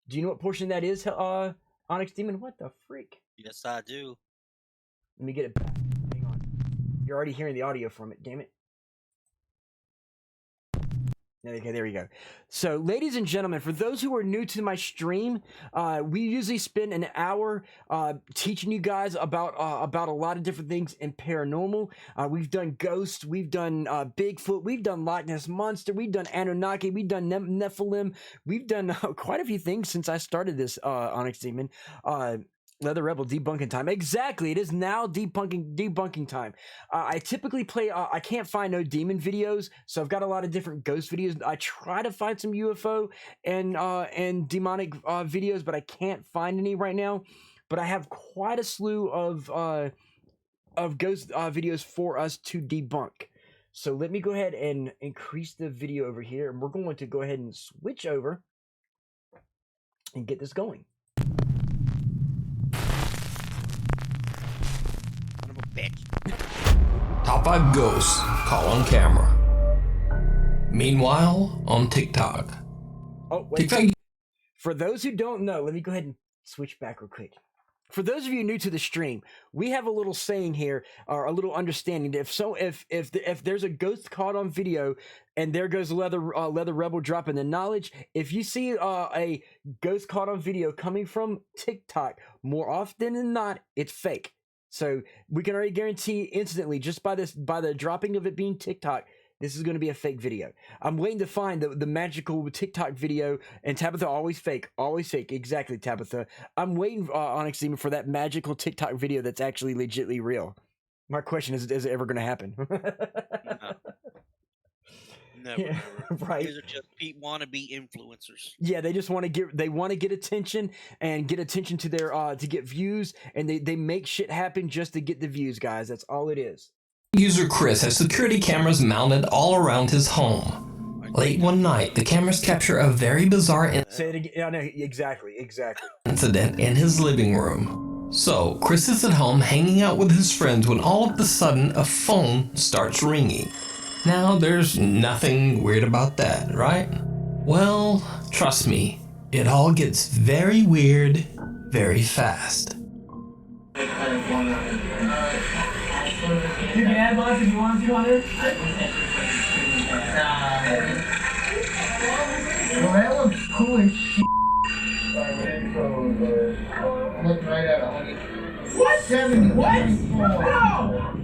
Do you know what portion that is, Onyx Demon? What the freak? Yes, I do. Let me get it back. Hang on. You're already hearing the audio from it, damn it. Okay, there we go. So, ladies and gentlemen, for those who are new to my stream, we usually spend an hour teaching you guys about a lot of different things in paranormal. We've done ghosts, we've done Bigfoot, we've done Loch Ness Monster, we've done Anunnaki, we've done Nephilim, we've done quite a few things since I started this, Onyx Demon. Leather Rebel debunking time. Exactly, it is now debunking time. I typically play. I can't find no demon videos, so I've got a lot of different ghost videos. I try to find some UFO and demonic videos, but I can't find any right now. But I have quite a slew of ghost videos for us to debunk. So let me go ahead and increase the video over here, and we're going to go ahead and switch over and get this going. Top 5 ghosts caught on camera. Meanwhile, on TikTok. Oh, wait. TikTok. For those who don't know, let me go ahead and switch back real quick. For those of you new to the stream, we have a little saying here, or a little understanding that if there's a ghost caught on video, and there goes Leather Rebel dropping the knowledge, if you see a ghost caught on video coming from TikTok, more often than not, it's fake. So we can already guarantee instantly, just by the dropping of it being TikTok, this is going to be a fake video. I'm waiting to find the magical TikTok video, and Tabitha, always fake, exactly, Tabitha. I'm waiting, Onyx Demon, for that magical TikTok video that's actually legitly real. My question is it ever going to happen? Never. Yeah, right. These are just wannabe influencers. Yeah, they just want to get attention and get attention to their to get views, and they make shit happen just to get the views, guys. That's all it is. User Chris has security cameras mounted all around his home. Late one night, the cameras capture a very bizarre Say it again. Yeah, no, exactly. incident in his living room. So, Chris is at home hanging out with his friends when all of a sudden a phone starts ringing. Now, there's nothing weird about that, right? Well, trust me, it all gets very weird very fast. You can add bullets if you want to on it. Well, that looks cool as shit. Look right at 100. What? 70. What?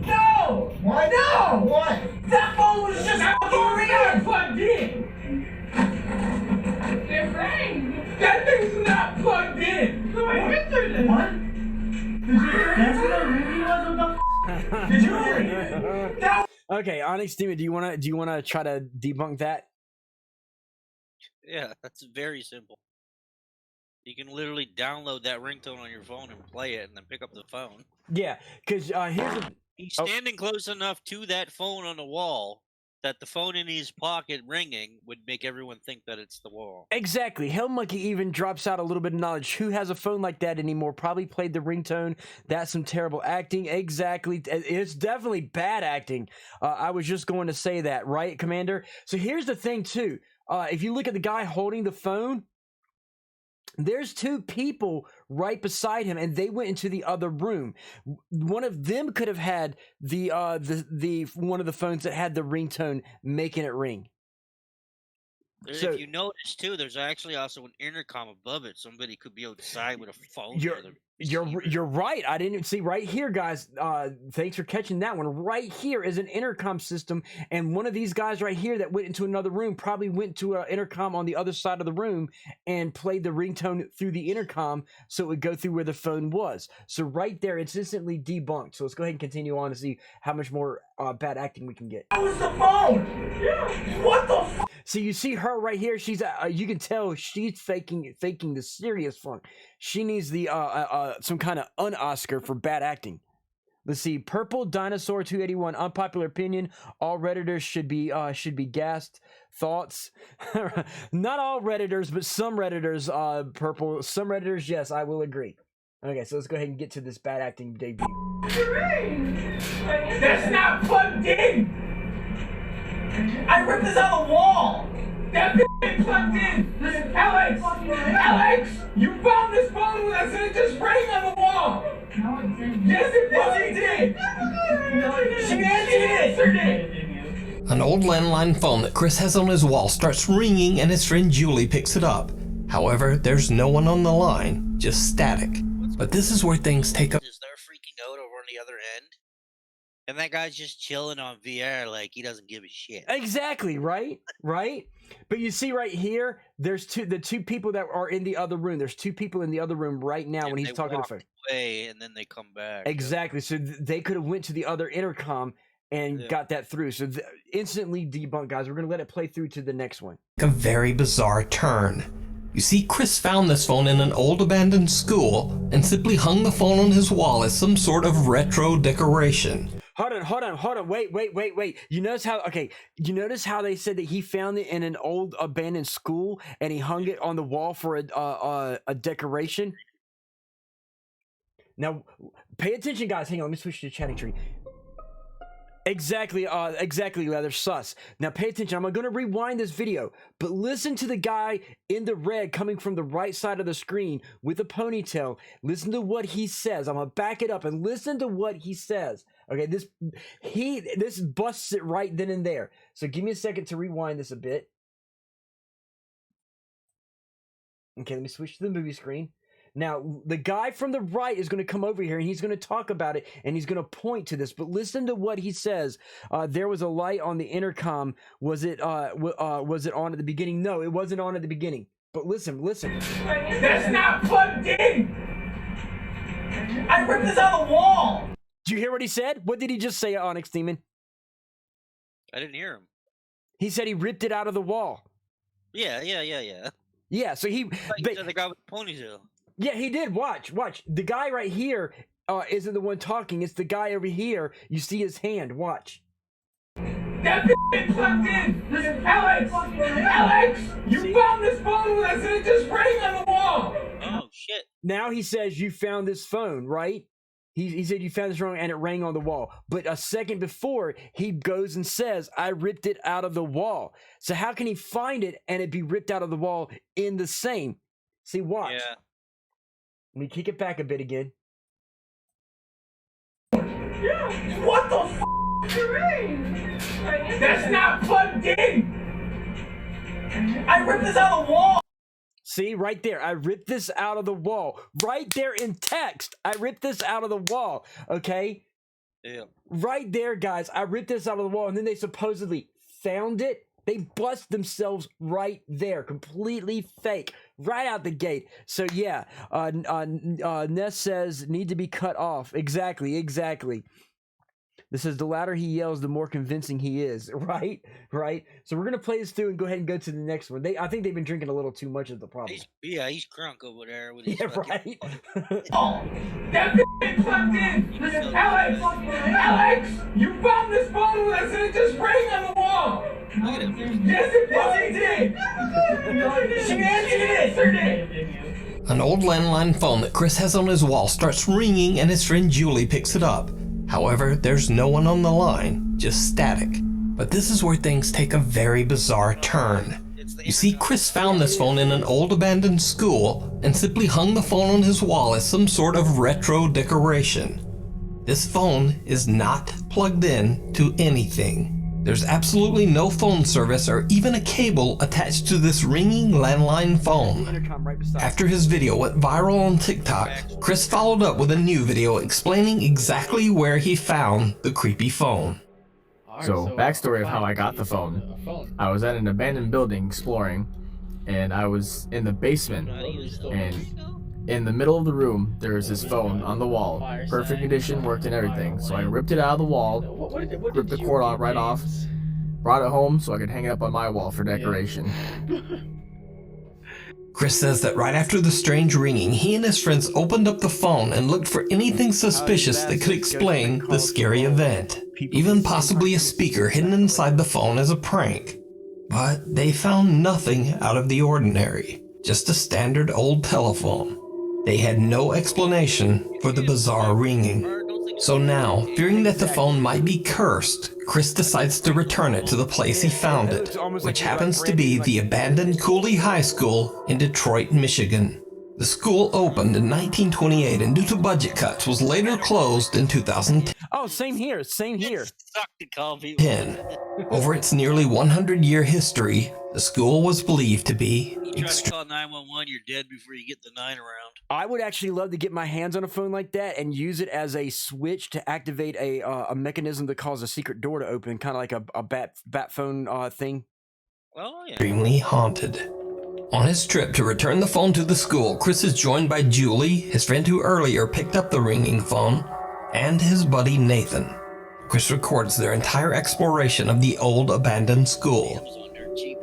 No! What? No! What? That phone was just already plugged in! They're saying that thing's not plugged in! So I answered it! What? That's what the review was? What the f***? Did you really? No! Okay, Onyx Demon, do you wanna try to debunk that? Yeah, that's very simple. You can literally download that ringtone on your phone and play it, and then pick up the phone. Yeah, because here's the... He's standing close enough to that phone on the wall that the phone in his pocket ringing would make everyone think that it's the wall. Exactly. Hell Monkey even drops out a little bit of knowledge. Who has a phone like that anymore? Probably played the ringtone. That's some terrible acting. Exactly. It's definitely bad acting. I was just going to say that, right, Commander? So here's the thing, too. If you look at the guy holding the phone, there's two people right beside him, and they went into the other room. One of them could have had the one of the phones that had the ringtone making it ring. So, if you notice too, there's actually also an intercom above it. Somebody could be outside with a phone. You're right. I didn't see right here, guys. Thanks for catching that one. Right here is an intercom system, and one of these guys right here that went into another room probably went to an intercom on the other side of the room and played the ringtone through the intercom, so it would go through where the phone was. So right there, it's instantly debunked. So let's go ahead and continue on to see how much more bad acting we can get. That was the phone! What the f? So you see her right here. She's you can tell she's faking the serious funk. She needs the some kind of un-Oscar for bad acting. Let's see. Purple Dinosaur 281. Unpopular opinion. All Redditors should be gassed. Thoughts? Not all Redditors, but some Redditors. Purple. Some Redditors. Yes, I will agree. Okay, so let's go ahead and get to this bad acting debut. That's not plugged in. I ripped this out of the wall. That ain't plugged in. Alex, you found this phone with us and it just rang on the wall. No, it didn't. Yes, it fucking did. She answered it. An old landline phone that Chris has on his wall starts ringing and his friend Julie picks it up. However, there's no one on the line, just static. But this is where things take up. They're freaking out over on the other end. And that guy's just chilling on VR like he doesn't give a shit. Exactly, right? Right? But you see right here, there's the two people that are in the other room. There's two people in the other room right now when he's talking to the phone. Away and then they come back. Exactly. So they could have went to the other intercom and got that through. So instantly debunked, guys. We're going to let it play through to the next one. A very bizarre turn. You see, Chris found this phone in an old abandoned school and simply hung the phone on his wall as some sort of retro decoration. Hold on. Wait. You notice how they said that he found it in an old abandoned school and he hung it on the wall for a decoration? Now, pay attention, guys. Hang on, let me switch to the chatting tree. Exactly, Leather Sus. Now pay attention, I'm going to rewind this video, but listen to the guy in the red coming from the right side of the screen with a ponytail. Listen to what he says. I'm going to back it up and listen to what he says. Okay, this busts it right then and there. So give me a second to rewind this a bit. Okay, let me switch to the movie screen. Now, the guy from the right is going to come over here and he's going to talk about it and he's going to point to this. But listen to what he says. There was a light on the intercom. Was it on at the beginning? No, it wasn't on at the beginning. But listen. That's not plugged in. I ripped this out of the wall. Did you hear what he said? What did he just say, Onyx Demon? I didn't hear him. He said he ripped it out of the wall. Yeah. Yeah, so he... the guy with the ponytail. Yeah, he did. Watch. The guy right here isn't the one talking. It's the guy over here. You see his hand. Watch. That ain't plugged in. Alex, you found this phone with us and it just rang on the wall. Oh, shit. Now he says you found this phone, right? He said you found this phone and it rang on the wall. But a second before, he goes and says, I ripped it out of the wall. So how can he find it and it be ripped out of the wall in the same? See, watch. Yeah. Let me kick it back a bit again. What the f*** That's not plugged in! I ripped this out of the wall! See, right there. I ripped this out of the wall. Right there in text. I ripped this out of the wall. Okay? Yeah. Right there, guys. I ripped this out of the wall, and then they supposedly found it. They bust themselves right there. Completely fake. Right out the gate. So, yeah. Ness says, need to be cut off. Exactly. This says, the louder he yells, the more convincing he is. Right? So we're going to play this through and go ahead and go to the next one. I think they've been drinking a little too much of the problem. He's crunk over there. With his right? Oh, that ain't plugged in. Alex, you found this phone with us and it just rang on the wall. Look at him. Yes, it fucking did! She answered it! An old landline phone that Chris has on his wall starts ringing and his friend Julie picks it up. However, there's no one on the line, just static. But this is where things take a very bizarre turn. You see, Chris found this phone in an old abandoned school and simply hung the phone on his wall as some sort of retro decoration. This phone is not plugged in to anything. There's absolutely no phone service or even a cable attached to this ringing landline phone. After his video went viral on TikTok, Chris followed up with a new video explaining exactly where he found the creepy phone. So, backstory of how I got the phone. I was at an abandoned building exploring, and I was in the basement, and in the middle of the room, there was this phone on the wall. Perfect condition, worked and everything. So I ripped it out of the wall, ripped the cord off right off, brought it home so I could hang it up on my wall for decoration. Chris says that right after the strange ringing, he and his friends opened up the phone and looked for anything suspicious that could explain the scary event. Even possibly a speaker hidden inside the phone as a prank. But they found nothing out of the ordinary. Just a standard old telephone. They had no explanation for the bizarre ringing. So now, fearing that the phone might be cursed, Chris decides to return it to the place he found it, which happens to be the abandoned Cooley High School in Detroit, Michigan. The school opened in 1928 and due to budget cuts was later closed in 2010. Oh, same here, same here. Over its nearly 100-year history, the school was believed to be You try to call 911, you're dead before you get the 9 around. I would actually love to get my hands on a phone like that and use it as a switch to activate a mechanism to cause a secret door to open, kind of like a bat phone thing. Oh, yeah. Extremely haunted. On his trip to return the phone to the school, Chris is joined by Julie, his friend who earlier picked up the ringing phone, and his buddy Nathan. Chris records their entire exploration of the old abandoned school.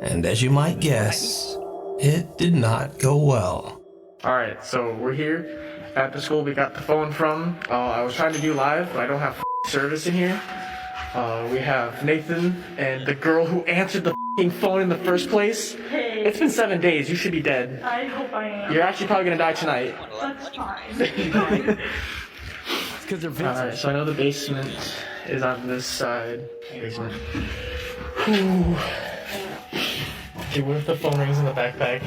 And as you might guess, it did not go well. Alright, so we're here at the school we got the phone from. I was trying to do live, but I don't have service in here. We have Nathan and the girl who answered the phone in the first place. Hey. It's been 7 days, you should be dead. I hope I am. You're actually probably gonna die tonight. That's fine. It's because they're vintage. Alright, so I know the basement is on this side. Basement. Whew. Okay, what if the phone rings in the backpack?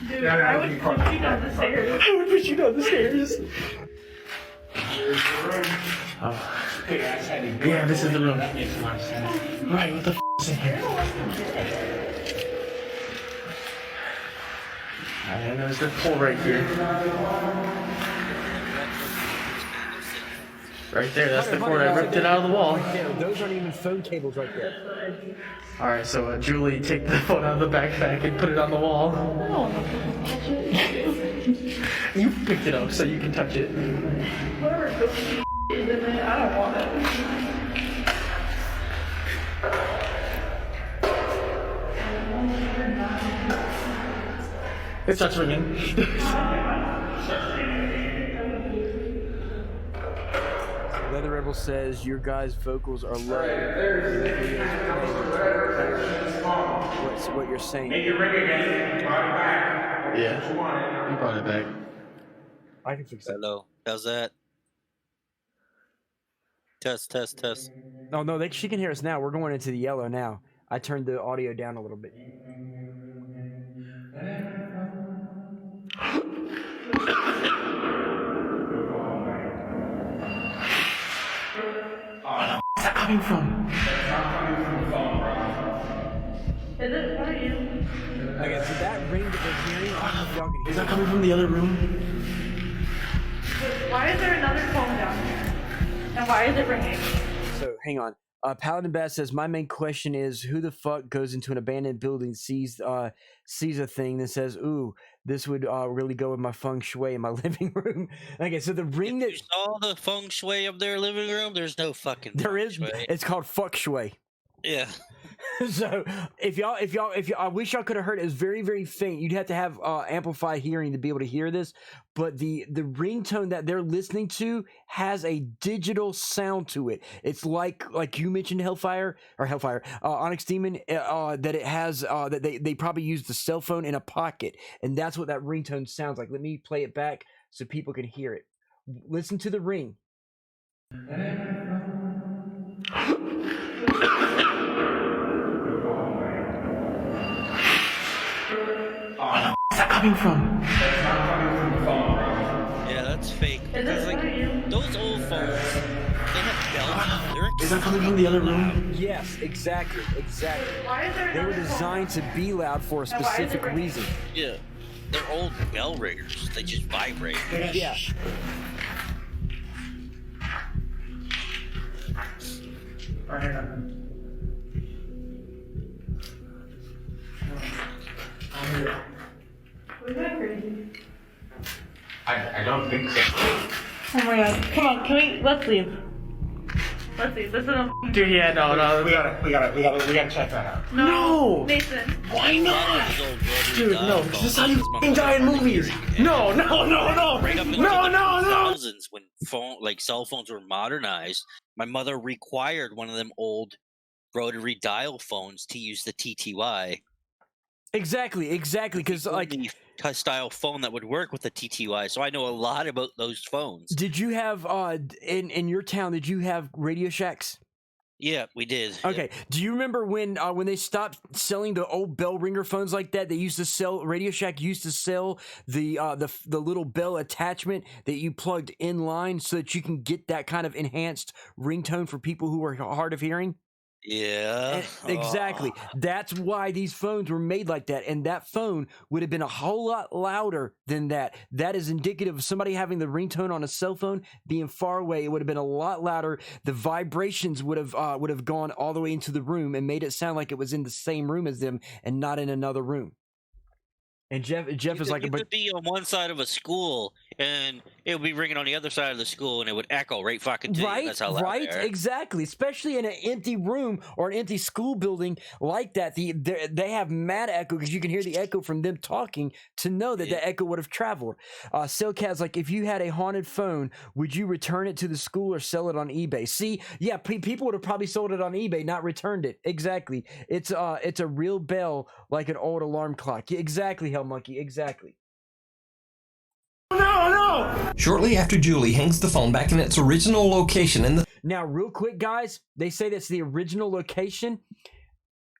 Dude, I would put you down the stairs. I would put you down the stairs. Oh. Yeah, this is the room. Right, what the is in here? And there's the pole right here. Right there, that's the cord. I ripped it out of the wall. Those aren't even phone cables right there. Alright, so Julie, take the phone out of the backpack and put it on the wall. You picked it up so you can touch it. Whatever is in it, I don't want it. It starts ringing. Leather Rebel says your guys' vocals are low. What's what you're saying? Make it ring again. Yeah, you brought it back. I can fix that. Hello. How's that? Test, test, test. Oh no, she can hear us now. We're going into the yellow now. I turned the audio down a little bit. Where's that coming from? Is it? What are you? Okay, so that ring that they're hearing, I don't know if y'all can hear. Is that coming from the other room? Why is there another phone down here? And why is it ringing? So hang on. Paladin Bass says my main question is who the fuck goes into an abandoned building, sees a thing that says, "Ooh, this would really go with my feng shui in my living room." Okay, so the ring that you saw the feng shui of their living room, there's no fucking. There is. Shui. It's called fuck shui. Yeah. So if y'all, I wish y'all could have heard it. It was very, very faint. You'd have to have amplified hearing to be able to hear this. But the ringtone that they're listening to has a digital sound to it. It's like you mentioned Hellfire, Onyx Demon, that it has that they probably use the cell phone in a pocket, and that's what that ringtone sounds like. Let me play it back so people can hear it. Listen to the ring. Coming from? Yeah, that's fake. Because like those old phones, they have bells. Is that coming from the other room? Yes, exactly. Why is there They were designed to be loud for a specific reason. Yeah, they're old bell ringers. They just vibrate. Yeah. Was that crazy? I don't think so. Oh my god. Come on, let's leave. Let's leave. This is a Dude, yeah, no. We gotta check that out. No! Nathan. Why not? Dude, no, this is how you f***ing die in movies. No. Right up into No. the 2000s when cell phones were modernized, my mother required one of them old rotary dial phones to use the TTY. Exactly. Because like style phone that would work with the TTY, so I know a lot about those phones. Did you have in your town? Did you have Radio Shacks? Yeah, we did. Okay. Do you remember when they stopped selling the old bell ringer phones like that? They used to sell Radio Shack used to sell the little bell attachment that you plugged in line so that you can get that kind of enhanced ringtone for people who are hard of hearing. Yeah, exactly. That's why these phones were made like that, and that phone would have been a whole lot louder than that. That is indicative of somebody having the ringtone on a cell phone being far away. It would have been a lot louder. The vibrations would have gone all the way into the room and made it sound like it was in the same room as them and not in another room. And Jeff is like, you could be on one side of a school and it would be ringing on the other side of the school and it would echo right fucking to you. That's how loud they are. Exactly. Especially in an empty room or an empty school building like that. They have mad echo because you can hear the echo from them talking to know that the echo would have traveled. Silcat's like, if you had a haunted phone, would you return it to the school or sell it on eBay? See, yeah, people would have probably sold it on eBay, not returned it. Exactly. It's a real bell like an old alarm clock. Exactly, Monkey, exactly. No! Shortly after Julie hangs the phone back in its original location Now, real quick, guys, they say that's the original location.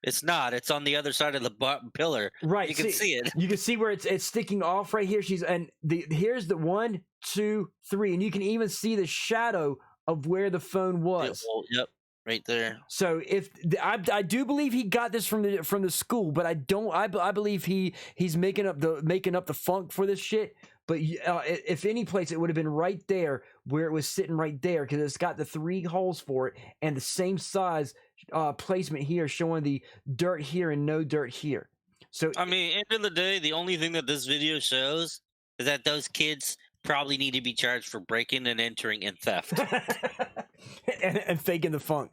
It's not. It's on the other side of the pillar. Right. You can see it. You can see where it's sticking off right here. Here's the 1, 2, 3, and you can even see the shadow of where the phone was. Yep. Right there. So I do believe he got this from the school, but I believe he's making up the funk for this shit. But if any place, it would have been right there where it was sitting right there because it's got the 3 holes for it and the same size placement here, showing the dirt here and no dirt here. So I mean, end of the day, the only thing that this video shows is that those kids probably need to be charged for breaking and entering and theft. and faking the funk.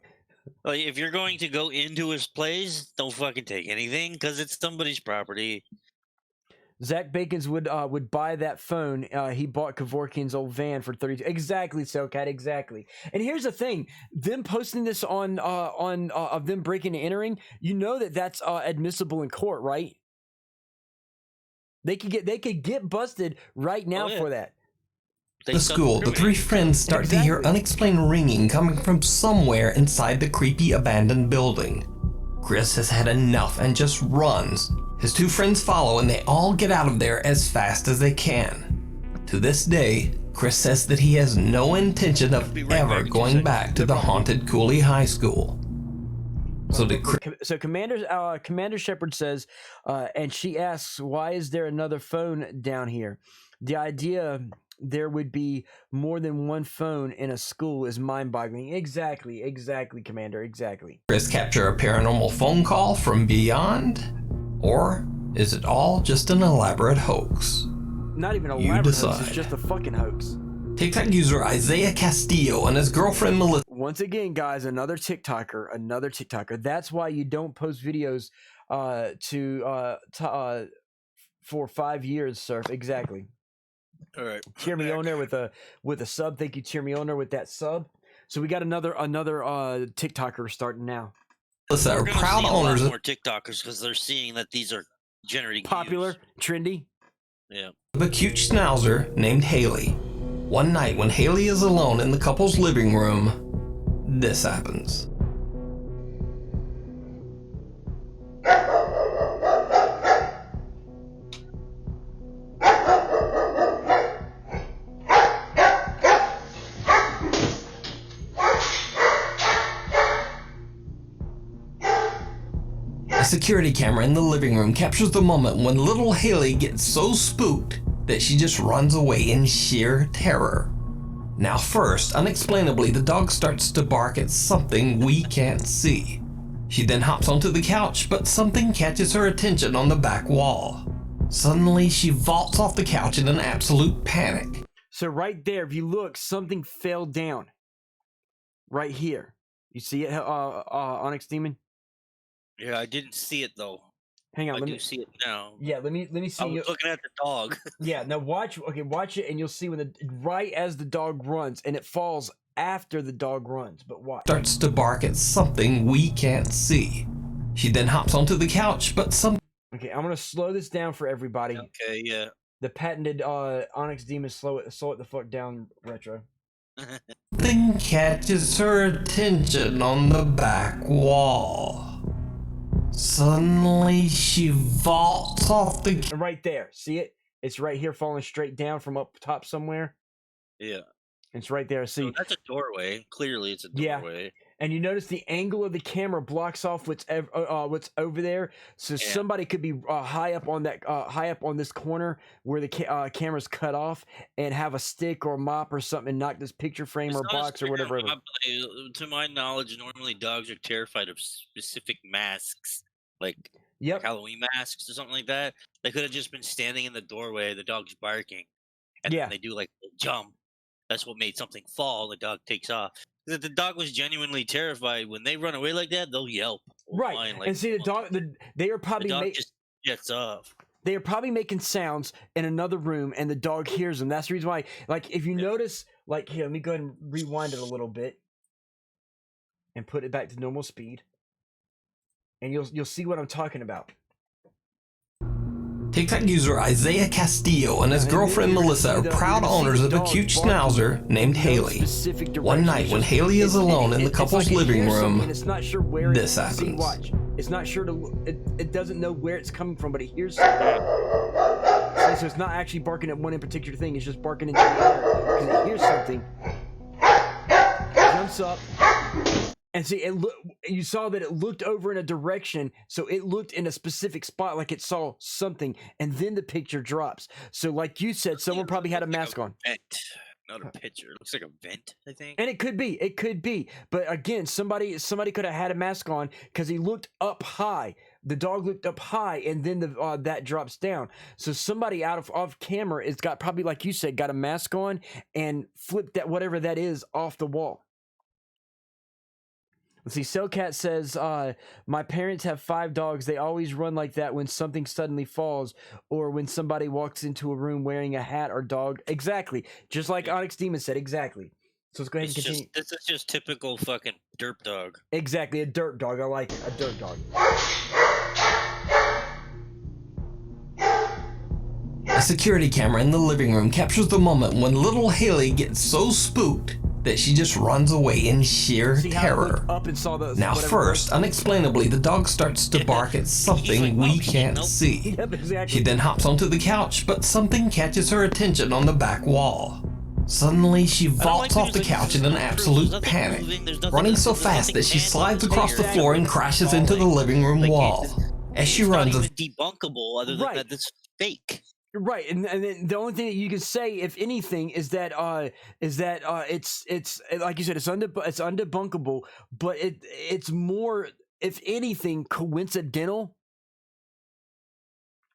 Like, if you're going to go into his place, don't fucking take anything because it's somebody's property. Zach Bacons would buy that phone. He bought Kevorkian's old van for $32. Exactly, Socat, exactly. And here's the thing: them posting this on of them breaking and entering, you know that's admissible in court, right? They could get busted right now for that. The school, the 3 friends start to hear unexplained ringing coming from somewhere inside the creepy abandoned building. Chris has had enough and just runs. His 2 friends follow and they all get out of there as fast as they can. To this day, Chris says that he has no intention of ever going back to the haunted Cooley High School. So Commander Shepard says, and she asks, why is there another phone down here? The idea there would be more than one phone in a school is mind-boggling. Exactly, Commander, exactly. Chris capture a paranormal phone call from beyond? Or is it all just an elaborate hoax? Not even an elaborate hoax, it's just a fucking hoax. TikTok user Isaiah Castillo and his girlfriend Melissa. once again, guys, another TikToker. That's why you don't post videos for 5 years, Surf. Exactly. All right. Cheer me on there with a sub. Thank you, Cheer me on there with that sub. So we got another TikToker starting now. Listen, are proud owners more TikTokers because they're seeing that these are generating popular, views. trendy. Yeah. of a cute schnauzer named Haley. One night when Haley is alone in the couple's living room, this happens. A security camera in the living room captures the moment when little Haley gets so spooked that she just runs away in sheer terror. Now first, unexplainably, the dog starts to bark at something we can't see. She then hops onto the couch, but something catches her attention on the back wall. Suddenly, she vaults off the couch in an absolute panic. So right there, if you look, something fell down. Right here. You see it, Onyx Demon? Yeah, I didn't see it though. Hang on, I let do me see it now. Yeah, let me see. I was looking at the dog. Yeah, now watch it and you'll see when right as the dog runs, and it falls after the dog runs, but watch. Starts to bark at something we can't see. She then hops onto the couch, but Okay, I'm gonna slow this down for everybody. Okay, yeah. The patented Onyx Demon slow it the fuck down, Retro. something catches her attention on the back wall. Suddenly, she vaults off the... Right there, see it? It's right here falling straight down from up top somewhere. Yeah. It's right there, see? So that's a doorway. Clearly, it's a doorway. Yeah. And you notice the angle of the camera blocks off what's over there, so somebody could be high up on this corner where the camera's cut off, and have a stick or a mop or something and knock this picture frame or box or whatever. To my knowledge, normally dogs are terrified of specific masks, like Halloween masks or something like that. They could have just been standing in the doorway, the dog's barking, and then they do like a jump. That's what made something fall. The dog takes off. If the dog was genuinely terrified, when they run away like that, they'll yelp. Right, and see the dog. They are probably just gets up. They are probably making sounds in another room, and the dog hears them. That's the reason why. Like, if you notice, like here, let me go ahead and rewind it a little bit, and put it back to normal speed, and you'll see what I'm talking about. TikTok user Isaiah Castillo and his girlfriend Melissa are proud owners of a cute schnauzer named Haley. One night when Haley is alone in the couple's living room, this happens. See, watch. It's not sure to. It doesn't know where it's coming from, but it hears something. So it's not actually barking at one in particular thing. It's just barking into the air because it hears something. Jumps up. And see, you saw that it looked over in a direction, so it looked in a specific spot like it saw something, and then the picture drops. So like you said, someone probably had a mask on. Vent. Not a picture. It looks like a vent, I think. And it could be. But again, somebody could have had a mask on because he looked up high. The dog looked up high, and then that drops down. So somebody out of off camera has got, probably like you said, got a mask on and flipped that whatever that is off the wall. Let's see, Cellcat says, my parents have 5 dogs. They always run like that when something suddenly falls or when somebody walks into a room wearing a hat or dog. Exactly. Just like Onyx Demon said. Exactly. So let's go ahead and continue. This is just typical fucking derp dog. Exactly. A dirt dog. I like it. A dirt dog. A security camera in the living room captures the moment when little Haley gets so spooked that she just runs away in sheer terror. Now first, unexplainably, the dog starts to bark at something we can't see. She then hops onto the couch, but something catches her attention on the back wall. Suddenly, she vaults off the couch in an absolute panic, running so fast that she slides across the floor and crashes into the living room wall. As she runs, it's debunkable other than that it's fake. Right, and then the only thing that you can say, if anything, is that it's like you said, it's undebunkable, but it's more, if anything, coincidental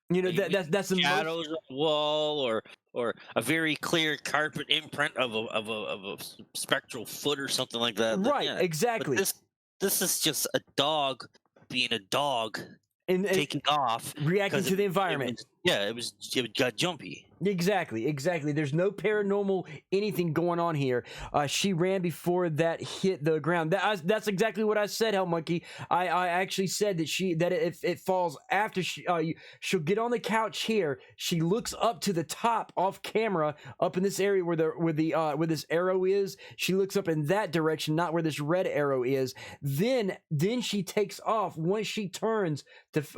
You know, that's the shadows on the wall, or a very clear carpet imprint of a spectral foot or something like that. Right, Yeah. exactly. But this is just a dog being a dog and taking off, reacting to the environment. It got jumpy. Exactly. There's no paranormal anything going on here. She ran before that hit the ground. That's exactly what I said, Hell Monkey. I actually said that if it falls after she'll get on the couch here. She looks up to the top off camera, up in this area where this arrow is. She looks up in that direction, not where this red arrow is. Then she takes off once she turns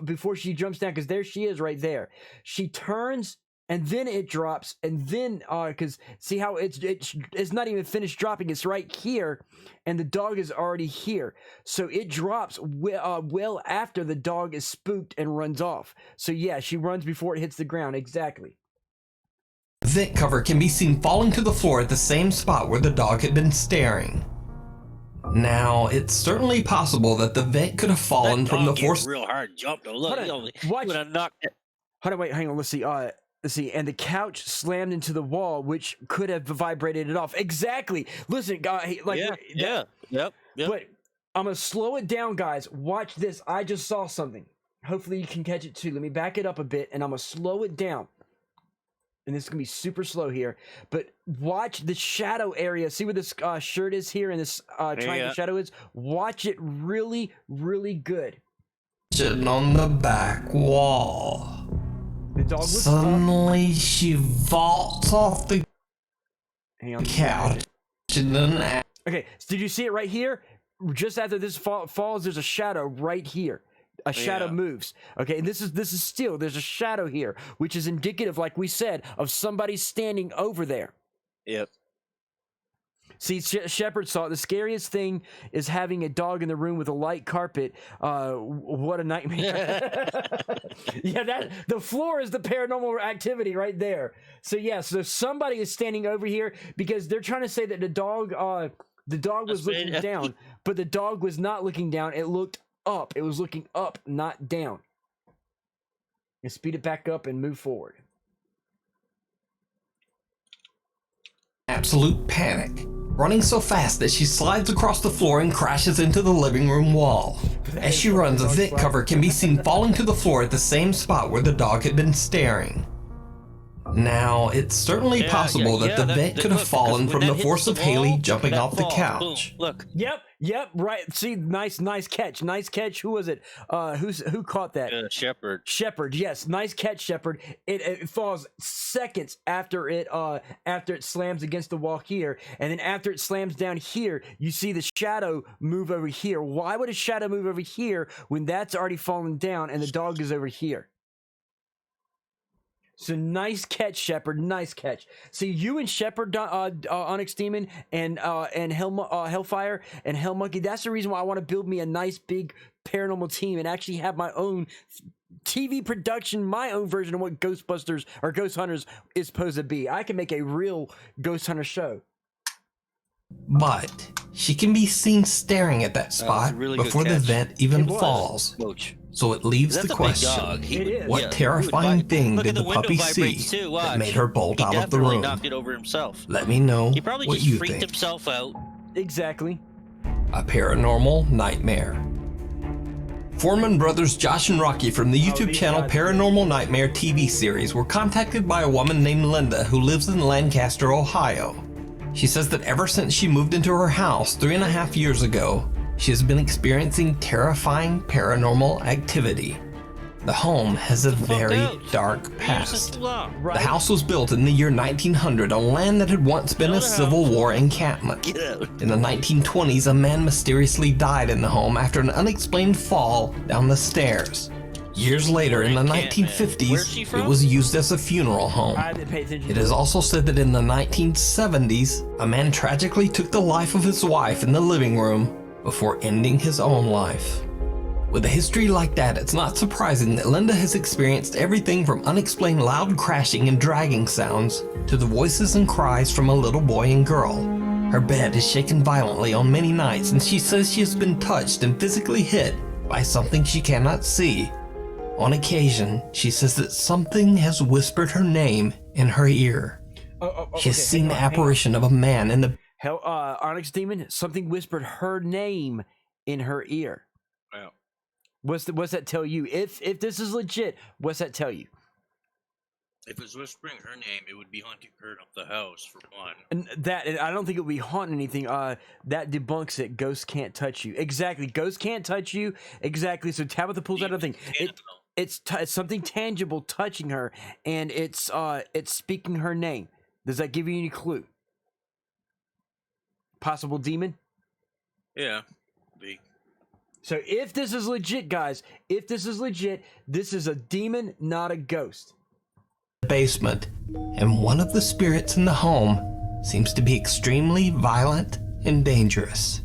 before she jumps down, because there she is right there. She turns. And then it drops, and then because see how it's not even finished dropping, it's right here, and the dog is already here, so it drops well after the dog is spooked and runs off. So yeah, she runs before it hits the ground. Exactly. The vent cover can be seen falling to the floor at the same spot where the dog had been staring. Now, it's certainly possible that the vent could have fallen from the force. Real hard jump though. Look, watch. When I knocked it. Hold on, wait, hang on. Let's see, and the couch slammed into the wall, which could have vibrated it off. Exactly. Listen, guys, Yep. But I'm gonna slow it down, guys. Watch this. I just saw something. Hopefully you can catch it too. Let me back it up a bit, and I'm gonna slow it down. And this is gonna be super slow here. But watch the shadow area. See where this shirt is here, and this triangle shadow is. Watch it really, really good. Sitting on the back wall. The dog was suddenly she vaults off the couch. Okay, so did you see it right here? Just after this falls, there's a shadow right here. A shadow moves. Okay, and this is still, there's a shadow here, which is indicative, like we said, of somebody standing over there. Yep. See, Shepard saw it. The scariest thing is having a dog in the room with a light carpet. What a nightmare. Yeah, the floor is the paranormal activity right there. So yeah, so somebody is standing over here because they're trying to say that the dog was looking down, but the dog was not looking down. It looked up. It was looking up, not down. And speed it back up and move forward. Absolute panic. Running so fast that she slides across the floor and crashes into the living room wall. As she runs, a vent cover can be seen falling to the floor at the same spot where the dog had been staring. Now, it's certainly possible that the vent could have fallen from the force of Haley jumping off the couch. Look. Yep, right. See, nice catch. Nice catch. Who was it? Who caught that? Shepard. Shepard, yes. Nice catch, Shepard. It falls seconds after it slams against the wall here, and then after it slams down here, you see the shadow move over here. Why would a shadow move over here when that's already fallen down and the dog is over here? So nice catch, Shepard. Nice catch. See, you and Shepard, Onyx Demon, and Hellfire and Hell Monkey. That's the reason why I want to build me a nice big paranormal team and actually have my own TV production, my own version of what Ghostbusters or Ghost Hunters is supposed to be. I can make a real Ghost Hunter show. But she can be seen staring at that spot before the vent even falls. So it leaves the question, what terrifying thing did the puppy see that made her bolt out of the room? Knocked it over himself. Let me know He probably what just you freaked think. himself out. Exactly. A paranormal nightmare. Foreman brothers Josh and Rocky from the YouTube channel Paranormal Nightmare TV series were contacted by a woman named Linda who lives in Lancaster, Ohio. She says that ever since she moved into her house 3.5 years ago, she has been experiencing terrifying paranormal activity. The home has a very dark past. The house was built in the year 1900 on land that had once been a Civil War encampment. In the 1920s, a man mysteriously died in the home after an unexplained fall down the stairs. Years later, in the 1950s, it was used as a funeral home. It is also said that in the 1970s, a man tragically took the life of his wife in the living room before ending his own life. With a history like that, it's not surprising that Linda has experienced everything from unexplained loud crashing and dragging sounds to the voices and cries from a little boy and girl. Her bed is shaken violently on many nights, and she says she has been touched and physically hit by something she cannot see. On occasion, she says that something has whispered her name in her ear. She has seen the apparition of a man in the... Hell, Onyx Demon, something whispered her name in her ear. Wow. What's that tell you? If this is legit, what's that tell you? If it's whispering her name, it would be haunting her up the house, for one. And I don't think it would be haunting anything. That debunks it. Ghosts can't touch you. Exactly. Ghosts can't touch you. Exactly. So Tabitha pulls out a thing. It's something tangible touching her, and it's speaking her name. Does that give you any clue? Possible demon? Yeah. So if this is legit, guys, this is a demon, not a ghost. Basement, and one of the spirits in the home seems to be extremely violent and dangerous.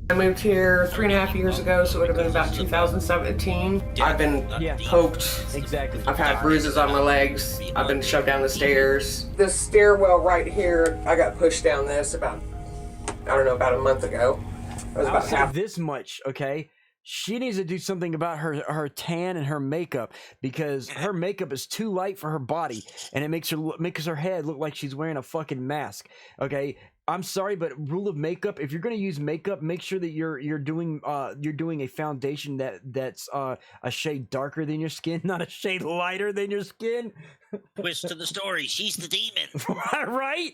I moved here 3.5 years ago, so it would have been about 2017. I've been poked. Exactly. I've had bruises on my legs. I've been shoved down the stairs. This stairwell right here, I got pushed down this about a month ago. It was I'll about say half. this much, okay? She needs to do something about her tan and her makeup, because her makeup is too light for her body, and it makes her head look like she's wearing a fucking mask. Okay, I'm sorry, but rule of makeup: if you're gonna use makeup, make sure that you're doing a foundation that's a shade darker than your skin, not a shade lighter than your skin. Twist to the story: she's the demon. Right?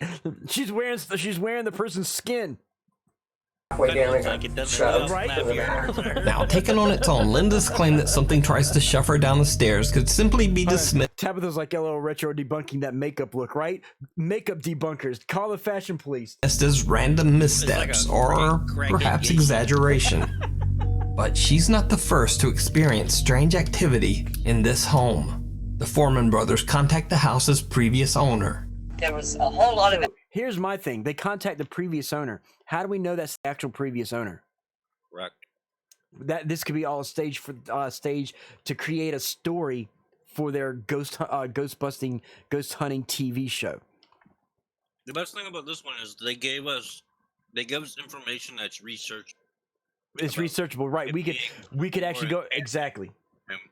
She's wearing the person's skin. Now, taken on its own, Linda's claim that something tries to shove her down the stairs could simply be dismissed. Tabitha's like LL Retro debunking that makeup look, right? Makeup debunkers. Call the fashion police. As random missteps or perhaps exaggeration. But she's not the first to experience strange activity in this home. The Foreman brothers contact the house's previous owner. There was a whole lot of it. Here's my thing. They contact the previous owner. How do we know that's the actual previous owner? Correct. That this could be all a stage to create a story for their ghost hunting TV show. The best thing about this one is they gave us information that's researched. It's researchable, right? We could actually go exactly.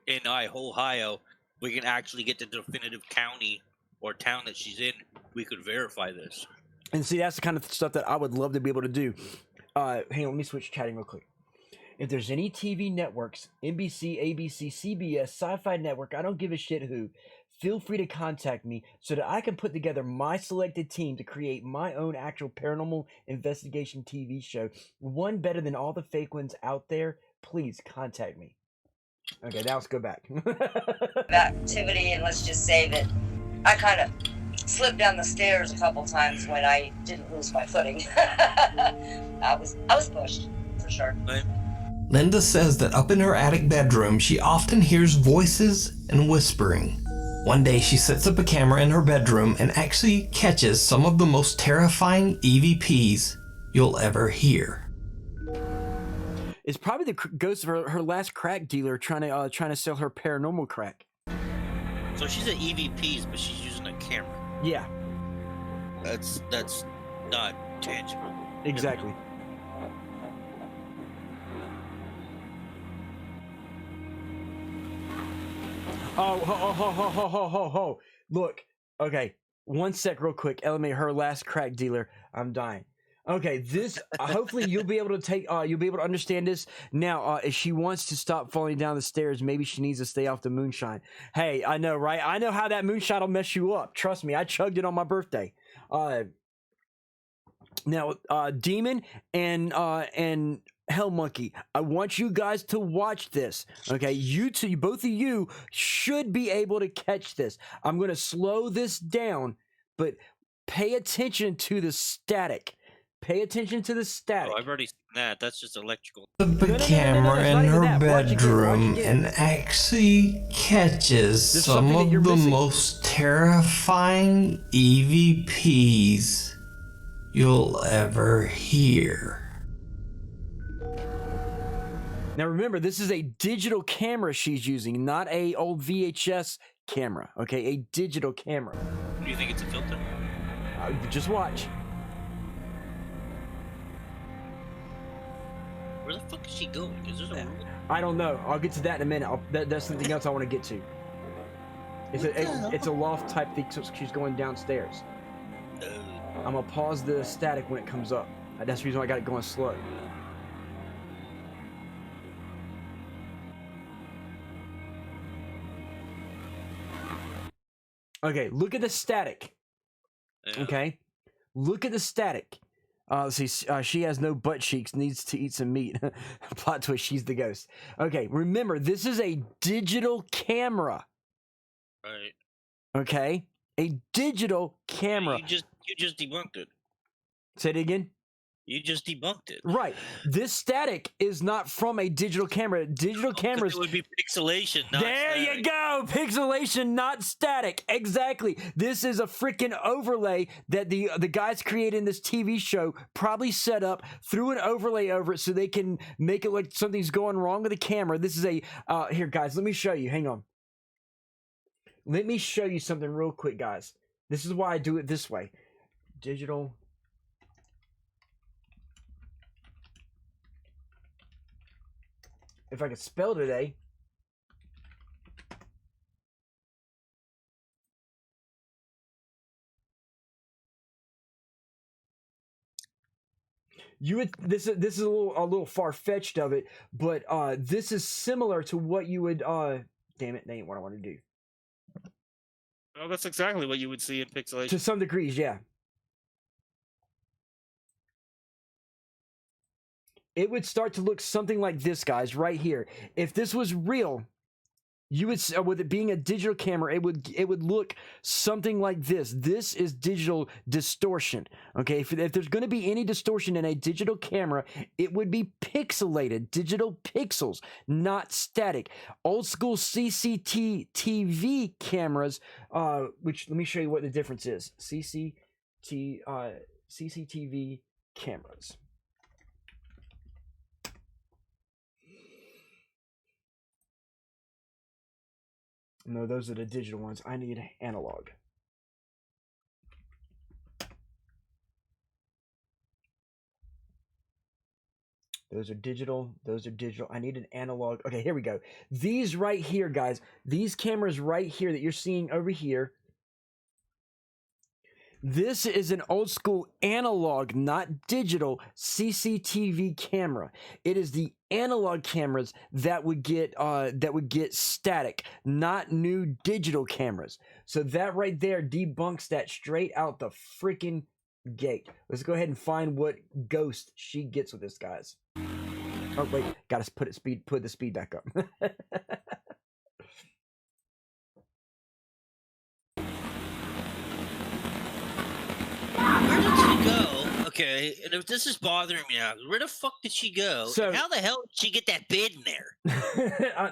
In Ohio, we can actually get the definitive county or town that she's in. We could verify this. And see, that's the kind of stuff that I would love to be able to do. Hang on, let me switch chatting real quick. If there's any TV networks, NBC, ABC, CBS, Sci-Fi Network, I don't give a shit who, feel free to contact me so that I can put together my selected team to create my own actual paranormal investigation TV show. One better than all the fake ones out there. Please contact me. Okay, now let's go back. Activity, and let's just say that I kind of slipped down the stairs a couple times when I didn't lose my footing. I was pushed, for sure. Linda says that up in her attic bedroom, she often hears voices and whispering. One day she sets up a camera in her bedroom and actually catches some of the most terrifying EVPs you'll ever hear. It's probably the ghost of her last crack dealer trying to sell her paranormal crack. So she's at EVPs, but she's using a camera. Yeah. That's not tangible. Exactly. Oh. Look. Okay. One sec real quick. LMA, her last crack dealer. I'm dying. Okay, this hopefully you'll be able to understand this. Now, if she wants to stop falling down the stairs, maybe she needs to stay off the moonshine. Hey, I know, right? I know how that moonshine will mess you up. Trust me, I chugged it on my birthday. Now, Demon and Hell Monkey, I want you guys to watch this. Okay, you two, both of you should be able to catch this. I'm going to slow this down, but pay attention to the static. Pay attention to the static. Oh, I've already seen that. That's just electrical. The camera in her bedroom and actually catches some of the most terrifying EVPs you'll ever hear. Now remember, this is a digital camera she's using, not a old VHS camera. Okay, a digital camera. Do you think it's a filter? Just watch. Where the fuck is she going? Is there a room? I don't know. I'll get to that in a minute. That's something else I want to get to. It's a loft type thing, so she's going downstairs. I'm gonna pause the static when it comes up. That's the reason why I got it going slow. Okay, look at the static. Yeah. Okay, look at the static. Let's see. She has no butt cheeks. Needs to eat some meat. Plot twist. She's the ghost. Okay, remember this is a digital camera. Right. Okay, a digital camera. You just debunked it. Say it again. You just debunked it. Right. This static is not from a digital camera. Digital cameras. It would be pixelation, not there static. you go. Pixelation, not static. Exactly. This is a freaking overlay that the guys creating this TV show probably set up, threw an overlay over it so they can make it like something's going wrong with the camera. This is a here, guys. Let me show you. Hang on. Let me show you something real quick, guys. This is why I do it this way. Digital. If I could spell today. You would this is a little far-fetched of it, but this is similar to what you would damn it, that ain't what I want to do. Well, that's exactly what you would see in pixelation. To some degrees, yeah. It would start to look something like this, guys, right here. If this was real, you would, with it being a digital camera, it would look something like this. This is digital distortion. Okay, if there's going to be any distortion in a digital camera, it would be pixelated, digital pixels, not static. Old school CCTV cameras, which let me show you what the difference is. CCTV cameras. No, those are the digital ones. I need analog. Those are digital. Those are digital. I need an analog. Okay, here we go. These right here, guys. These cameras right here that you're seeing over here. This is an old school analog, not digital CCTV camera. It is the analog cameras that would get static, not new digital cameras. So that right there debunks that straight out the freaking gate. Let's go ahead and find what ghost she gets with this, guys. Oh wait, gotta put the speed back up. Where did she go? Okay, and if this is bothering me now, where the fuck did she go? So, and how the hell did she get that bed in there?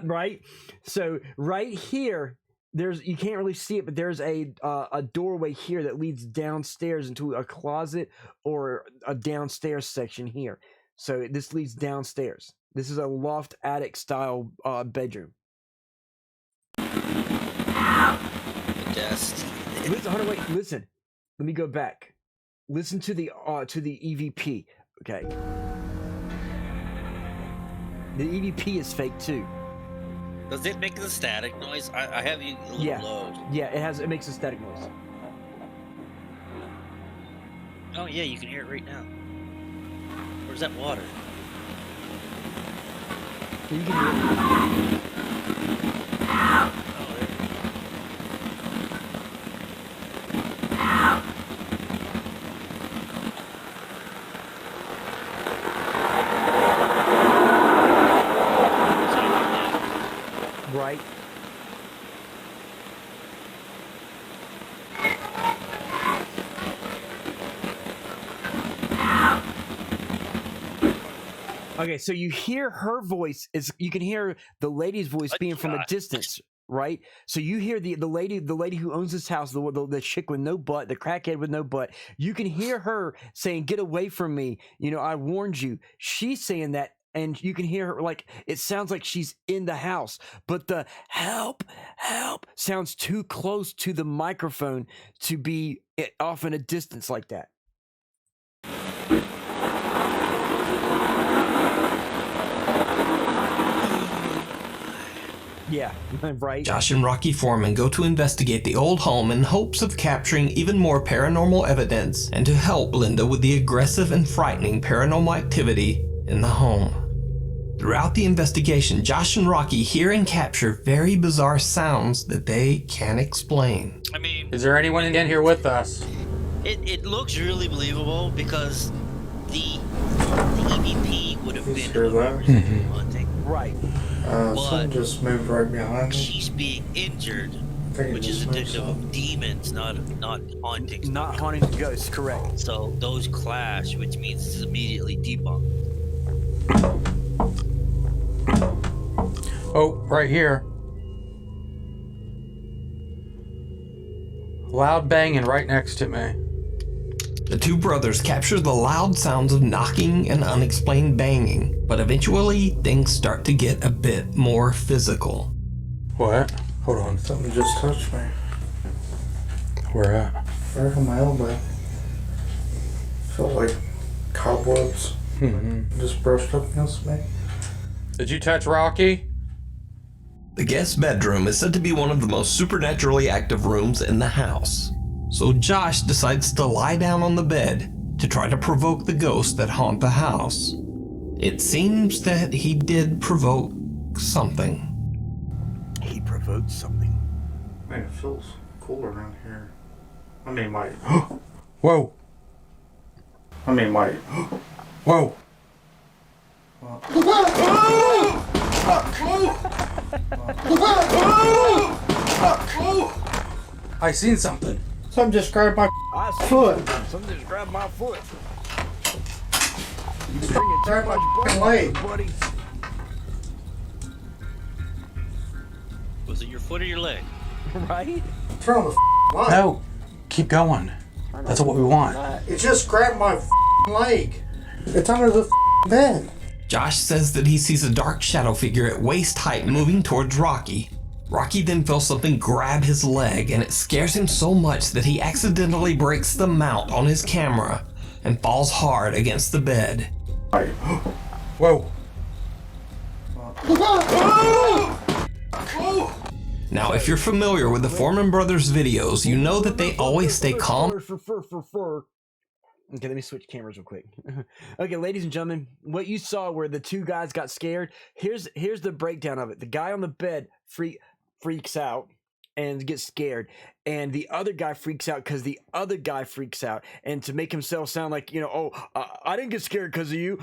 Right. So right here, you can't really see it, but there's a doorway here that leads downstairs into a closet or a downstairs section here. So this leads downstairs. This is a loft attic style bedroom. Just listen, hold on, wait, listen. Let me go back. Listen to the EVP. Okay. The EVP is fake too. Does it make the static noise? I have you a little low. Yeah, it makes a static noise. Oh yeah, you can hear it right now. Where's that water? You can hear it. Right. Okay, so you hear her voice you can hear the lady's voice being from a distance, right? So you hear the lady who owns this house, the chick with no butt, the crackhead with no butt. You can hear her saying, "Get away from me! You know, I warned you." She's saying that. And you can hear her, like, it sounds like she's in the house, but the help sounds too close to the microphone to be off in a distance like that. Yeah, right. Josh and Rocky Foreman go to investigate the old home in hopes of capturing even more paranormal evidence and to help Linda with the aggressive and frightening paranormal activity in the home. Throughout the investigation, Josh and Rocky hear and capture very bizarre sounds that they can't explain. I mean, is there anyone in here with us? It looks really believable because the EVP would have been whoever's hunting. Right. Someone just moved right behind me. She's being injured, which is indicative of demons, not hauntings. Not haunting ghosts, correct. So those clash, which means it's immediately debunked. Oh, right here. Loud banging right next to me. The two brothers capture the loud sounds of knocking and unexplained banging, but eventually things start to get a bit more physical. What? Hold on. Something just touched me. Where at? Right on my elbow. Felt like cobwebs. Just brushed up against me. Did you touch Rocky? The guest bedroom is said to be one of the most supernaturally active rooms in the house. So Josh decides to lie down on the bed to try to provoke the ghosts that haunt the house. It seems that he did provoke something. He provoked something. Man, it feels cool around here. I mean, my... Whoa. I mean, my... Whoa. I seen something. Something just grabbed my foot. Something just grabbed my foot. You Just bring it too grab much my butt, leg. buddy. Was it your foot or your leg? Right? Turn on the light. No. Keep going. That's what we want. It just grabbed my leg. It's under the bed. Josh says that he sees a dark shadow figure at waist height moving towards Rocky. Rocky then feels something grab his leg, and it scares him so much that he accidentally breaks the mount on his camera and falls hard against the bed. Whoa. Now, if you're familiar with the Foreman Brothers videos, you know that they always stay calm. Okay, let me switch cameras real quick. Okay, ladies and gentlemen, what you saw where the two guys got scared, here's the breakdown of it. The guy on the bed freaks out and gets scared, and the other guy freaks out because the other guy freaks out, and to make himself sound like, you know, I didn't get scared because of you.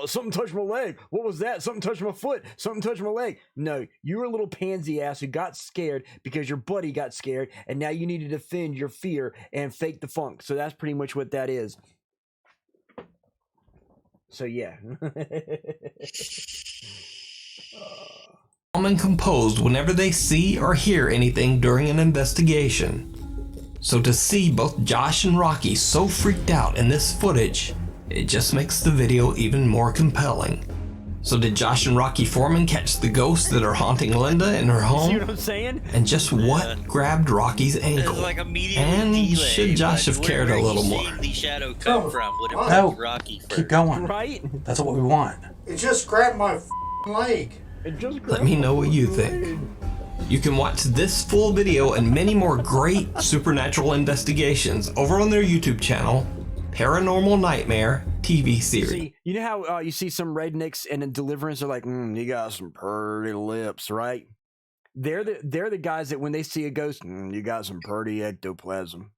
Something touched my leg. What was that? Something touched my foot. Something touched my leg. No, you were a little pansy ass who got scared because your buddy got scared, and now you need to defend your fear and fake the funk. So that's pretty much what that is. So yeah. Calm and composed whenever they see or hear anything during an investigation. So to see both Josh and Rocky so freaked out in this footage, it just makes the video even more compelling. So did Josh and Rocky Foreman catch the ghosts that are haunting Linda in her home? See what I'm saying? And just what grabbed Rocky's ankle? Like and should Josh have cared a little more? The shadow come from would have No. been Rocky first. Keep going. Right? That's what we want. It just grabbed my leg. Let me know what you think. You can watch this full video and many more great supernatural investigations over on their YouTube channel, Paranormal Nightmare TV series. See, you know how you see some rednecks and Deliverance are like, you got some pretty lips, right? They're the guys that when they see a ghost, you got some pretty ectoplasm.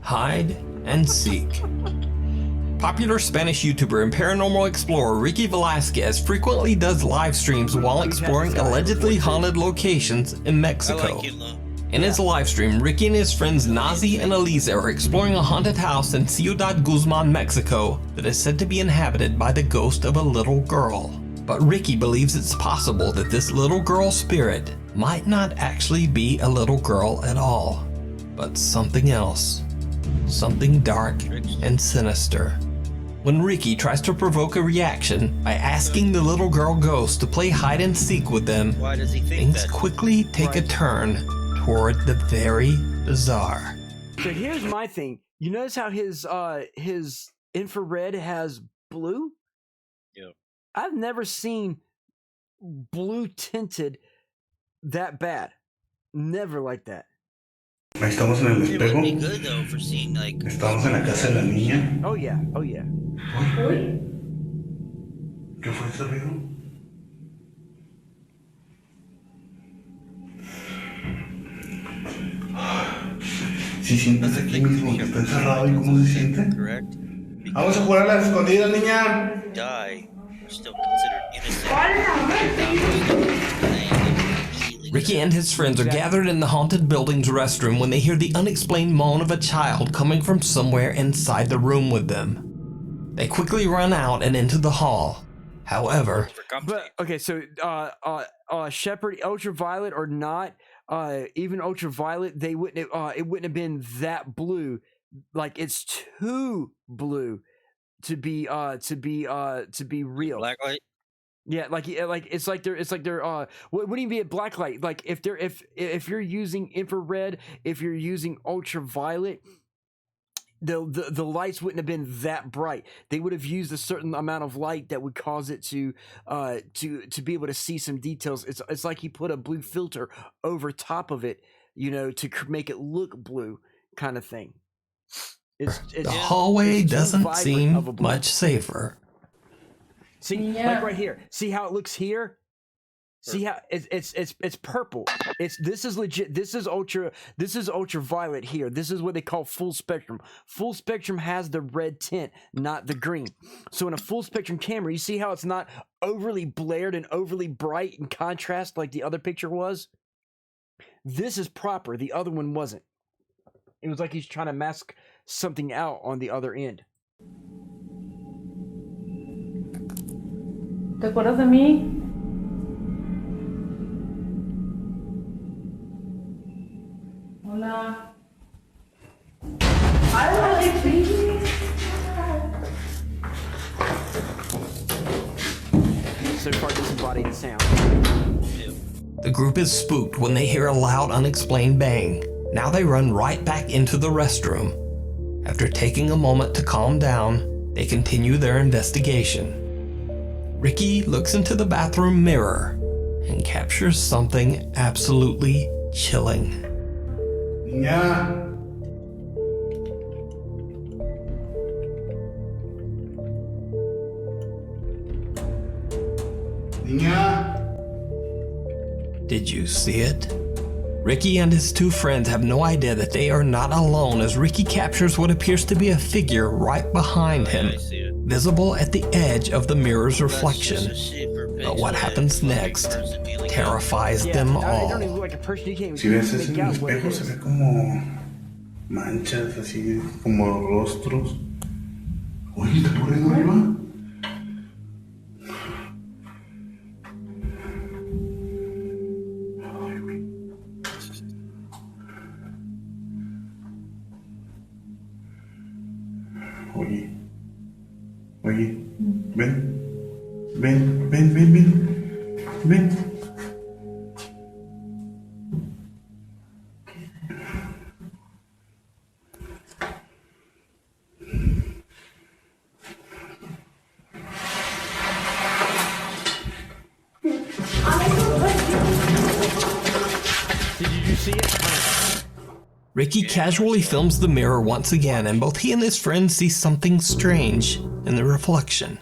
Hide and seek. Popular Spanish YouTuber and paranormal explorer Ricky Velasquez frequently does live streams while exploring allegedly haunted locations in Mexico. In his live stream, Ricky and his friends Nazi and Eliza are exploring a haunted house in Ciudad Guzman, Mexico that is said to be inhabited by the ghost of a little girl. But Ricky believes it's possible that this little girl spirit might not actually be a little girl at all, but something else. Something dark and sinister. When Ricky tries to provoke a reaction by asking the little girl ghost to play hide and seek with them, things quickly take a turn toward the very bizarre. So here's my thing. You notice how his infrared has blue? Yeah. I've never seen blue tinted that bad. Never like that. Ahí estamos en el It would espejo. be good though for seeing like. Estamos en la casa de la niña. Oh yeah, oh yeah. ¿Qué fue ese ruido? Si sientes aquí mismo que está encerrado y cómo se siente. Correct. Vamos a jugar a las escondidas, niña. Die. Are still considered innocent. Ricky and his friends are gathered in the haunted building's restroom when they hear the unexplained moan of a child coming from somewhere inside the room with them. They quickly run out and into the hall. However, But okay, so Shepard, ultraviolet or not, even ultraviolet, they wouldn't it wouldn't have been that blue. Like it's too blue to be real. Blacklight. Yeah, like it's like they're wouldn't even be a black light. Like if you're using infrared, if you're using ultraviolet, the lights wouldn't have been that bright. They would have used a certain amount of light that would cause it to be able to see some details. It's like he put a blue filter over top of it, you know, to make it look blue, kind of thing. the hallway doesn't seem much safer. See, like right here. See how it looks here? See how it's purple. This is legit. This is ultraviolet here. This is what they call full spectrum. Full spectrum has the red tint, not the green. So in a full spectrum camera, you see how it's not overly blared and overly bright in contrast like the other picture was? This is proper. The other one wasn't. It was like he's trying to mask something out on the other end. ¿Te acuerdas de mí? Hola. Ay, so far disembodied sound. The group is spooked when they hear a loud, unexplained bang. Now they run right back into the restroom. After taking a moment to calm down, they continue their investigation. Ricky looks into the bathroom mirror and captures something absolutely chilling. Niña. Niña. Did you see it? Ricky and his two friends have no idea that they are not alone as Ricky captures what appears to be a figure right behind him, visible at the edge of the mirror's reflection. But what happens next terrifies them all. Si ves eso en el espejo se ve como manchas así, como rostros. Oye, ¿está corriendo arriba? Oye, ven. Did you see it? Ricky casually films the mirror once again, and both he and his friend see something strange in the reflection.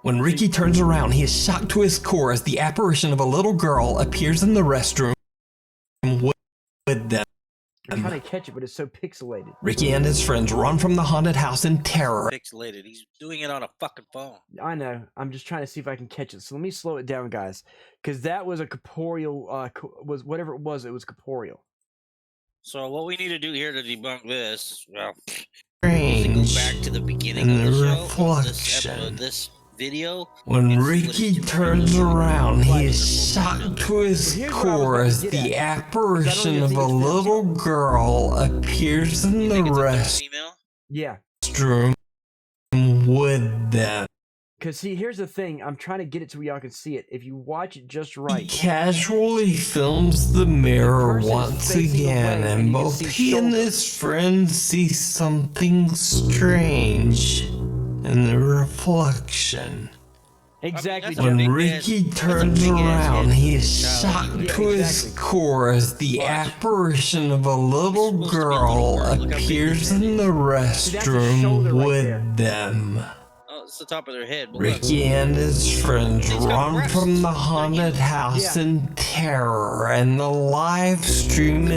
When Ricky turns around, he is shocked to his core as the apparition of a little girl appears in the restroom with them. I'm trying to catch it, but it's so pixelated. Ricky and his friends run from the haunted house in terror. Pixelated. He's doing it on a fucking phone. I know. I'm just trying to see if I can catch it. So let me slow it down, guys, because that was a corporeal. Was whatever it was corporeal. So what we need to do here to debunk this, well, Strange go back to the beginning in of the the show, reflection. this video. When Ricky turns around, he is shocked to his core as the apparition of a little girl appears in the restroom with them. Because see, here's the thing. I'm trying to get it to where y'all can see it. If you watch it just right. He casually films the mirror once again, and both he and his friend see something strange in the reflection. Exactly. that's a When big Ricky ass- turns that's a big ass around, head. he is shocked Yeah, to his exactly. core as the apparition of a little girl appears in the restroom shoulder right with there. them. Oh, it's the top of their head. But look. Ricky and his friends He's got run breasts. from the haunted house in terror, and the live stream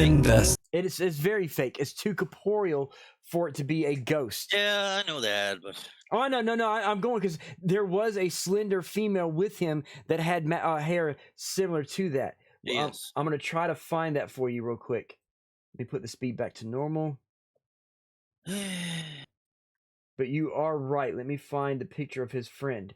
It's very fake. It's too corporeal for it to be a ghost. Yeah, I know that, but Oh no! I'm going because there was a slender female with him that had hair similar to that. yes. I'm gonna try to find that for you real quick. Let me put the speed back to normal. But you are right. Let me find the picture of his friend.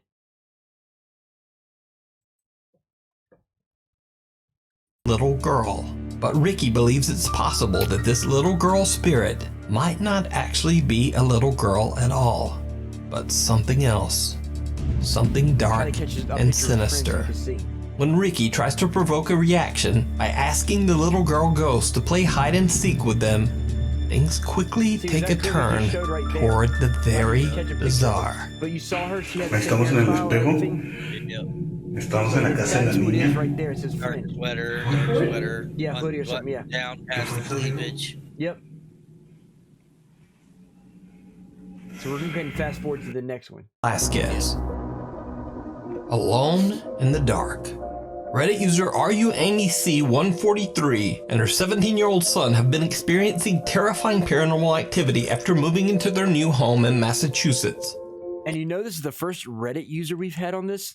little girl. But Ricky believes it's possible that this little girl spirit might not actually be a little girl at all, but something else. Something dark and sinister. When Ricky tries to provoke a reaction by asking the little girl ghost to play hide and seek with them, things quickly take a turn toward the very bizarre. But you saw her, she had Estamos en el espejo. Estamos en la casa de la niña. right there. It says Dark friend. sweater. Yeah, hoodie or something, yeah. Down past the cleavage. Yep. So we're going to fast forward to the next one. Vasquez. Alone in the dark. Reddit user RUAmyC143 and her 17-year-old son have been experiencing terrifying paranormal activity after moving into their new home in Massachusetts. And you know this is the first Reddit user we've had on this?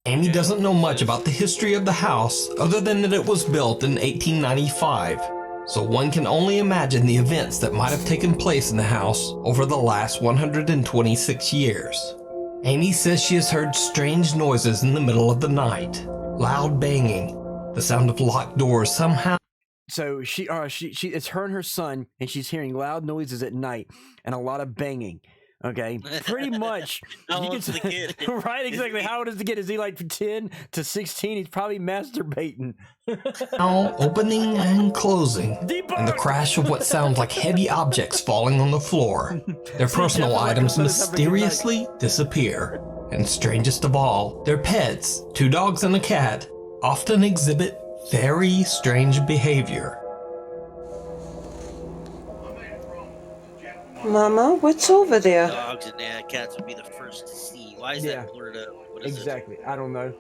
Amy doesn't know much about the history of the house other than that it was built in 1895, so one can only imagine the events that might have taken place in the house over the last 126 years. Amy says she has heard strange noises in the middle of the night, loud banging, the sound of locked doors somehow. So she it's her and her son, and she's hearing loud noises at night and a lot of banging. Okay, pretty much. How old is the kid? Right, exactly. How old is the kid? Is he like 10 to 16? He's probably masturbating. Now opening and closing, and the crash of what sounds like heavy objects falling on the floor. Their personal items mysteriously disappear. And strangest of all, their pets, 2 dogs and a cat, often exhibit very strange behavior. Mama, what's over there? Dogs and cats would be the first to see. Why is that blurred up? What is exactly. I don't know.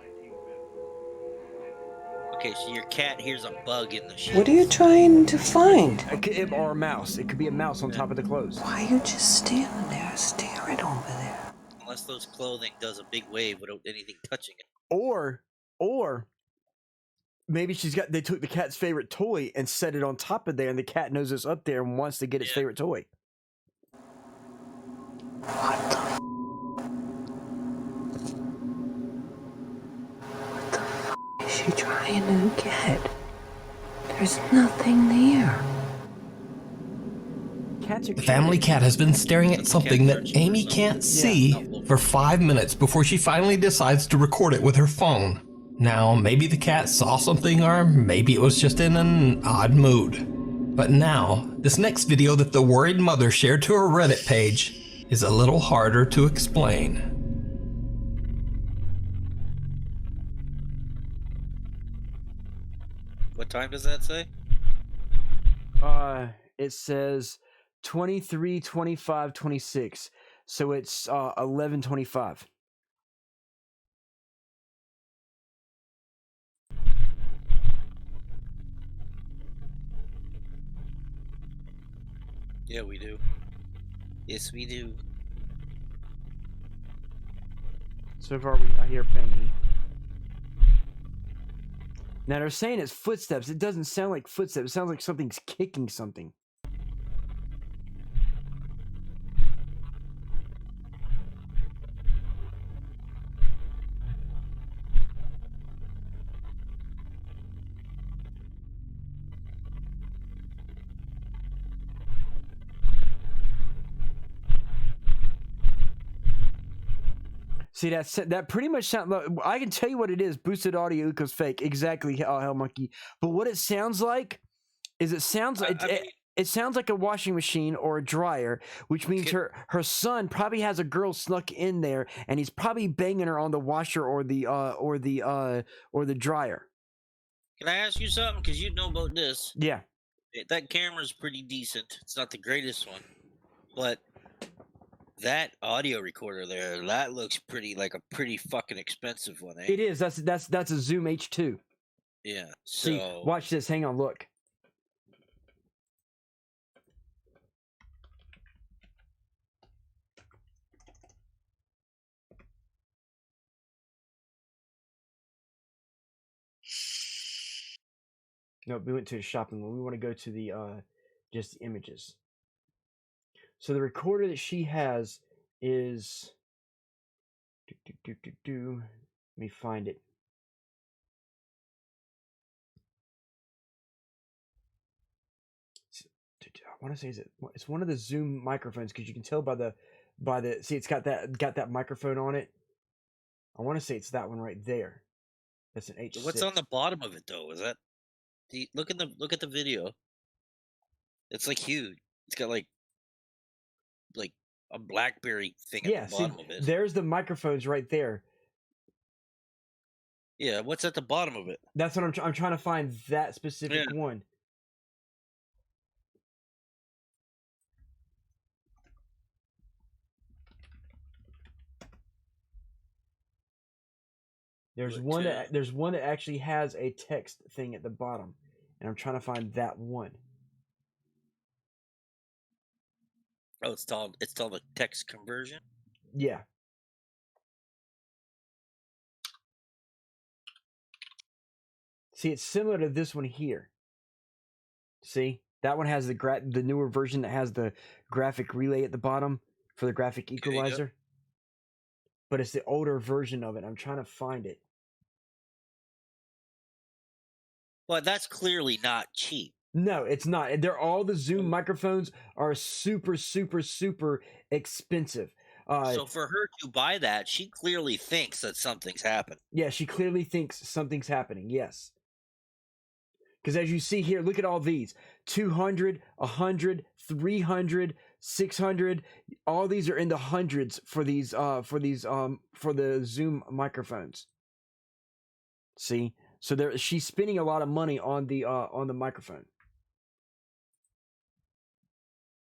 Okay, so your cat hears a bug in the shit. What are you trying to find? Or a mouse. It could be a mouse on top of the clothes. Why are you just standing there staring over there? Unless those clothing does a big wave without anything touching it. Or maybe they took the cat's favorite toy and set it on top of there, and the cat knows it's up there and wants to get its favorite toy. What the f is she trying to get? There's nothing there. The family cat has been staring at something that Amy can't see for 5 minutes before she finally decides to record it with her phone. Now, maybe the cat saw something, or maybe it was just in an odd mood. But now, this next video that the worried mother shared to her Reddit page is a little harder to explain. What time does that say? It says 23, 25, 26. So it's 11:25. Yeah, we do. Yes, we do. So far, I hear banging. Now they're saying it's footsteps. It doesn't sound like footsteps. It sounds like something's kicking something. See, that pretty much sounds. I can tell you what it is. Boosted audio equals fake. Exactly, Hell Monkey. But what it sounds like is it sounds like It sounds like a washing machine or a dryer, which means her son probably has a girl snuck in there, and he's probably banging her on the washer or the dryer. Can I ask you something? Because you know about this. Yeah. That camera's pretty decent. It's not the greatest one, but that audio recorder there, that looks pretty like a pretty fucking expensive one. Eh? It is. That's a Zoom H2. Yeah. See, So watch this. Hang on. Look. No, we went to a shopping mall. We want to go to the just the images. So the recorder that she has is let me find it. I want to say it's one of the Zoom microphones, because you can tell by the see, it's got that microphone on it. I want to say it's that one right there. That's an H6. what's on the bottom of it though? Is that look at the video? It's like huge. It's got like a BlackBerry thing at the bottom of it. There's the microphones right there. Yeah, what's at the bottom of it? That's what I'm trying to find, that specific one. There's one that actually has a text thing at the bottom, and I'm trying to find that one. Oh, it's called a text conversion. Yeah. See, it's similar to this one here. See, that one has the newer version that has the graphic relay at the bottom for the graphic equalizer. But it's the older version of it. I'm trying to find it. Well, that's clearly not cheap. No, it's not. All the Zoom microphones are super, super, super expensive. So for her to buy that, she clearly thinks that something's happened. Yeah, she clearly thinks something's happening. Yes. Because as you see here, look at all these. 200, 100, 300, 600. All these are in the hundreds for the Zoom microphones. See? So she's spending a lot of money on the microphone.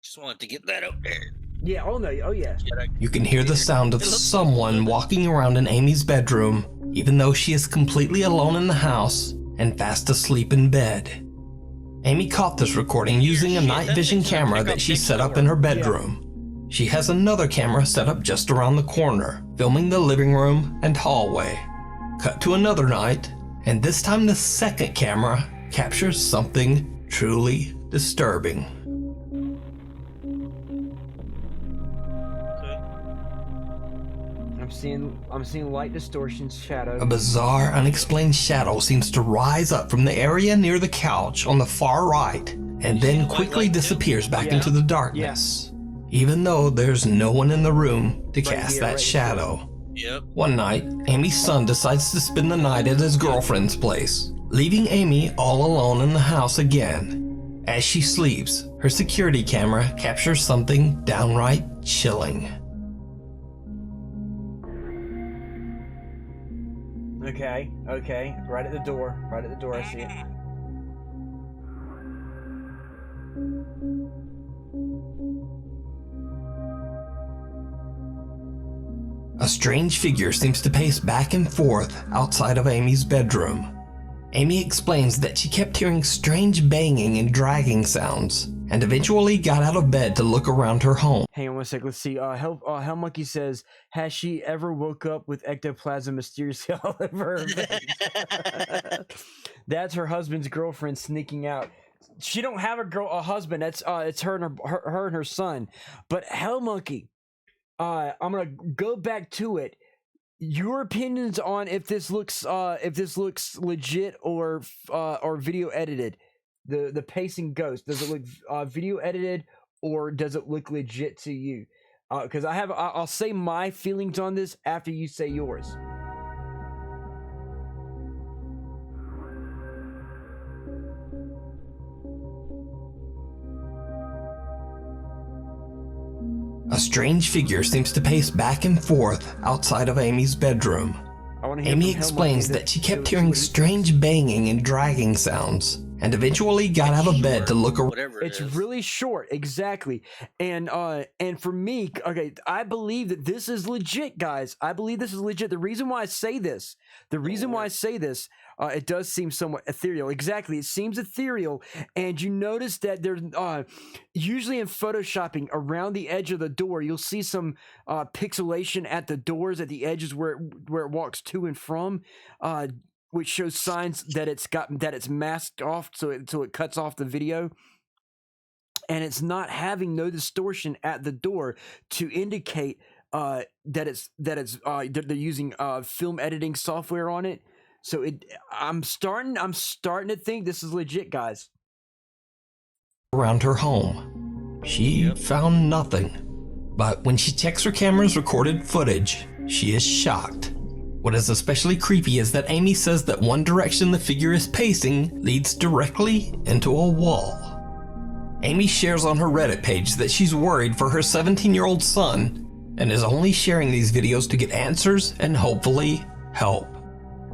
Just wanted to get that out there. Yeah, oh yeah. You can hear the sound of someone walking around in Amy's bedroom, even though she is completely alone in the house and fast asleep in bed. Amy caught this recording using a night vision camera that she set up in her bedroom. She has another camera set up just around the corner, filming the living room and hallway. Cut to another night, and this time the second camera captures something truly disturbing. I'm seeing light distortions, shadow. A bizarre, unexplained shadow seems to rise up from the area near the couch on the far right, and then quickly disappears back into the darkness, even though there's no one in the room to cast that shadow. Yep. One night, Amy's son decides to spend the night at his girlfriend's place, leaving Amy all alone in the house again. As she sleeps, her security camera captures something downright chilling. Okay, right at the door, I see it. A strange figure seems to pace back and forth outside of Amy's bedroom. Amy explains that she kept hearing strange banging and dragging sounds, and eventually got out of bed to look around her home. Hang on one sec, let's see. Hell Monkey says, has she ever woke up with ectoplasm mysteriously all over her bed? That's her husband's girlfriend sneaking out. She don't have a husband. That's it's her and her son. But Hell Monkey, I'm gonna go back to it. Your opinions on if this looks legit or video edited. The pacing ghost, does it look video edited or does it look legit to you? Because I'll say my feelings on this after you say yours. A strange figure seems to pace back and forth outside of Amy's bedroom. Amy explains that she kept hearing strange banging and dragging sounds, and eventually got out of bed to look around. It's really short, exactly. And for me, okay, I believe that this is legit, guys. I believe this is legit. The reason why I say this, it does seem somewhat ethereal. Exactly, it seems ethereal, and you notice that there's usually in photoshopping around the edge of the door, you'll see some pixelation at the doors, at the edges where it walks to and from, which shows signs that it's masked off, so it cuts off the video. And it's not having no distortion at the door to indicate that they're using film editing software on it. So I'm starting to think this is legit, guys. Around her home, she found nothing. But when she checks her camera's recorded footage, she is shocked. What is especially creepy is that Amy says that one direction the figure is pacing leads directly into a wall. Amy shares on her Reddit page that she's worried for her 17-year-old son and is only sharing these videos to get answers and hopefully help.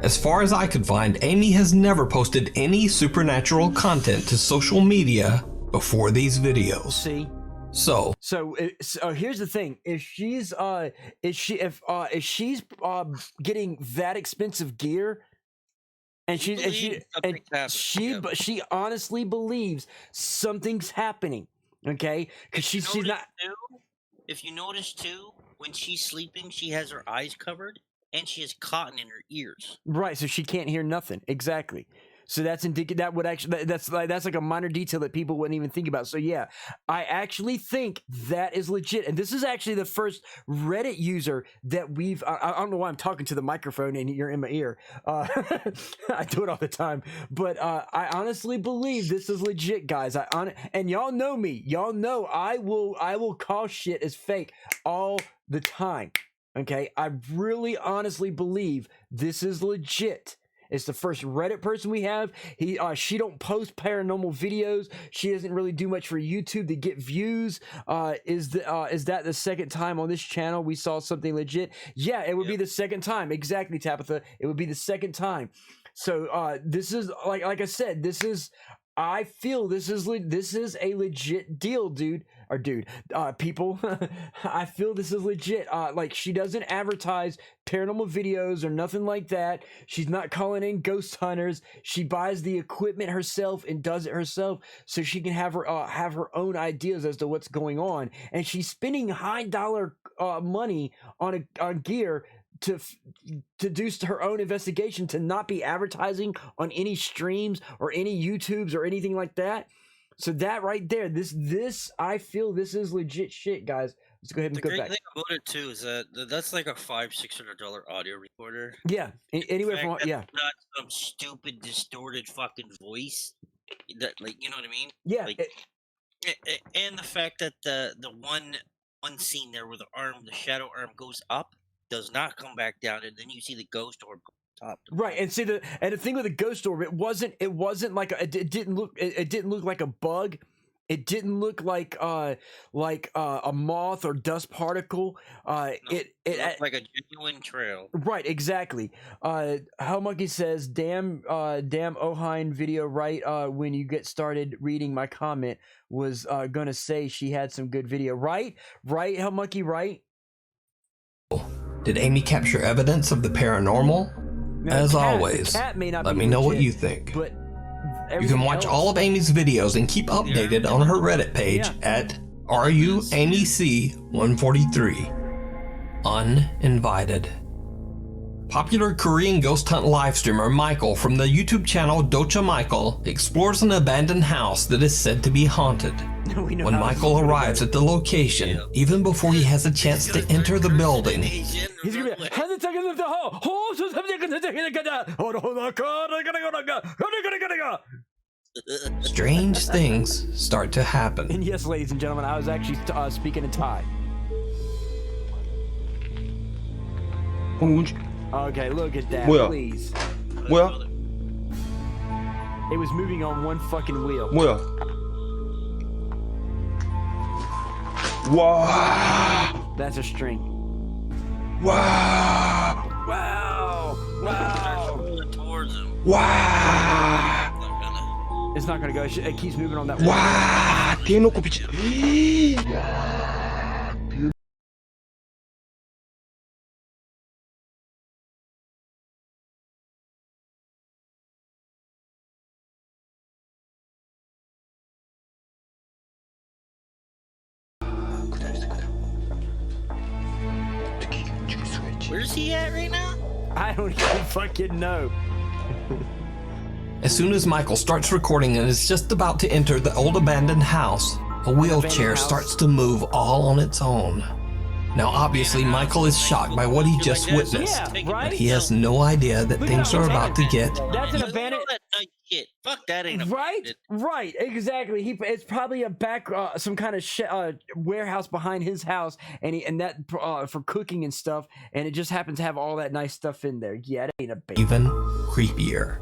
As far as I could find, Amy has never posted any supernatural content to social media before these videos. See? So here's the thing: if she's getting that expensive gear, and she honestly believes something's happening, okay? Because she's not. If you notice too, when she's sleeping, she has her eyes covered and she has cotton in her ears. Right, so she can't hear nothing. Exactly. So that's indicative. That would actually that's like a minor detail that people wouldn't even think about. So yeah, I actually think that is legit. And this is actually the first Reddit user that we've. I don't know why I'm talking to the microphone and you're in my ear. I do it all the time. But I honestly believe this is legit, guys. And y'all know me. Y'all know I will call shit as fake all the time. Okay, I really honestly believe this is legit. It's the first Reddit person we have. She don't post paranormal videos. She doesn't really do much for YouTube to get views. Is that the second time on this channel we saw something legit? Yeah, it would be the second time. Exactly, Tabitha. It would be the second time. So this is like I said. I feel this is a legit deal, people. I feel this is legit. Like, she doesn't advertise paranormal videos or nothing like that. She's not calling in ghost hunters. She buys the equipment herself and does it herself, so she can have her own ideas as to what's going on. And she's spending high dollar money on gear to do her own investigation, to not be advertising on any streams or any YouTubes or anything like that. So that right there, I feel this is legit shit, guys. Let's go ahead and go back. The great thing about it too is that that's like a $500-$600 audio recorder. Yeah, anywhere from not some stupid distorted fucking voice. That, like, you know what I mean? Yeah. Like, and the fact that the one scene there where the shadow arm goes up, does not come back down, and then you see the ghost orb top. Right, and see the thing with the ghost orb, it wasn't like it didn't look like a bug. It didn't look like a moth or dust particle. It looked like a genuine trail. Right, exactly. How Monkey says, damn Ohine video right when you get started reading my comment was gonna say she had some good video. Right, How Monkey, right? Did Amy capture evidence of the paranormal? Now, As always, let me know what you think. But you can watch all of Amy's videos and keep updated on her Reddit page at RUAmyC143. Uninvited. Popular Korean ghost hunt live streamer Michael from the YouTube channel Docha Michael explores an abandoned house that is said to be haunted. When Michael arrives at the location, even before he has a chance to enter the building, he's gonna be strange things start to happen. And yes, ladies and gentlemen, I was actually speaking in Thai. Okay, look at that, please. Well, it was moving on one fucking wheel. Well, Wow. That's a string. Wow. Wow. Wow. Towards him. Wow. It's not gonna go. It keeps moving on that. Wow. Tiene ko picha. Where's he at right now? I don't even fucking know. As soon as Michael starts recording and is just about to enter the old abandoned house, a wheelchair starts to move all on its own. Now obviously Michael is shocked by what he just witnessed, but he has no idea that things are about to get That's an abandoned. Shit. Fuck that ain't Right, exactly. It's probably a back, some kind of warehouse behind his house, and that for cooking and stuff. And it just happens to have all that nice stuff in there. Yeah, it ain't a baby. even creepier.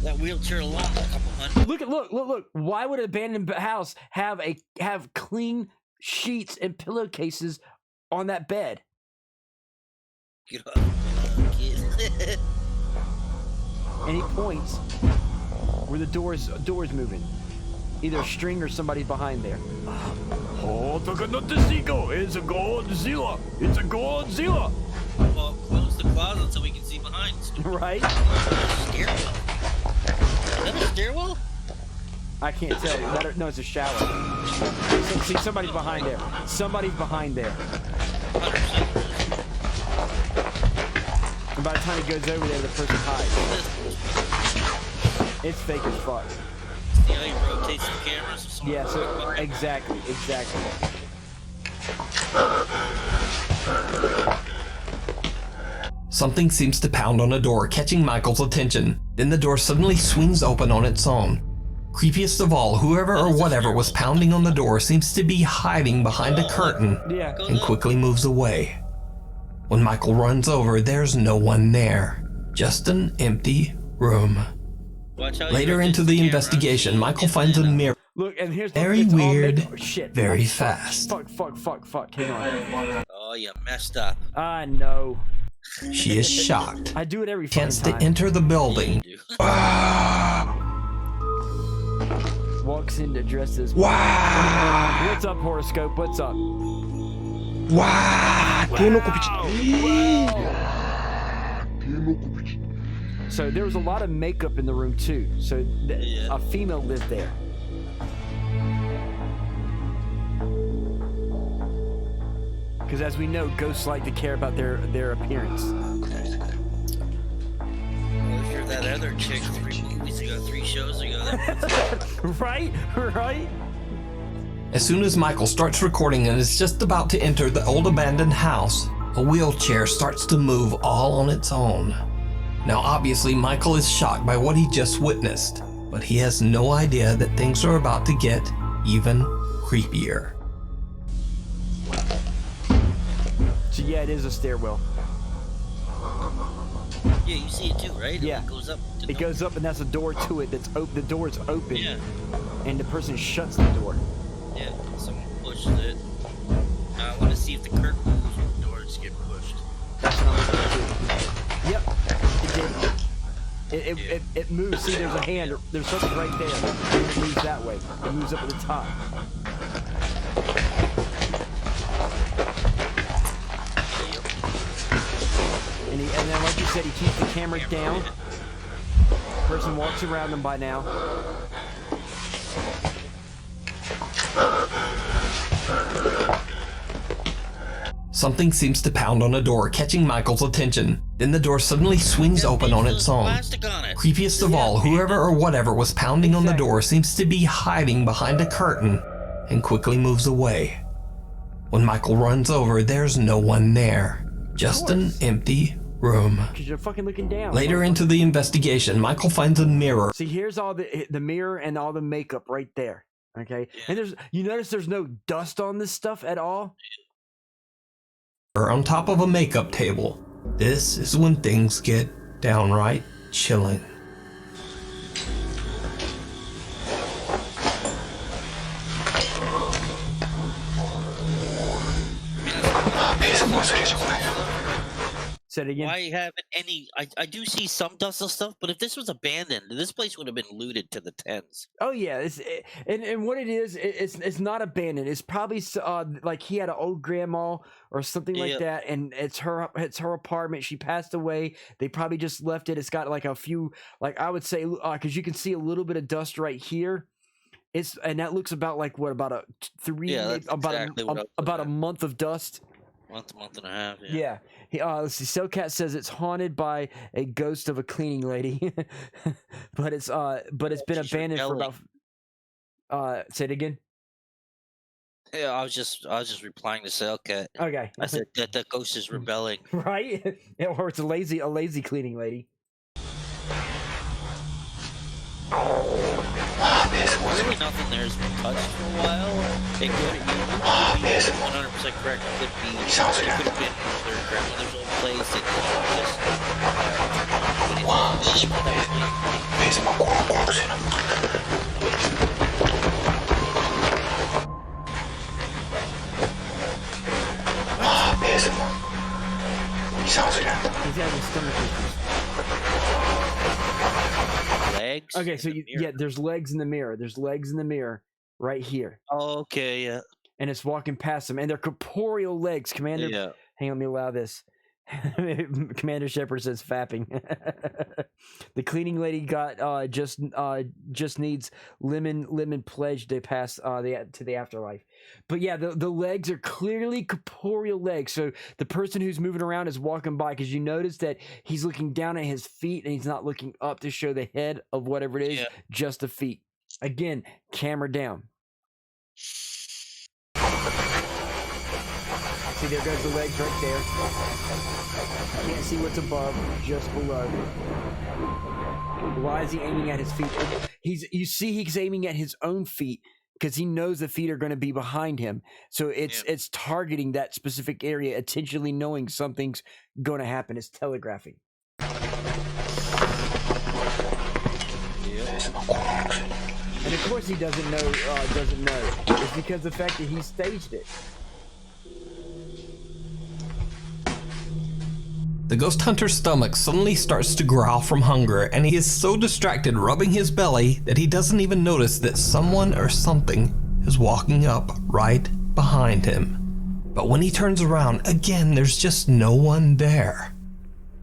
That wheelchair alone, a couple hundred. Look. Why would an abandoned house have clean sheets and pillowcases on that bed? Get up, kid. And he points where the door's moving. Either a string or somebody's behind there. Oh, look at the seagull. It's a Godzilla. It's a Godzilla. Well, close the closet so we can see behind. Right? Stairwell. Is that a stairwell? I can't tell. No, it's a shower. See, somebody's behind there. Somebody's behind there. And by the time he goes over there, the person hides. It's fake as fuck. See how he rotates the cameras? So yeah, so exactly. Something seems to pound on a door, catching Michael's attention. Then the door suddenly swings open on its own. Creepiest of all, whoever or whatever was pounding on the door seems to be hiding behind a curtain and quickly moves away. When Michael runs over, there's no one there. Just an empty room. Later into the investigation, Michael finds a mirror. Look, and here's very weird, shit. Very fast. Fuck. Hang on. Oh, you messed up. I know. She is shocked. I do it every Chance time. to enter the building. Walks in to dress as. Wow. What's up, horoscope? What's up? Wow. Tiene ko picha. So there was a lot of makeup in the room too. So a female lived there. Because as we know, ghosts like to care about their appearance. Well, if you're that other chick 3 movies ago, 3 shows ago, right? As soon as Michael starts recording and is just about to enter the old abandoned house, a wheelchair starts to move all on its own. Now obviously Michael is shocked by what he just witnessed, but he has no idea that things are about to get even creepier. So yeah, it is a stairwell. yeah, you see it too, right? Yeah. It goes up. It goes up, and that's a door to it. That's open. The door's open. Yeah. And the person shuts the door. Yeah, someone pushes it. I want to see if the curtain moves when the doors get pushed. That's what I'm looking at. Yep, it did. It moves. See, there's a hand. There's something right there. And it moves that way. It moves up at the top. And then, like you said, he keeps the camera down. Person walks around them by now. Something seems to pound on a door, catching Michael's attention. Then the door suddenly swings open on its own. Creepiest of all, whoever or whatever was pounding on the door seems to be hiding behind a curtain and quickly moves away. When Michael runs over, there's no one there. Just an empty room. Because you're fucking looking down. Later into the investigation, Michael finds a mirror. See, here's all the mirror and all the makeup right there. Okay? And you notice there's no dust on this stuff at all? On top of a makeup table. This is when things get downright chilling. Said it again. Why haven't any? I do see some dust and stuff, but if this was abandoned, this place would have been looted to the tens. Oh yeah, and what it is, it's not abandoned. It's probably like he had an old grandma or something like that, and it's her apartment. She passed away. They probably just left it. It's got like a few, like I would say, because you can see a little bit of dust right here. And that looks about like what, about a about a month of dust. Month and a half. Yeah. Let's see. Cellcat says it's haunted by a ghost of a cleaning lady, but it's been abandoned for about. Say it again. Yeah, I was just replying to Cellcat. Okay. I said that the ghost is rebelling. Right? Yeah, or it's a lazy cleaning lady. There's really nothing there has been touched for a while. It could be 100% correct. It could have been their grandmother's old place. It legs. Okay, so there's legs in the mirror. There's legs in the mirror right here. Oh, okay, yeah. And it's walking past them, and they're corporeal legs. Commander, hang on, let me allow this. Commander Shepard says fapping. The cleaning lady got just needs lemon pledge to pass to the afterlife. But yeah, the legs are clearly corporeal legs. So the person who's moving around is walking by, because you notice that he's looking down at his feet and he's not looking up to show the head of whatever it is, just the feet. Again, camera down. See, there goes the legs right there. You can't see what's above, just below. Why is he aiming at his feet? You see he's aiming at his own feet because he knows the feet are going to be behind him. So it's targeting that specific area, intentionally knowing something's going to happen. It's telegraphing. And of course he doesn't know. It's because of the fact that he staged it. The ghost hunter's stomach suddenly starts to growl from hunger, and he is so distracted rubbing his belly that he doesn't even notice that someone or something is walking up right behind him. But when he turns around, again, there's just no one there.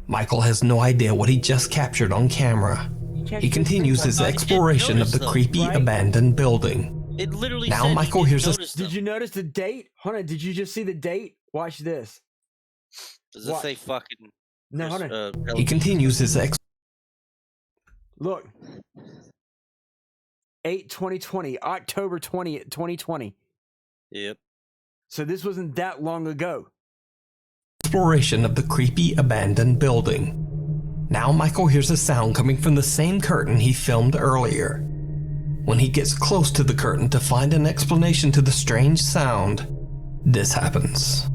Michael has no idea what he just captured on camera. He continues his exploration of the creepy abandoned building. It literally now Michael hears a... Did you notice the date? Hold on, did you just see the date? Watch this. Does it say fucking... No, hold on. He continues his Look. 8/2020, October 20th, 2020. Yep. So this wasn't that long ago. Exploration of the creepy abandoned building. Now Michael hears a sound coming from the same curtain he filmed earlier. When he gets close to the curtain to find an explanation to the strange sound, this happens.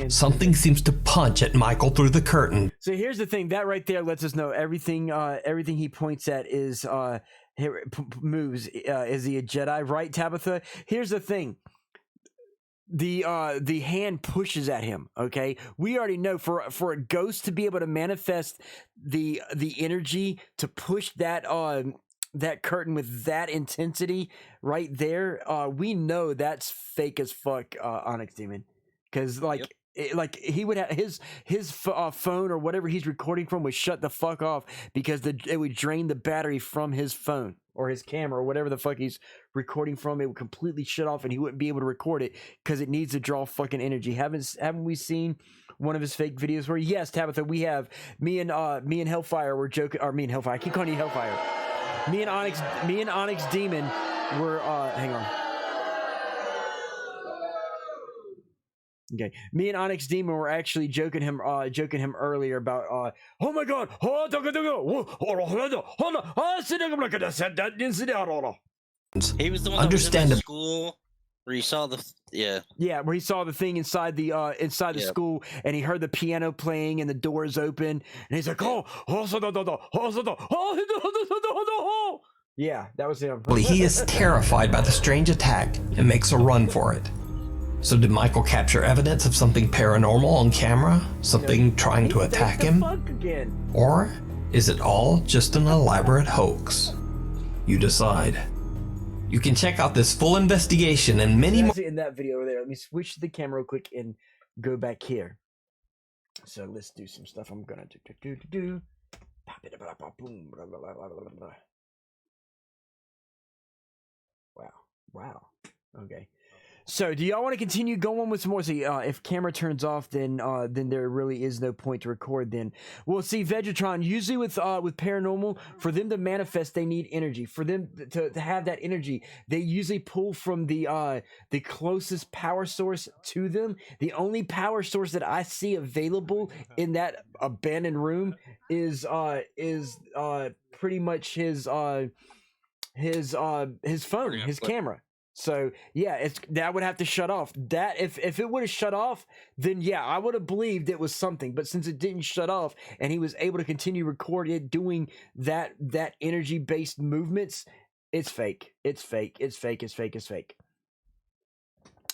Something seems to punch at Michael through the curtain. So here's the thing, that right there lets us know everything he points at is moves. Is he a Jedi, right, Tabitha? Here's the thing. The hand pushes at him, okay? We already know for a ghost to be able to manifest the energy to push that curtain with that intensity right there, we know that's fake as fuck, Onyx Demon. Because he would have his phone or whatever he's recording from would shut the fuck off because it would drain the battery from his phone or his camera or whatever the fuck he's recording from. It would completely shut off and he wouldn't be able to record it because it needs to draw fucking energy. Haven't we seen one of his fake videos where, yes, Tabitha, we have me and Hellfire were joking, or me and Hellfire, I keep calling you Hellfire. Me and Onyx Demon were hang on. Okay, me and Onyx Demon were actually joking him earlier about oh my god, He was the one that was in the Understandable. school where you saw the Yeah, where he saw the thing inside the school, and he heard the piano playing, and the doors open, and he's like, yeah, that was him. He is terrified by the strange attack and makes a run for it. So did Michael capture evidence of something paranormal on camera? Something trying to attack him? Or is it all just an elaborate hoax? You decide. You can check out this full investigation and many more. In that video over there, let me switch the camera real quick and go back here. So let's do some stuff. I'm gonna do. Wow. Okay. So, do y'all want to continue going with some more? See, if camera turns off, then there really is no point to record. Then we'll see. Vegetron, usually with paranormal, for them to manifest, they need energy. For them to have that energy, they usually pull from the closest power source to them. The only power source that I see available in that abandoned room is pretty much his phone, his camera. So yeah, that would have to shut off. That if it would have shut off, then yeah, I would have believed it was something. But since it didn't shut off, and he was able to continue recording it, doing that energy based movements, it's fake. It's fake. It's fake. It's fake. It's fake.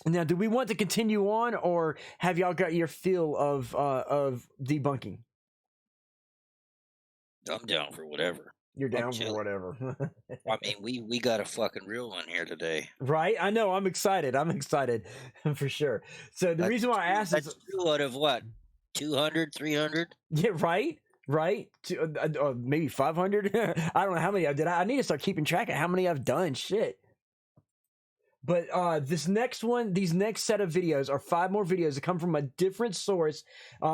Now, do we want to continue on, or have y'all got your feel of debunking? I'm down for whatever. You're down for whatever. I mean, we got a fucking real one here today. Right? I know. I'm excited. I'm excited for sure. So the reason why I asked is... two out of what? 200, 300? Yeah, right? Right? Maybe 500? I don't know how many I did. I need to start keeping track of how many I've done. Shit. But these next set of videos are 5 more videos that come from a different source.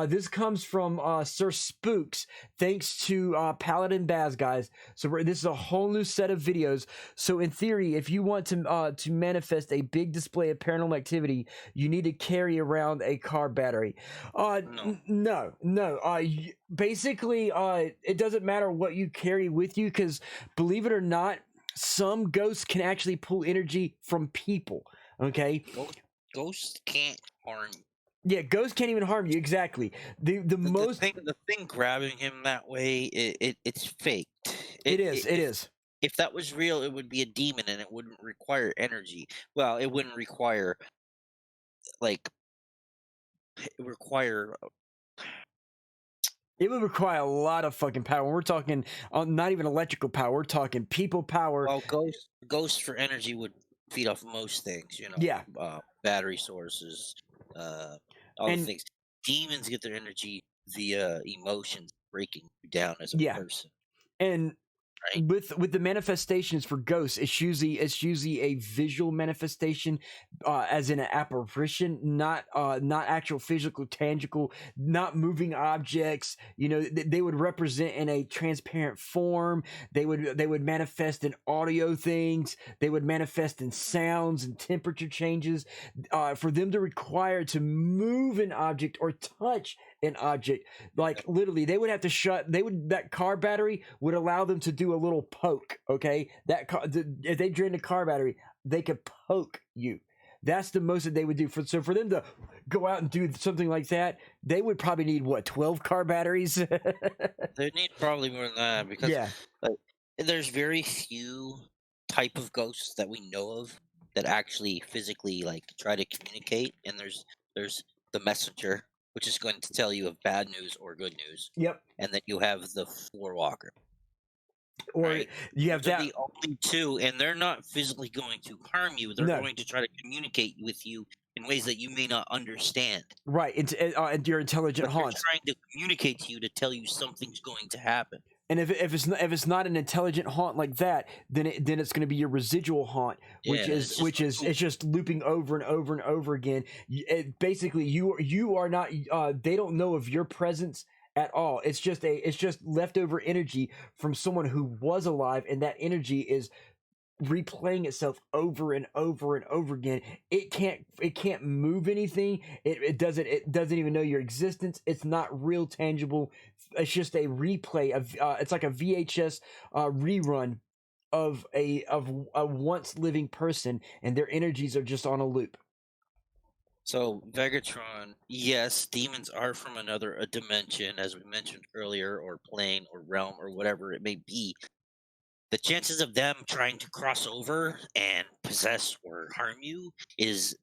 This comes from Sir Spooks, thanks to Paladin Baz, guys. So this is a whole new set of videos. So in theory, if you want to manifest a big display of paranormal activity, you need to carry around a car battery. No. Basically, it doesn't matter what you carry with you, because believe it or not, some ghosts can actually pull energy from people. Okay, ghosts can't harm you. Yeah, ghosts can't even harm you. Exactly. The thing grabbing him that way, it's fake. It is. If that was real, it would be a demon, and it wouldn't require energy. Well, it wouldn't require It would require a lot of fucking power. We're talking not even electrical power. We're talking people power. Well, ghosts for energy would feed off most things, you know. Yeah. Battery sources, all the things. Demons get their energy via emotions, breaking you down as a person. And with the manifestations for ghosts, it's usually a visual manifestation, as in an apparition, not actual physical, tangible, not moving objects. You know, they would represent in a transparent form. They would manifest in audio things. They would manifest in sounds and temperature changes. For them to require to move an object or touch an object, like literally, they would have to that car battery would allow them to do a little poke. Okay, if they drained a car battery, they could poke you. That's the most that they would do. So for them to go out and do something like that, they would probably need 12 car batteries. They need probably more than that, because there's very few type of ghosts that we know of that actually physically try to communicate, and there's the messenger, which is going to tell you of bad news or good news. Yep. And then you have the floor walker. Or you have the only two, and they're not physically going to harm you. They're going to try to communicate with you in ways that you may not understand. Right. It's your intelligent haunts. They're trying to communicate to you to tell you something's going to happen. And if it's not an intelligent haunt like that, then it's going to be your residual haunt, which is it's just looping over and over and over again. Basically, you are not. They don't know of your presence at all. It's just leftover energy from someone who was alive, and that energy is replaying itself over and over and over again. It can't move anything. It doesn't even know your existence. It's not real tangible. It's just a replay of it's like a VHS rerun of a once living person, and their energies are just on a loop. So Vegatron, yes, demons are from another dimension, as we mentioned earlier, or plane, or realm, or whatever it may be. The chances of them trying to cross over and possess or harm you is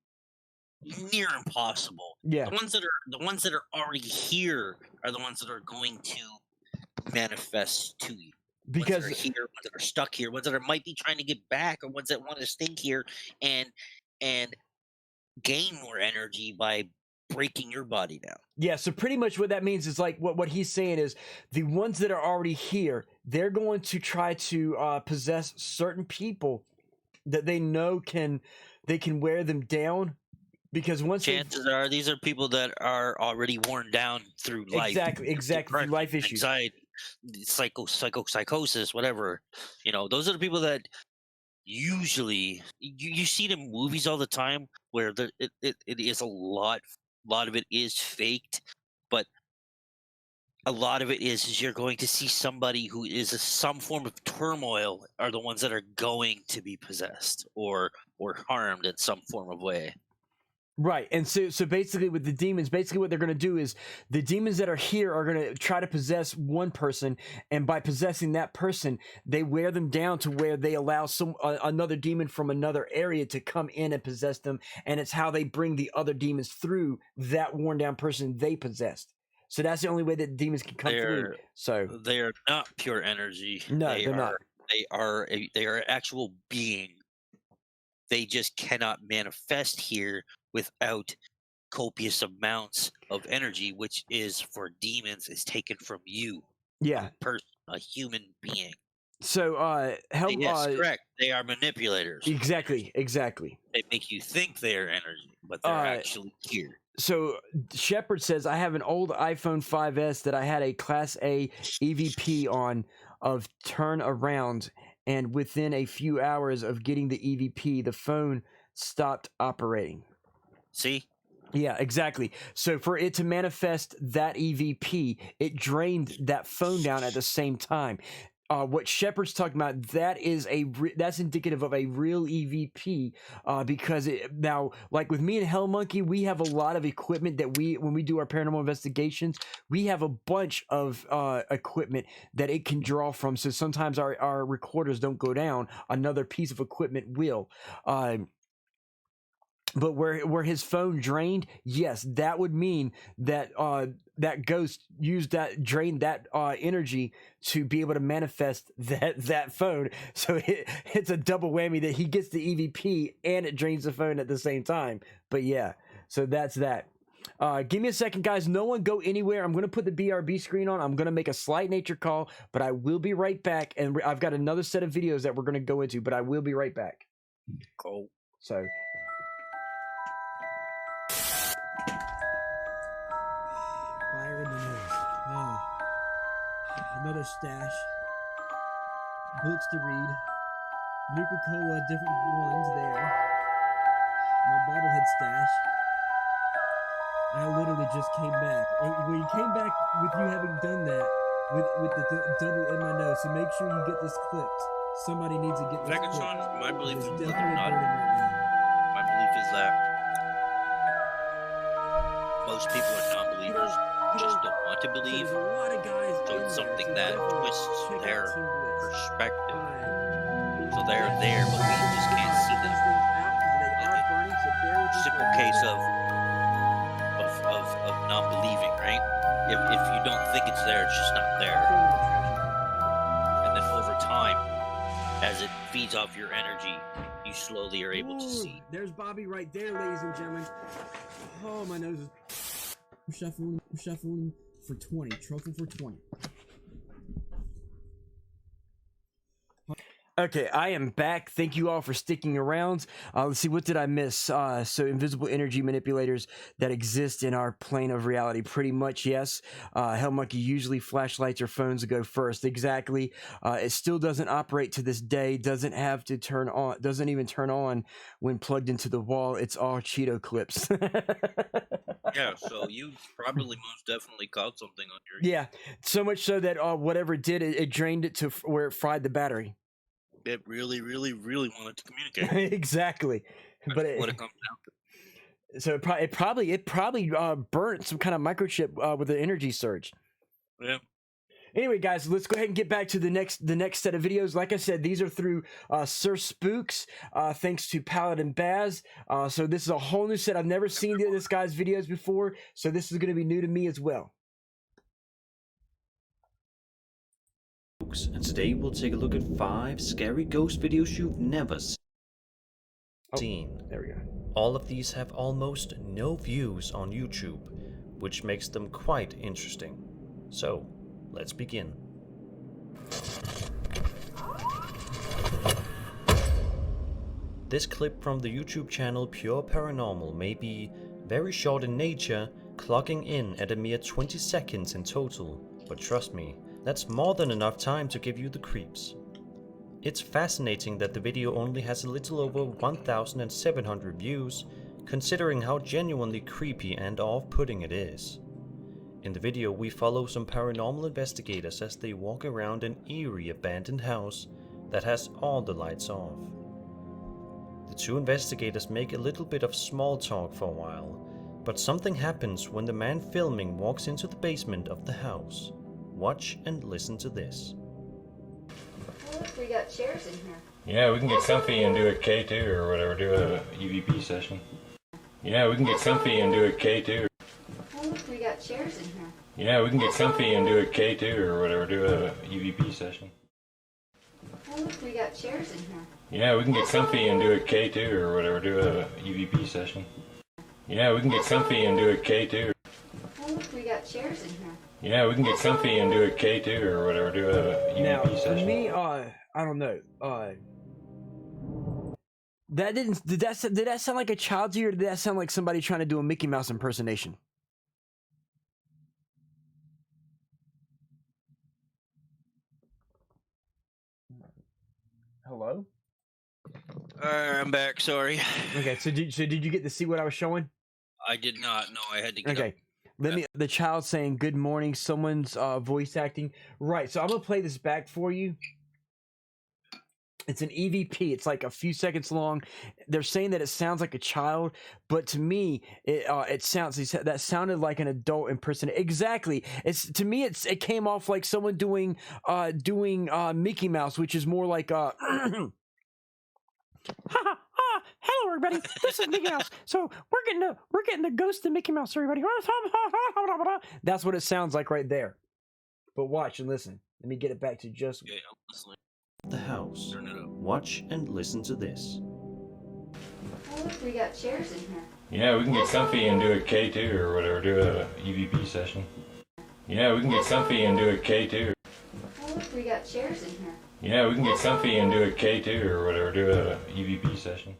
near impossible. Yeah. The ones that are already here are the ones that are going to manifest to you. Because ones that are here, ones that are stuck here, ones that might be trying to get back, or ones that want to stay here and gain more energy by breaking your body down. Yeah, so pretty much what that means is like what he's saying is the ones that are already here, they're going to try to possess certain people that they know can wear them down, because once chances are these are people that are already worn down through life. Exactly, life issues, anxiety, psychosis, whatever. Those are the people that usually you see it in movies all the time, where it is a lot of it is faked, but a lot of it is you're going to see somebody who is some form of turmoil are the ones that are going to be possessed or harmed in some form of way. Right, and so basically with the demons, basically what they're going to do is the demons that are here are going to try to possess one person, and by possessing that person, they wear them down to where they allow another demon from another area to come in and possess them, and it's how they bring the other demons through that worn down person they possessed. So that's the only way that demons can come through. So they are not pure energy. No, they're not. They are an actual being. They just cannot manifest here without copious amounts of energy, which is for demons is taken from you. Yeah, a human being. So yes, correct. They are manipulators. Exactly. They make you think they are energy, but they're actually here. So Shepard says, I have an old iPhone 5S that I had a Class A EVP on of turn around, and within a few hours of getting the EVP, the phone stopped operating. See? Yeah, exactly. So for it to manifest that EVP, it drained that phone down at the same time. What Shepard's talking about, that's indicative of a real EVP, because now, like with me and Hell Monkey, we have a lot of equipment that when we do our paranormal investigations, we have a bunch of equipment that it can draw from. So sometimes our recorders don't go down, another piece of equipment will. But where his phone drained, yes, that would mean that that ghost drained that energy to be able to manifest that phone. So it's a double whammy that he gets the EVP and it drains the phone at the same time. But yeah, so that's that. Give me a second, guys. No one go anywhere. I'm going to put the BRB screen on. I'm going to make a slight nature call, but I will be right back. And I've got another set of videos that we're going to go into, but I will be right back. Cool. So... Fire in the nose. Oh. Another stash. Books to read. Nuka-Cola, different ones there. My bobblehead stash. I literally just came back. When you came back with you having done that, with the double in my nose, so make sure you get this clipped. Somebody needs to get this clipped. My belief is definitely not. burning right now. My belief is that most people are non-believers, just don't want to believe. So it's something that twists their perspective. So they're there, but we just can't see them. Simple case of non-believing, right? If you don't think it's there, it's just not there. And then over time, as it feeds off your energy, you slowly are able to see. There's Bobby right there, ladies and gentlemen. Oh, my nose is shuffling for 20. Truffle for 20. Okay, I am back. Thank you all for sticking around. Let's see, what did I miss? So invisible energy manipulators that exist in our plane of reality. Pretty much, yes. Hell Monkey, usually flashlights or phones go first. Exactly. It still doesn't operate to this day. Doesn't have to turn on. Doesn't even turn on when plugged into the wall. It's all Cheeto clips. Yeah, so you probably most definitely caught something on your... Yeah, so much so that whatever it did, it drained it to where it fried the battery. bit really wanted to communicate. Exactly. But what it comes down to. So it probably burnt some kind of microchip with an energy surge. Yeah. Anyway, guys, let's go ahead and get back to the next set of videos. Like I said, these are through Sir Spooks, thanks to Paladin Baz. So this is a whole new set. I've never seen this guy's videos before, so this is going to be new to me as well. And today we'll take a look at 5 scary ghost videos you've never seen. There we go. All of these have almost no views on YouTube, which makes them quite interesting. So, let's begin. This clip from the YouTube channel Pure Paranormal may be very short in nature, clocking in at a mere 20 seconds in total, but trust me, that's more than enough time to give you the creeps. It's fascinating that the video only has a little over 1,700 views, considering how genuinely creepy and off-putting it is. In the video, we follow some paranormal investigators as they walk around an eerie abandoned house that has all the lights off. The 2 investigators make a little bit of small talk for a while, but something happens when the man filming walks into the basement of the house. Watch and listen to this. Look, we got chairs in here. Yeah, we can get comfy and do a K2 or whatever, do a EVP session. Yeah, we can get comfy and do a K2. Look, we got chairs in here. Yeah, we can get comfy and do a K2 or whatever, do a EVP session. Look, we got chairs in here. Yeah, we can get comfy and do a K2 or whatever, do a EVP session. Yeah, we can get comfy and do a K2. Look, we got chairs in here. Yeah, we can get comfy and do a K2 or whatever, do a EVP Now, session. for me, I don't know. Did that sound like a child to you, or did that sound like somebody trying to do a Mickey Mouse impersonation? Hello? I'm back. Sorry. Okay, so did you get to see what I was showing? I did not. No, I had to get Okay. up. The child saying good morning, someone's voice acting. Right, so I'm gonna play this back for you. It's an EVP. It's like a few seconds long. They're saying that it sounds like a child, but to me, it sounded like an adult impersonation. Exactly. To me, it came off like someone doing Mickey Mouse, which is more like hello everybody, this is Mickey Mouse. So we're getting the ghost of Mickey Mouse, everybody. That's what it sounds like right there. But watch and listen. Let me get it back to just The house. Turn it up. Watch and listen to this. Look, we got chairs in here. Yeah, we can get comfy and do a K2 or whatever, do a EVP session. Yeah, we can get comfy and do a K2. Look, we got chairs in here. Yeah, we can get comfy and do a K2 or whatever, do a EVP session.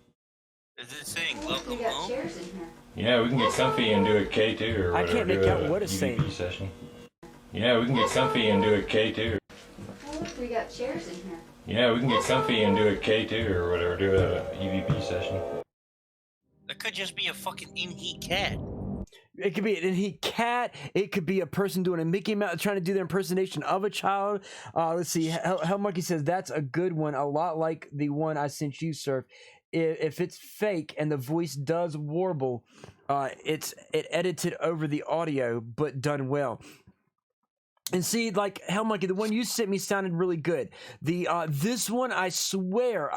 Is it saying Look, welcome we got home? chairs in here. Yeah, we can get comfy and do a K2 or I whatever, can't make do out a what it's EVP saying. session. Yeah, we can get comfy and do a K2. Look, we got chairs in here. Yeah, we can get comfy and do a K2 or whatever, do a EVP session. That could just be a fucking in-heat cat. It could be an in-heat cat. It could be a person doing a Mickey Mouse, trying to do their impersonation of a child. Let's see. Hell Monkey says that's a good one. A lot like the one I sent you, Surf. If it's fake and the voice does warble, it edited over the audio, but done well. And see, like Hell Monkey, the one you sent me sounded really good. This one, I swear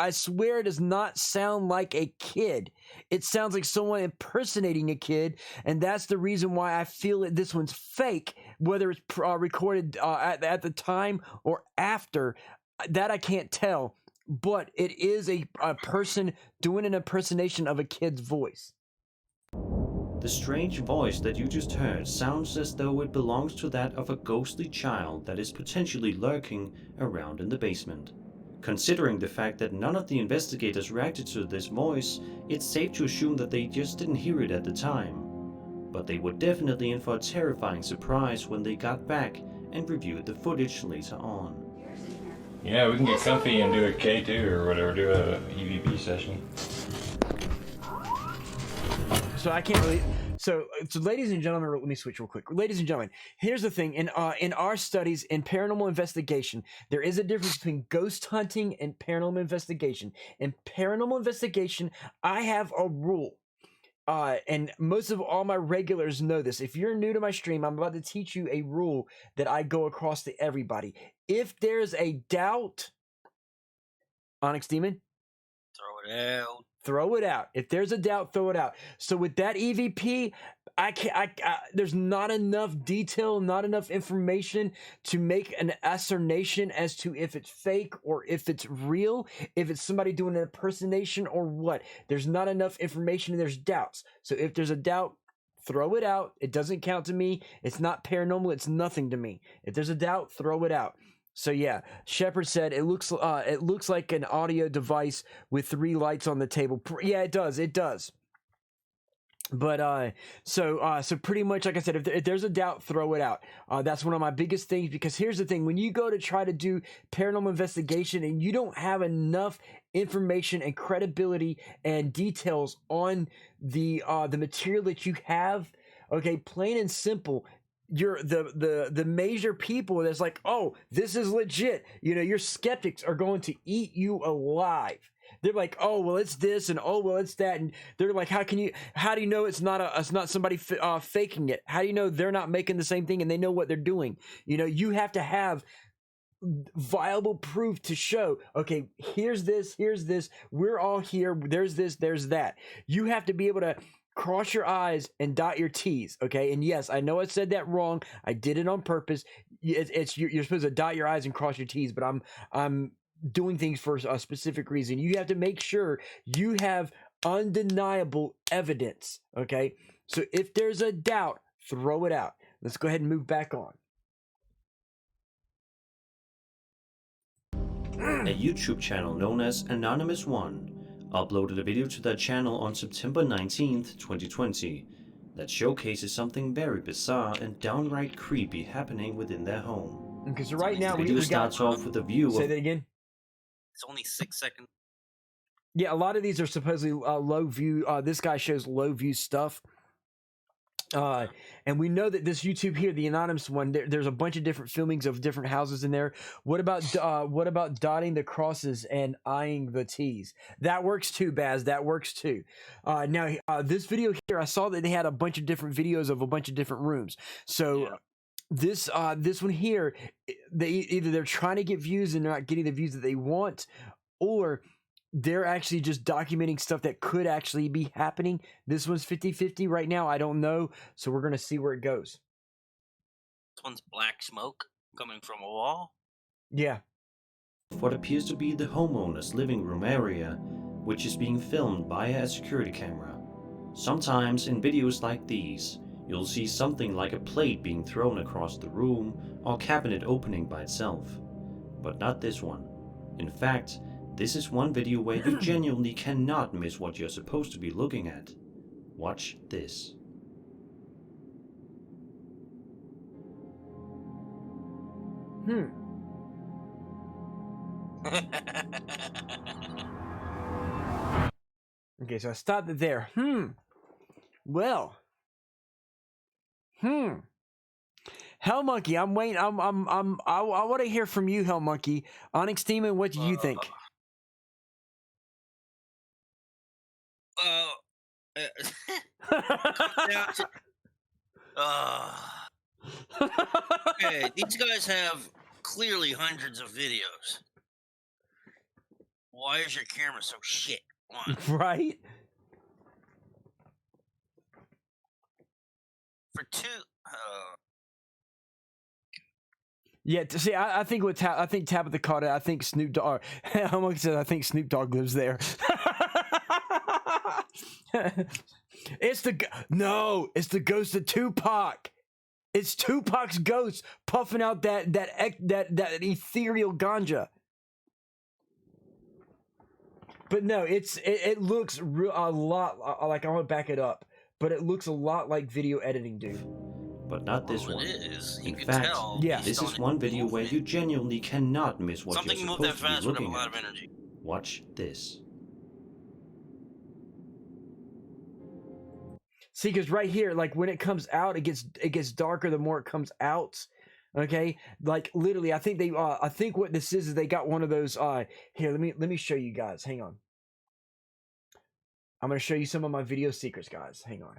does not sound like a kid. It sounds like someone impersonating a kid, and that's the reason why I feel that this one's fake. Whether it's recorded at the time or after, that I can't tell. But it is a person doing an impersonation of a kid's voice. The strange voice that you just heard sounds as though it belongs to that of a ghostly child that is potentially lurking around in the basement. Considering the fact that none of the investigators reacted to this voice, it's safe to assume that they just didn't hear it at the time. But they were definitely in for a terrifying surprise when they got back and reviewed the footage later on. Yeah, we can get comfy and do a K2 or whatever, do a EVP session. So I can't really. So, ladies and gentlemen, let me switch real quick. Ladies and gentlemen, here's the thing: in our studies in paranormal investigation, there is a difference between ghost hunting and paranormal investigation. In paranormal investigation, I have a rule. And most of all my regulars know this. If you're new to my stream, I'm about to teach you a rule that I go across to everybody. If there's a doubt, Onyx Demon, throw it out. Throw it out. If there's a doubt, throw it out. So with that EVP, there's not enough detail, not enough information to make an ascertain as to if it's fake or if it's real, if it's somebody doing an impersonation or what. There's not enough information and there's doubts. So if there's a doubt, throw it out. It doesn't count to me. It's not paranormal. It's nothing to me. If there's a doubt, throw it out. So yeah, Shepard said it looks like an audio device with 3 lights on the table. Yeah, it does. It does. But so pretty much, like I said, if there's a doubt, throw it out. That's one of my biggest things, because here's the thing: when you go to try to do paranormal investigation and you don't have enough information and credibility and details on the material that you have, okay, plain and simple, you're the major people that's like, oh, this is legit. You know, your skeptics are going to eat you alive. They're like, oh, well, it's this, and oh, well, it's that, and they're like, how do you know it's not somebody faking it? How do you know they're not making the same thing and they know what they're doing? You know, you have to have viable proof to show, okay, here's this, we're all here, there's this, there's that. You have to be able to cross your I's and dot your T's, okay? And yes, I know I said that wrong. I did it on purpose. You're supposed to dot your I's and cross your T's, but I'm doing things for a specific reason. You have to make sure you have undeniable evidence, okay? So if there's a doubt, throw it out. Let's go ahead and move back on. A YouTube channel known as Anonymous One uploaded a video to their channel on September 19th, 2020 that showcases something very bizarre and downright creepy happening within their home. Because right now the video starts off with a view Say that again? It's only 6 seconds. Yeah, a lot of these are supposedly low view. This guy shows low view stuff. And we know that this YouTube here, the anonymous one, there's a bunch of different filmings of different houses in there. What about dotting the crosses and eyeing the T's? That works too, Baz. That works too. Now, this video here, I saw that they had a bunch of different videos of a bunch of different rooms. So. Yeah. This one here, they're trying to get views and they're not getting the views that they want, or they're actually just documenting stuff that could actually be happening. This one's 50-50 right now. I don't know, so we're gonna see where it goes. This one's black smoke coming from a wall. Yeah. What appears to be the homeowner's living room area, which is being filmed via a security camera. Sometimes in videos like these, you'll see something like a plate being thrown across the room or cabinet opening by itself. But not this one. In fact, this is one video where you genuinely cannot miss what you're supposed to be looking at. Watch this. Okay, so I stopped it there. Well. Hell Monkey, I'm waiting. I want to hear from you, Hell Monkey. Onyx Demon, what do you think? Okay, these guys have clearly hundreds of videos. Why is your camera so shit? Right? For two. Yeah, see, I think I think Tabitha caught it. I think Snoop Dogg. Hell Monkey said, I think Snoop Dogg lives there. It's the ghost of Tupac. It's Tupac's ghost puffing out that ethereal ganja. But no, it looks a lot like, I want to back it up, but it looks a lot like video editing, dude. But not this one. It is. In fact, this is one video where you genuinely cannot miss what Something you're moved that supposed to be fast would have a looking lot at. of energy. Watch this. See, because right here, like when it comes out, it gets darker the more it comes out. Okay, like literally, I think I think what this is they got one of those. Here, let me show you guys. Hang on. I'm gonna show you some of my video secrets, guys. Hang on.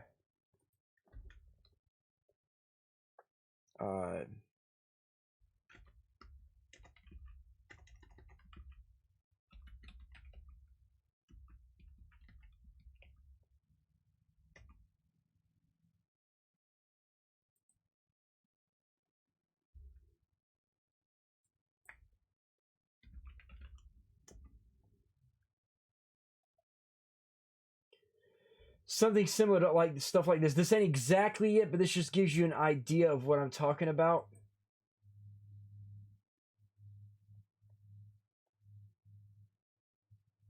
Something similar to like stuff like this. This ain't exactly it, but this just gives you an idea of what I'm talking about.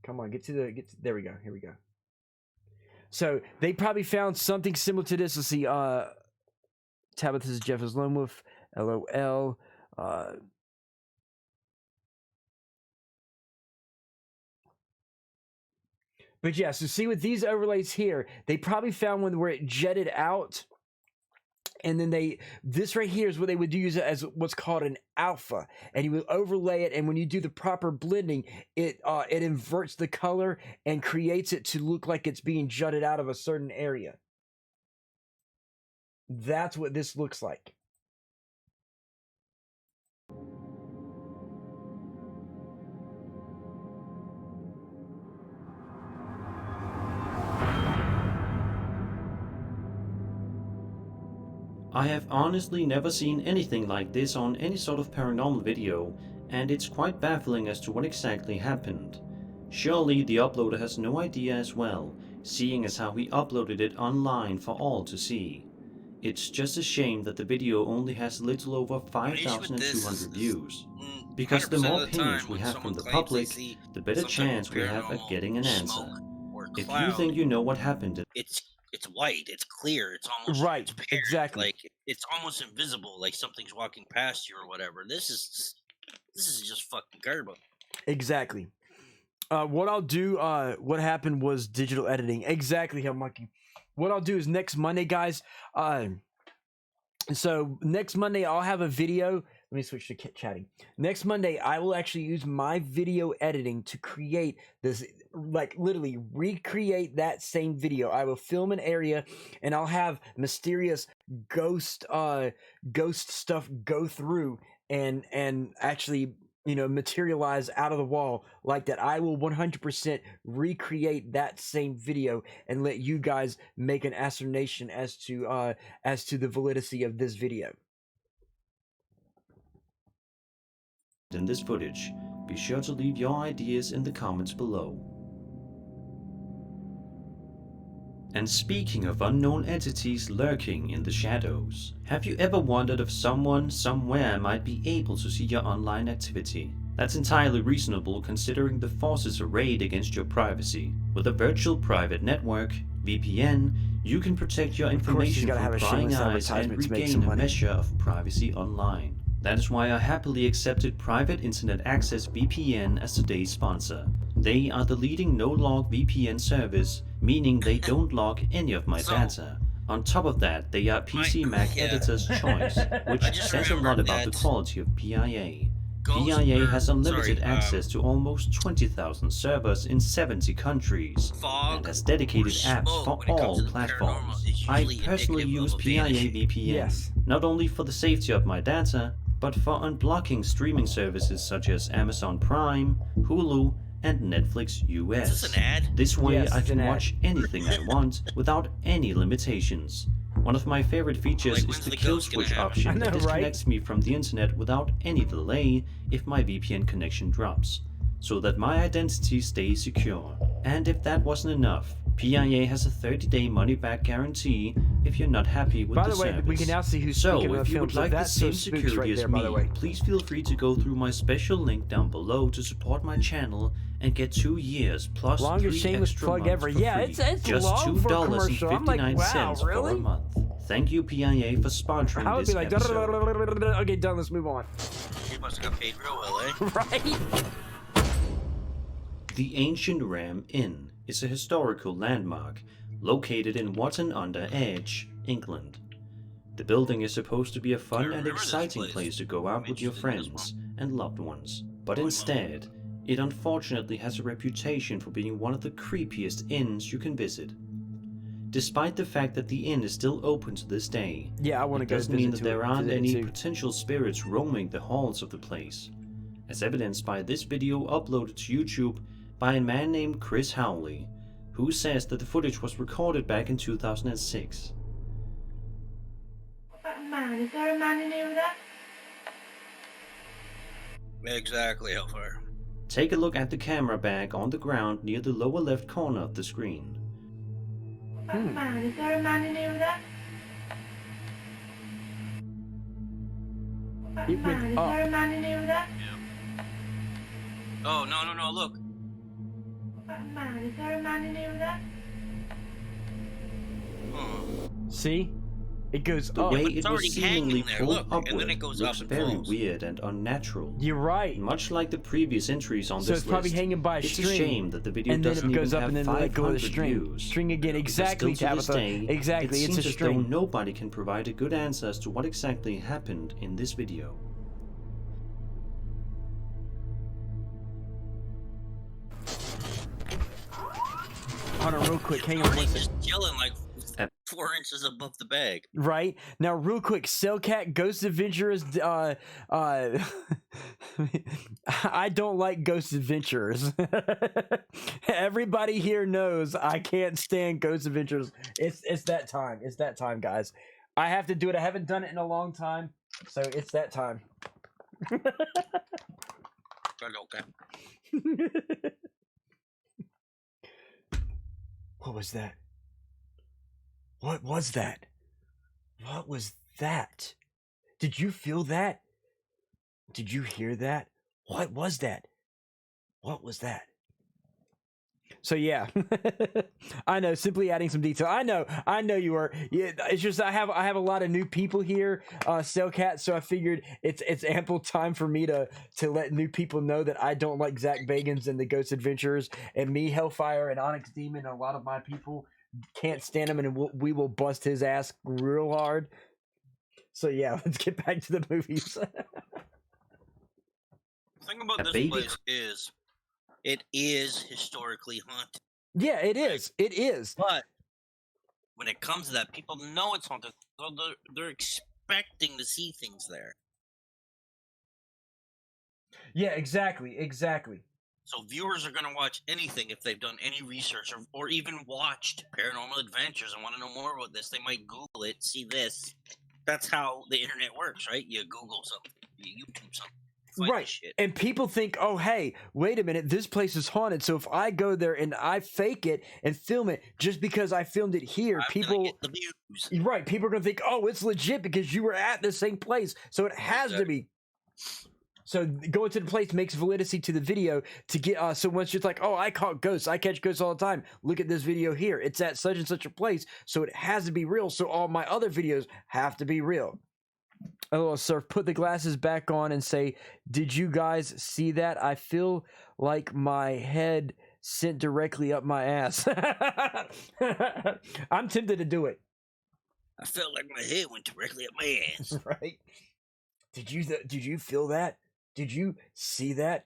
Come on, there we go. Here we go. So they probably found something similar to this. Let's see. Tabitha's Jeff is Lone Wolf. LOL. But yeah, so see with these overlays here, they probably found one where it jetted out, and then this right here is what they would use as what's called an alpha, and you would overlay it, and when you do the proper blending, it inverts the color and creates it to look like it's being jutted out of a certain area. That's what this looks like. I have honestly never seen anything like this on any sort of paranormal video, and it's quite baffling as to what exactly happened. Surely the uploader has no idea as well, seeing as how he uploaded it online for all to see. It's just a shame that the video only has a little over 5,200 views. Because the more opinions we have from the public, the better chance we have at getting an answer. If you think you know what happened, It's white. It's clear. It's almost right. transparent. Exactly. Like it's almost invisible. Like something's walking past you or whatever. This is just fucking garbage. Exactly. What I'll do. What happened was digital editing. Exactly, how monkey. What I'll do is next Monday, guys. So next Monday I'll have a video. Let me switch to chatting. Next Monday, I will actually use my video editing to create this, like literally recreate that same video. I will film an area and I'll have mysterious ghost stuff go through and actually, you know, materialize out of the wall like that. I will 100% recreate that same video and let you guys make an ascertain as to the validity of this video. in this footage, be sure to leave your ideas in the comments below. And speaking of unknown entities lurking in the shadows, have you ever wondered if someone somewhere might be able to see your online activity? That's entirely reasonable considering the forces arrayed against your privacy. With a virtual private network, VPN, you can protect your information from prying eyes and regain a measure of privacy online. That is why I happily accepted Private Internet Access VPN as today's sponsor. They are the leading no-log VPN service, meaning they don't log any of my data. On top of that, they are PC Mac editor's choice, which says a lot about the quality of PIA. PIA has unlimited access to almost 20,000 servers in 70 countries, and has dedicated apps for all platforms. I personally use PIA VPN, not only for the safety of my data, but for unblocking streaming services such as Amazon Prime, Hulu, and Netflix US. This way I can watch anything I want without any limitations. One of my favorite features is the kill switch option that disconnects me from the internet without any delay if my VPN connection drops, so that my identity stays secure. And if that wasn't enough, PIA has a 30-day money-back guarantee if you're not happy with the service. By the way, we can now see who's speaking if you would like the same security as me, please feel free to go through my special link down below to support my channel and get 2 years plus longest 3 shameless extra plug months ever. for Yeah, free. it's Just long for a commercial. I'm like, wow, $2.59 really? for a month. Thank you, PIA, for sponsoring I would this be like, episode. okay, done. Let's move on. You must have got paid real well, eh? Right? The Ancient Ram Inn is a historical landmark located in Watton-under-Edge, England. The building is supposed to be a fun and exciting place to go out with your friends and loved ones, but instead, it unfortunately has a reputation for being one of the creepiest inns you can visit. Despite the fact that the inn is still open to this day, yeah, I want to go doesn't mean that visit there aren't visit it any too. potential spirits roaming the halls of the place, as evidenced by this video uploaded to YouTube by a man named Chris Howley, who says that the footage was recorded back in 2006. Man, is there a man in here with us? Exactly, Hellfire. Take a look at the camera bag on the ground near the lower left corner of the screen. Man, is there a man in here with us? It Man, went is up. there a man in here with us? Oh, no, look. Man, is there a man in here with us? See? It goes The up. way it was seemingly there, pulled look, and upward then it goes looks up and very falls. weird and unnatural. You're right. Much like the previous entries on So this it's probably list, hanging by a it's string, a shame that the video and then doesn't it goes even up have and then let go of the 500 string. views. String again, Because exactly, still to this Tabitha. day, Exactly, it it's seems a as string. though nobody can provide a good answer as to what exactly happened in this video. Hold on, real quick. Hang on one second. Just chilling like 4 inches above the bag. Right now, real quick, Cellcat Ghost Adventurers. I don't like Ghost Adventurers. Everybody here knows I can't stand Ghost Adventurers. It's that time. It's that time, guys. I have to do it. I haven't done it in a long time, so it's that time. Okay. What was that? What was that? What was that? Did you feel that? Did you hear that? What was that? What was that? So yeah, I know. Simply adding some detail. I know you were. Yeah, it's just I have a lot of new people here, Cellcat. So I figured it's ample time for me to let new people know that I don't like Zach Bagans and the Ghost Adventurers, and me, Hellfire, and Onyx Demon. And a lot of my people can't stand him, and we will bust his ass real hard. So yeah, let's get back to the movies. The thing about this baby. place is, it is historically haunted. Yeah, it is. It is. But when it comes to that, people know it's haunted, so they're expecting to see things there. Yeah, exactly. So viewers are going to watch anything if they've done any research or even watched Paranormal Adventures and want to know more about this. They might Google it, see this. That's how the internet works, right? You Google something, you YouTube something. Right. And people think, oh, hey, wait a minute, this place is haunted. So if I go there and I fake it and film it just because I filmed it here, people get the views. Right, people are gonna think, oh, it's legit because you were at the same place. So it has to be. So going to the place makes validity to the video to get so once you're like, oh, I caught ghosts, I catch ghosts all the time. Look at this video here. It's at such and such a place. So it has to be real. So all my other videos have to be real. Oh, sir, put the glasses back on and say, did you guys see that? I feel like my head sent directly up my ass. I'm tempted to do it. I felt like my head went directly up my ass. Right? Did you feel that? Did you see that?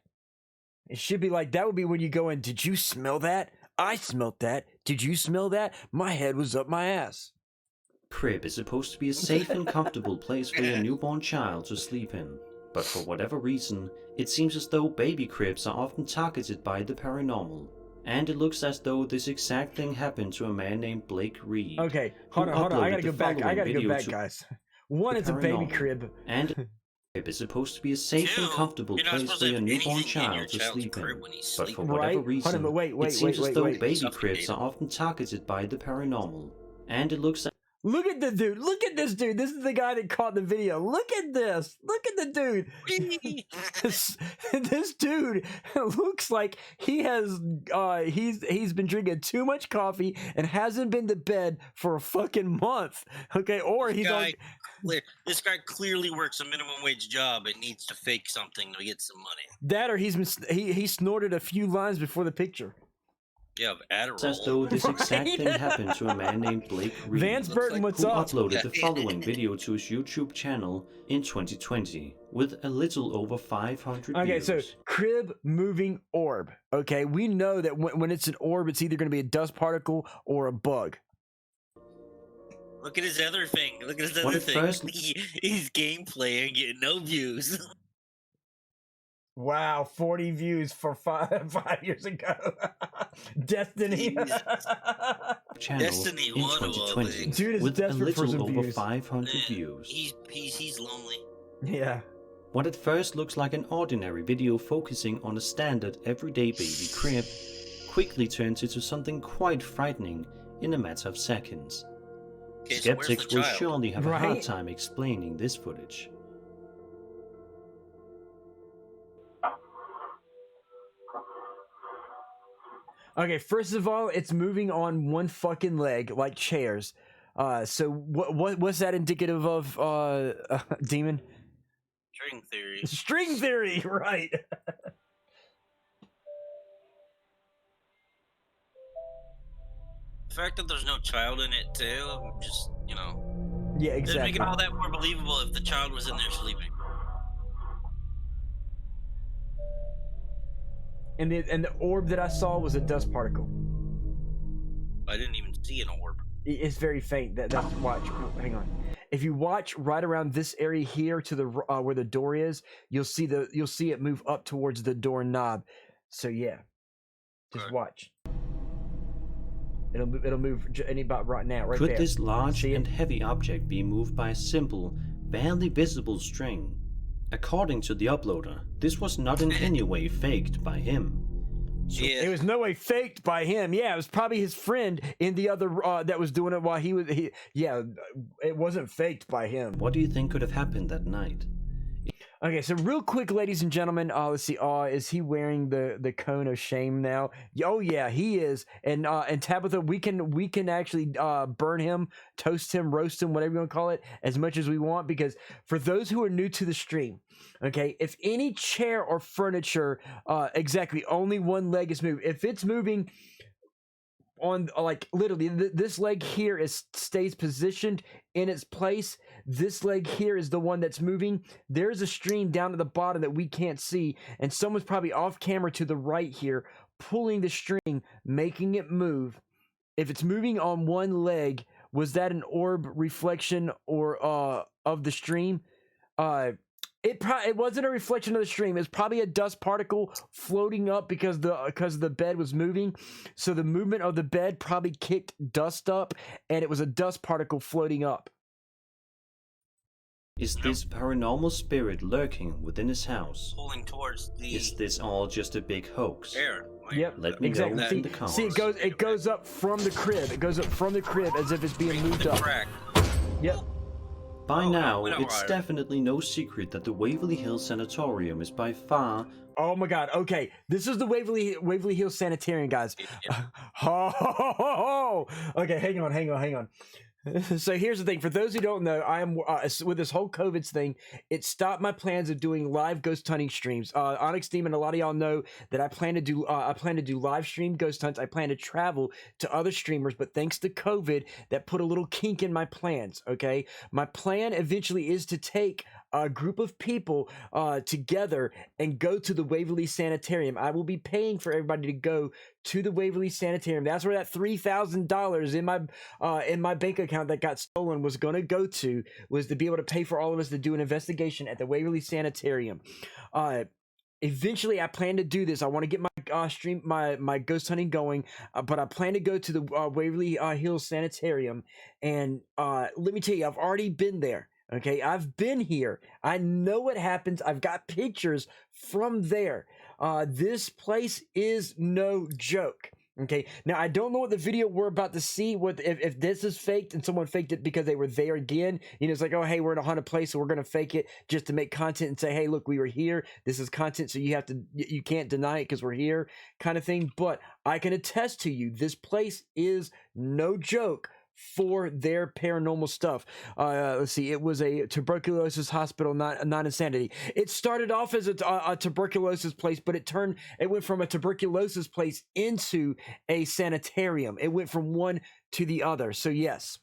It should be like, that would be when you go in, did you smell that? I smelled that. Did you smell that? My head was up my ass. Crib is supposed to be a safe and comfortable place for your newborn child to sleep in, but for whatever reason, it seems as though baby cribs are often targeted by the paranormal, and it looks as though this exact thing happened to a man named Blake Reed. Okay, hold on, I gotta go back, guys. One, it's a baby crib. And crib is supposed to be a safe and comfortable place for your newborn child to sleep in, but for whatever reason, it seems as though baby cribs are often targeted by the paranormal, and it looks Look at the dude. Look at this dude. This is the guy that caught the video. Look at this. Look at the dude. this dude looks like he has he's been drinking too much coffee and hasn't been to bed for a fucking month. Okay, or he's like This guy clearly works a minimum wage job and needs to fake something to get some money. That or he snorted a few lines before the picture. Yeah, Adderall. It's as though this exact thing happened to a man named Blake Reed, Vance Burton, what's who up? uploaded the following video to his YouTube channel in 2020 with a little over 500 Okay, views. so crib moving orb. Okay, we know that when it's an orb, it's either going to be a dust particle or a bug. Look at his other thing. Look at his What other at thing. first- He's gameplay and getting no views. Wow, 40 views for 5 years ago. Destiny. channel Destiny in won of all 2020 things. Dude is with a desperate for little some over views. 500 views. He's lonely. Yeah. What at first looks like an ordinary video focusing on a standard everyday baby crib quickly turns into something quite frightening in a matter of seconds. Okay, so where's the Skeptics will child? surely have a hard Right? time explaining this footage. Okay, first of all, it's moving on one fucking leg like chairs. So what's that indicative of, Demon? String theory. String theory, right? The fact that there's no child in it too, just Yeah, it'd make exactly. it all that more believable if the child was in there sleeping. And the orb that I saw was a dust particle. I didn't even see an orb. It's very faint. That's watch. Hang on. If you watch right around this area here to the where the door is, you'll see it move up towards the door knob. So yeah, just watch. It'll move about right now, right Could there. this large See it? and heavy object be moved by a simple, barely visible string? According to the uploader, this was not in any way faked by him. It was no way faked by him. Yeah, it was probably his friend in the other that was doing it while he was. Yeah, it wasn't faked by him. What do you think could have happened that night? Okay, so real quick, ladies and gentlemen, let's see. Is he wearing the cone of shame now? Oh yeah, he is. And Tabitha, we can actually burn him, toast him, roast him, whatever you want to call it, as much as we want. Because for those who are new to the stream, okay, if any chair or furniture, exactly, only one leg is moving. If it's moving on, like, literally this leg here stays positioned in its place, this leg here is the one that's moving. There's a stream down at the bottom that we can't see, and someone's probably off camera to the right here pulling the string, making it move. If it's moving on one leg, was that an orb reflection or of the stream? It wasn't a reflection of the stream. It's probably a dust particle floating up because the bed was moving. So the movement of the bed probably kicked dust up, and it was a dust particle floating up. Is this paranormal spirit lurking within his house? Pulling towards the. Is this all just a big hoax? Air. Yep. Let me Exactly. know in the comments. See, it goes up from the crib. It goes up from the crib as if it's being moved up. Yep. By now, we know it's why. definitely no secret that the Waverly Hills Sanatorium is by far. Oh my God. Okay, this is the Waverly Hills Sanitarium, guys. Okay, hang on. So here's the thing. For those who don't know, I am with this whole COVID thing. It stopped my plans of doing live ghost hunting streams. Onyx Demon, a lot of y'all know that I plan to do live stream ghost hunts. I plan to travel to other streamers, but thanks to COVID, that put a little kink in my plans. Okay, my plan eventually is to take a group of people together and go to the Waverly Sanitarium. I will be paying for everybody to go to the Waverly Sanitarium. That's where that $3,000 in my bank account that got stolen was going to go to, was to be able to pay for all of us to do an investigation at the Waverly Sanitarium. Eventually, I plan to do this. I want to get my my ghost hunting going, but I plan to go to the Waverly Hills Sanitarium. And let me tell you, I've already been there. Okay, I've been here. I know what happens. I've got pictures from there. This place is no joke. Okay, now I don't know what the video we're about to see. What if this is faked and someone faked it because they were there again? You know, it's like, oh, hey, we're in a haunted place, so we're gonna fake it just to make content and say, hey, look, we were here. This is content, so you can't deny it because we're here, kind of thing. But I can attest to you, this place is no joke. for their paranormal stuff. Let's see, it was a tuberculosis hospital, not insanity. It started off as a tuberculosis place, but it went from a tuberculosis place into a sanitarium. It went from one to the other. So yes,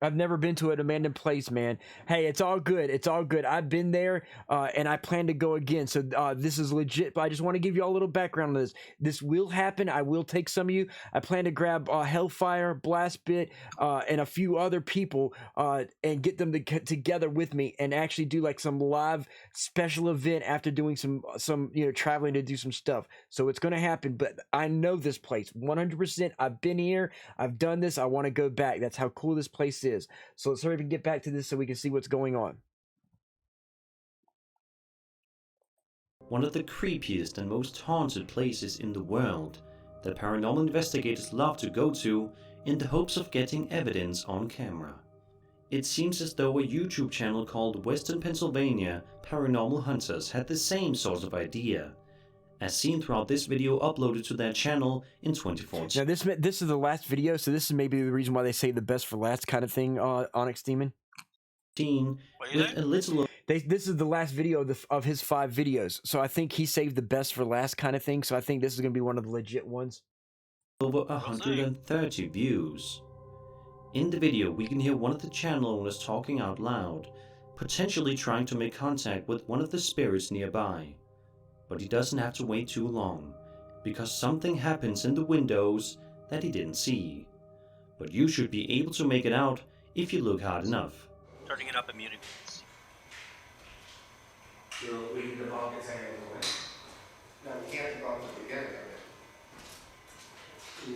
I've never been to an abandoned place, man. Hey, it's all good. It's all good. I've been there, and I plan to go again. So this is legit, but I just want to give you all a little background on this. This will happen. I will take some of you. I plan to grab Hellfire, Blastbit, and a few other people and get them together with me and actually do like some live special event after doing some traveling to do some stuff. So it's going to happen, but I know this place 100%. I've been here. I've done this. I want to go back. That's how cool this place is. So let's hurry up and get back to this so we can see what's going on. One of the creepiest and most haunted places in the world that paranormal investigators love to go to in the hopes of getting evidence on camera. It seems as though a YouTube channel called Western Pennsylvania Paranormal Hunters had the same sort of idea, as seen throughout this video uploaded to their channel in 2014. Now this is the last video, so this is maybe the reason why they say the best for last kind of thing, Onyx Demon. With a little this is the last video of his 5 videos, so I think he saved the best for last kind of thing, so I think this is going to be one of the legit ones. Over 130 views. In the video, we can hear one of the channel owners talking out loud, potentially trying to make contact with one of the spirits nearby. But he doesn't have to wait too long, because something happens in the windows that he didn't see. But you should be able to make it out if you look hard enough. Turning it up and muting. We can debunk its angle. No, we can't debunk the beginning of it. We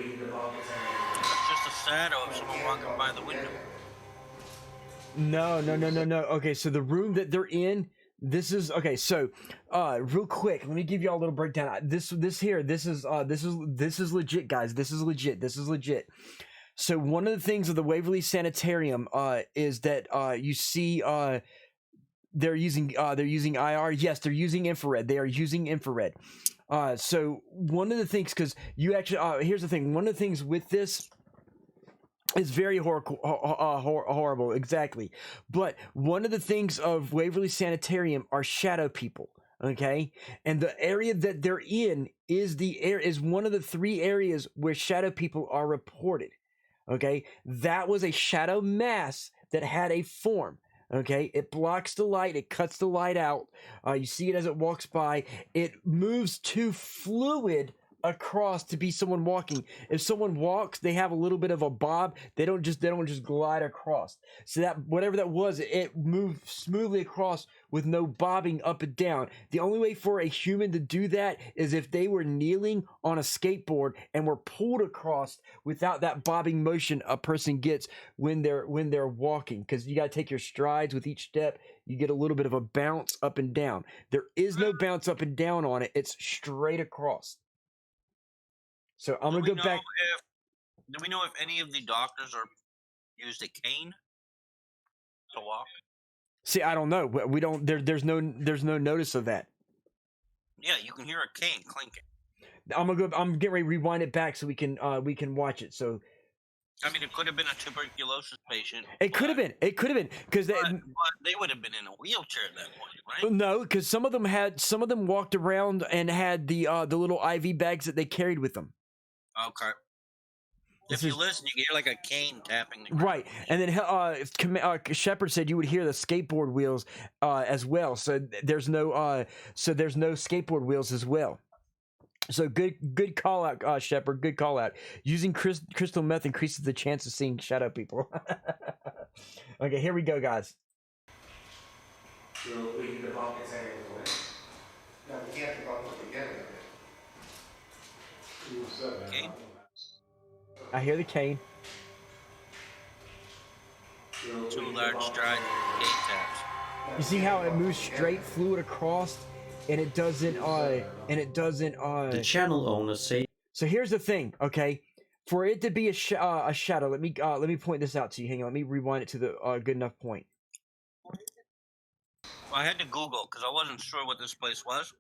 can debunk its angle. It's just a shadow of someone walking by the window. No. Okay, so the room that they're in, this is okay. So, real quick, let me give you all a little breakdown. This is legit, guys. This is legit. So one of the things of the Waverly Sanitarium is that you see they're using IR. Yes, they're using infrared. They are using infrared. So one of the things, because you actually here's the thing. One of the things with this. It's very horrible, exactly. But one of the things of Waverly Sanitarium are shadow people, okay? And the area that they're in is one of the 3 areas where shadow people are reported, okay? That was a shadow mass that had a form, okay? It blocks the light, it cuts the light out. You see it as it walks by. It moves too fluid across to be someone walking. If someone walks, they have a little bit of a bob. They don't just glide across. So that whatever that was, it moved smoothly across with no bobbing up and down. The only way for a human to do that is if they were kneeling on a skateboard and were pulled across without that bobbing motion a person gets when they're walking, because you got to take your strides with each step. You get a little bit of a bounce up and down. There is no bounce up and down on it. It's straight across. So I'm gonna go back. Do we know if any of the doctors used a cane to walk? See, I don't know. We don't. There's no notice of that. Yeah, you can hear a cane clinking. I'm getting ready to rewind it back so we can watch it. So. I mean, it could have been a tuberculosis patient. It could have been because they would have been in a wheelchair at that point, right? No, because some of them walked around and had the little IV bags that they carried with them. Okay. If you listen, you can hear like a cane tapping the ground. Right, and then Shepard said you would hear the skateboard wheels as well. So there's no skateboard wheels as well. So good call out, Shepard. Good call out. Using crystal meth increases the chance of seeing shadow people. Okay, here we go, guys. We can debunk its angle. No, we can't debunk the beginning of it. Cane? I hear the cane. 2 large strides, cane taps. You see how it moves straight, fluid across, and it doesn't. The channel owners say. So here's the thing, okay? For it to be a shadow, let me point this out to you. Hang on, let me rewind it to the good enough point. Well, I had to Google because I wasn't sure what this place was.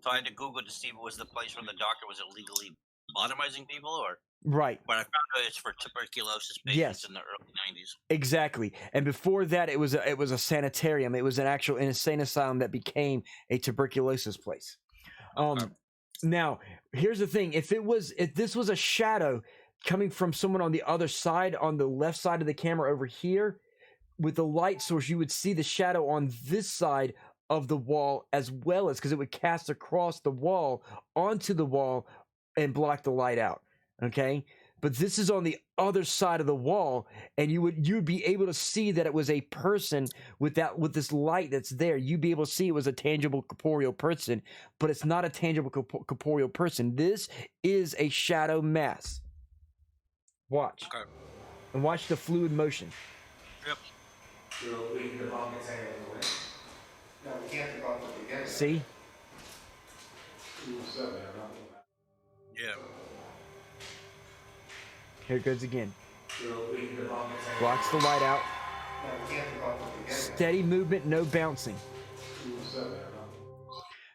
So I had to Google to see if it was the place where the doctor was illegally lobotomizing people, or Right. But I found out it's for tuberculosis patients Yes. in the early 90s. Exactly. And before that, it was a sanitarium. It was an actual insane asylum that became a tuberculosis place. Now, here's the thing: if this was a shadow coming from someone on the other side, on the left side of the camera over here, with the light source, you would see the shadow on this side of the wall as well, as because it would cast across the wall onto the wall and block the light out. Okay, but this is on the other side of the wall, and you would be able to see that it was a person with this light that's there. You'd be able to see it was a tangible corporeal person, but it's not a tangible corporeal person. This is a shadow mass. Watch. Okay. And watch the fluid motion. Yep. We can debunk its aliens. No, we can't debunk it together. See? Yeah. Here it goes again. We can debunk its aliens. Blocks the light out. No, we can't debunk it together. Steady movement, no bouncing.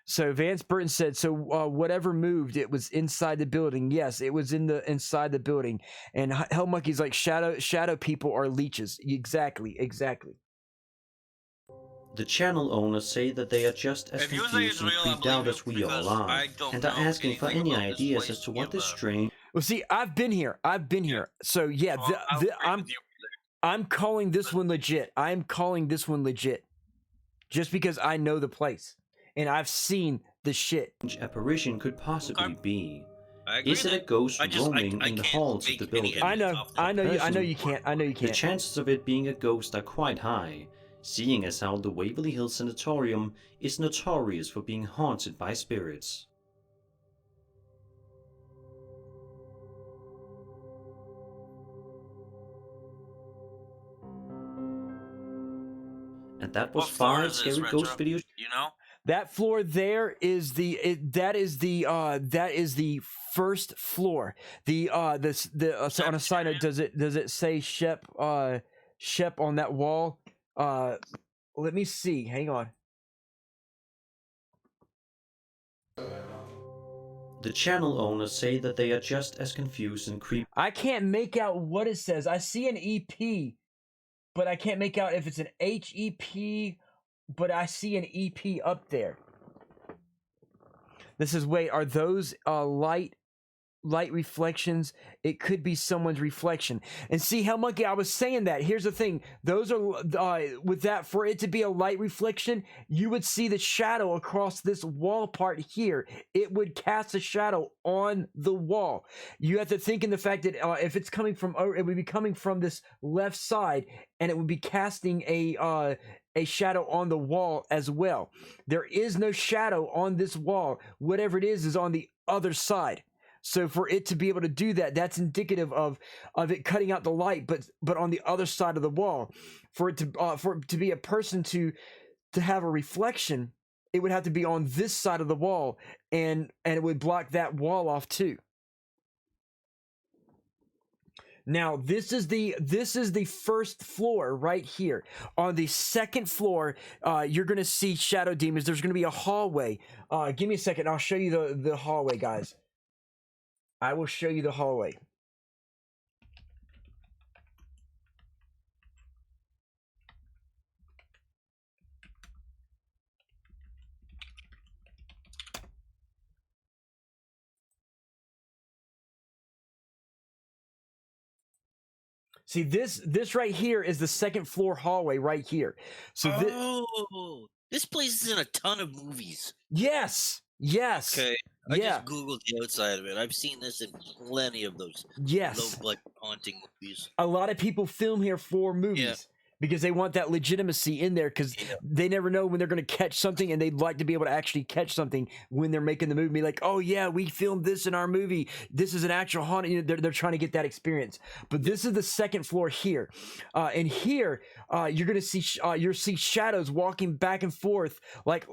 So Vance Burton said, so whatever moved, it was inside the building. Yes, it was inside the building. And Hell Monkey's like, shadow people are leeches. Exactly. The channel owners say that they are just as confused and creeped out as we all are, and are asking for any ideas as to what this strange... Well, see, I've been here. So yeah, I'm calling this one legit. I'm calling this one legit, just because I know the place and I've seen the shit. Apparition could possibly be. Is it a ghost roaming in the halls of the building? I know you can't. The chances of it being a ghost are quite high, seeing as how the Waverly Hills Sanatorium is notorious for being haunted by spirits. And that was 5 scary ghost videos. You know? That floor there is the first floor. So on a side note, does it say Shep on that wall? Let me see. Hang on. The channel owners say that they are just as confused and creepy. I can't make out what it says. I see an EP, but I can't make out if it's an HEP, but I see an EP up there. This is, wait, are those light reflections? It could be someone's reflection. And see how monkey, I was saying that. Here's the thing. Those are with that, for it to be a light reflection, you would see the shadow across this wall part here. It would cast a shadow on the wall. You have to think in the fact that if it's coming from, it would be coming from this left side, and it would be casting a shadow on the wall as well. There is no shadow on this wall. Whatever it is on the other side. So for it to be able to do that, that's indicative of it cutting out the light, but on the other side of the wall. For it to be a person to have a reflection, it would have to be on this side of the wall, and it would block that wall off too. Now this is the first floor right here. On the second floor, you're gonna see shadow demons. There's gonna be a hallway. Give me a second. I'll show you the hallway, guys. I will show you the hallway. See, this right here is the second floor hallway right here. So this place is in a ton of movies. Yes. Okay. I just googled the outside of it. I've seen this in plenty of those low-budget haunting movies. A lot of people film here for movies because they want that legitimacy in there, because they never know when they're going to catch something, and they'd like to be able to actually catch something when they're making the movie. Be like, oh yeah, we filmed this in our movie. This is an actual haunting. You know, they're trying to get that experience. But this is the second floor here, and here you're going to see you'll see shadows walking back and forth, like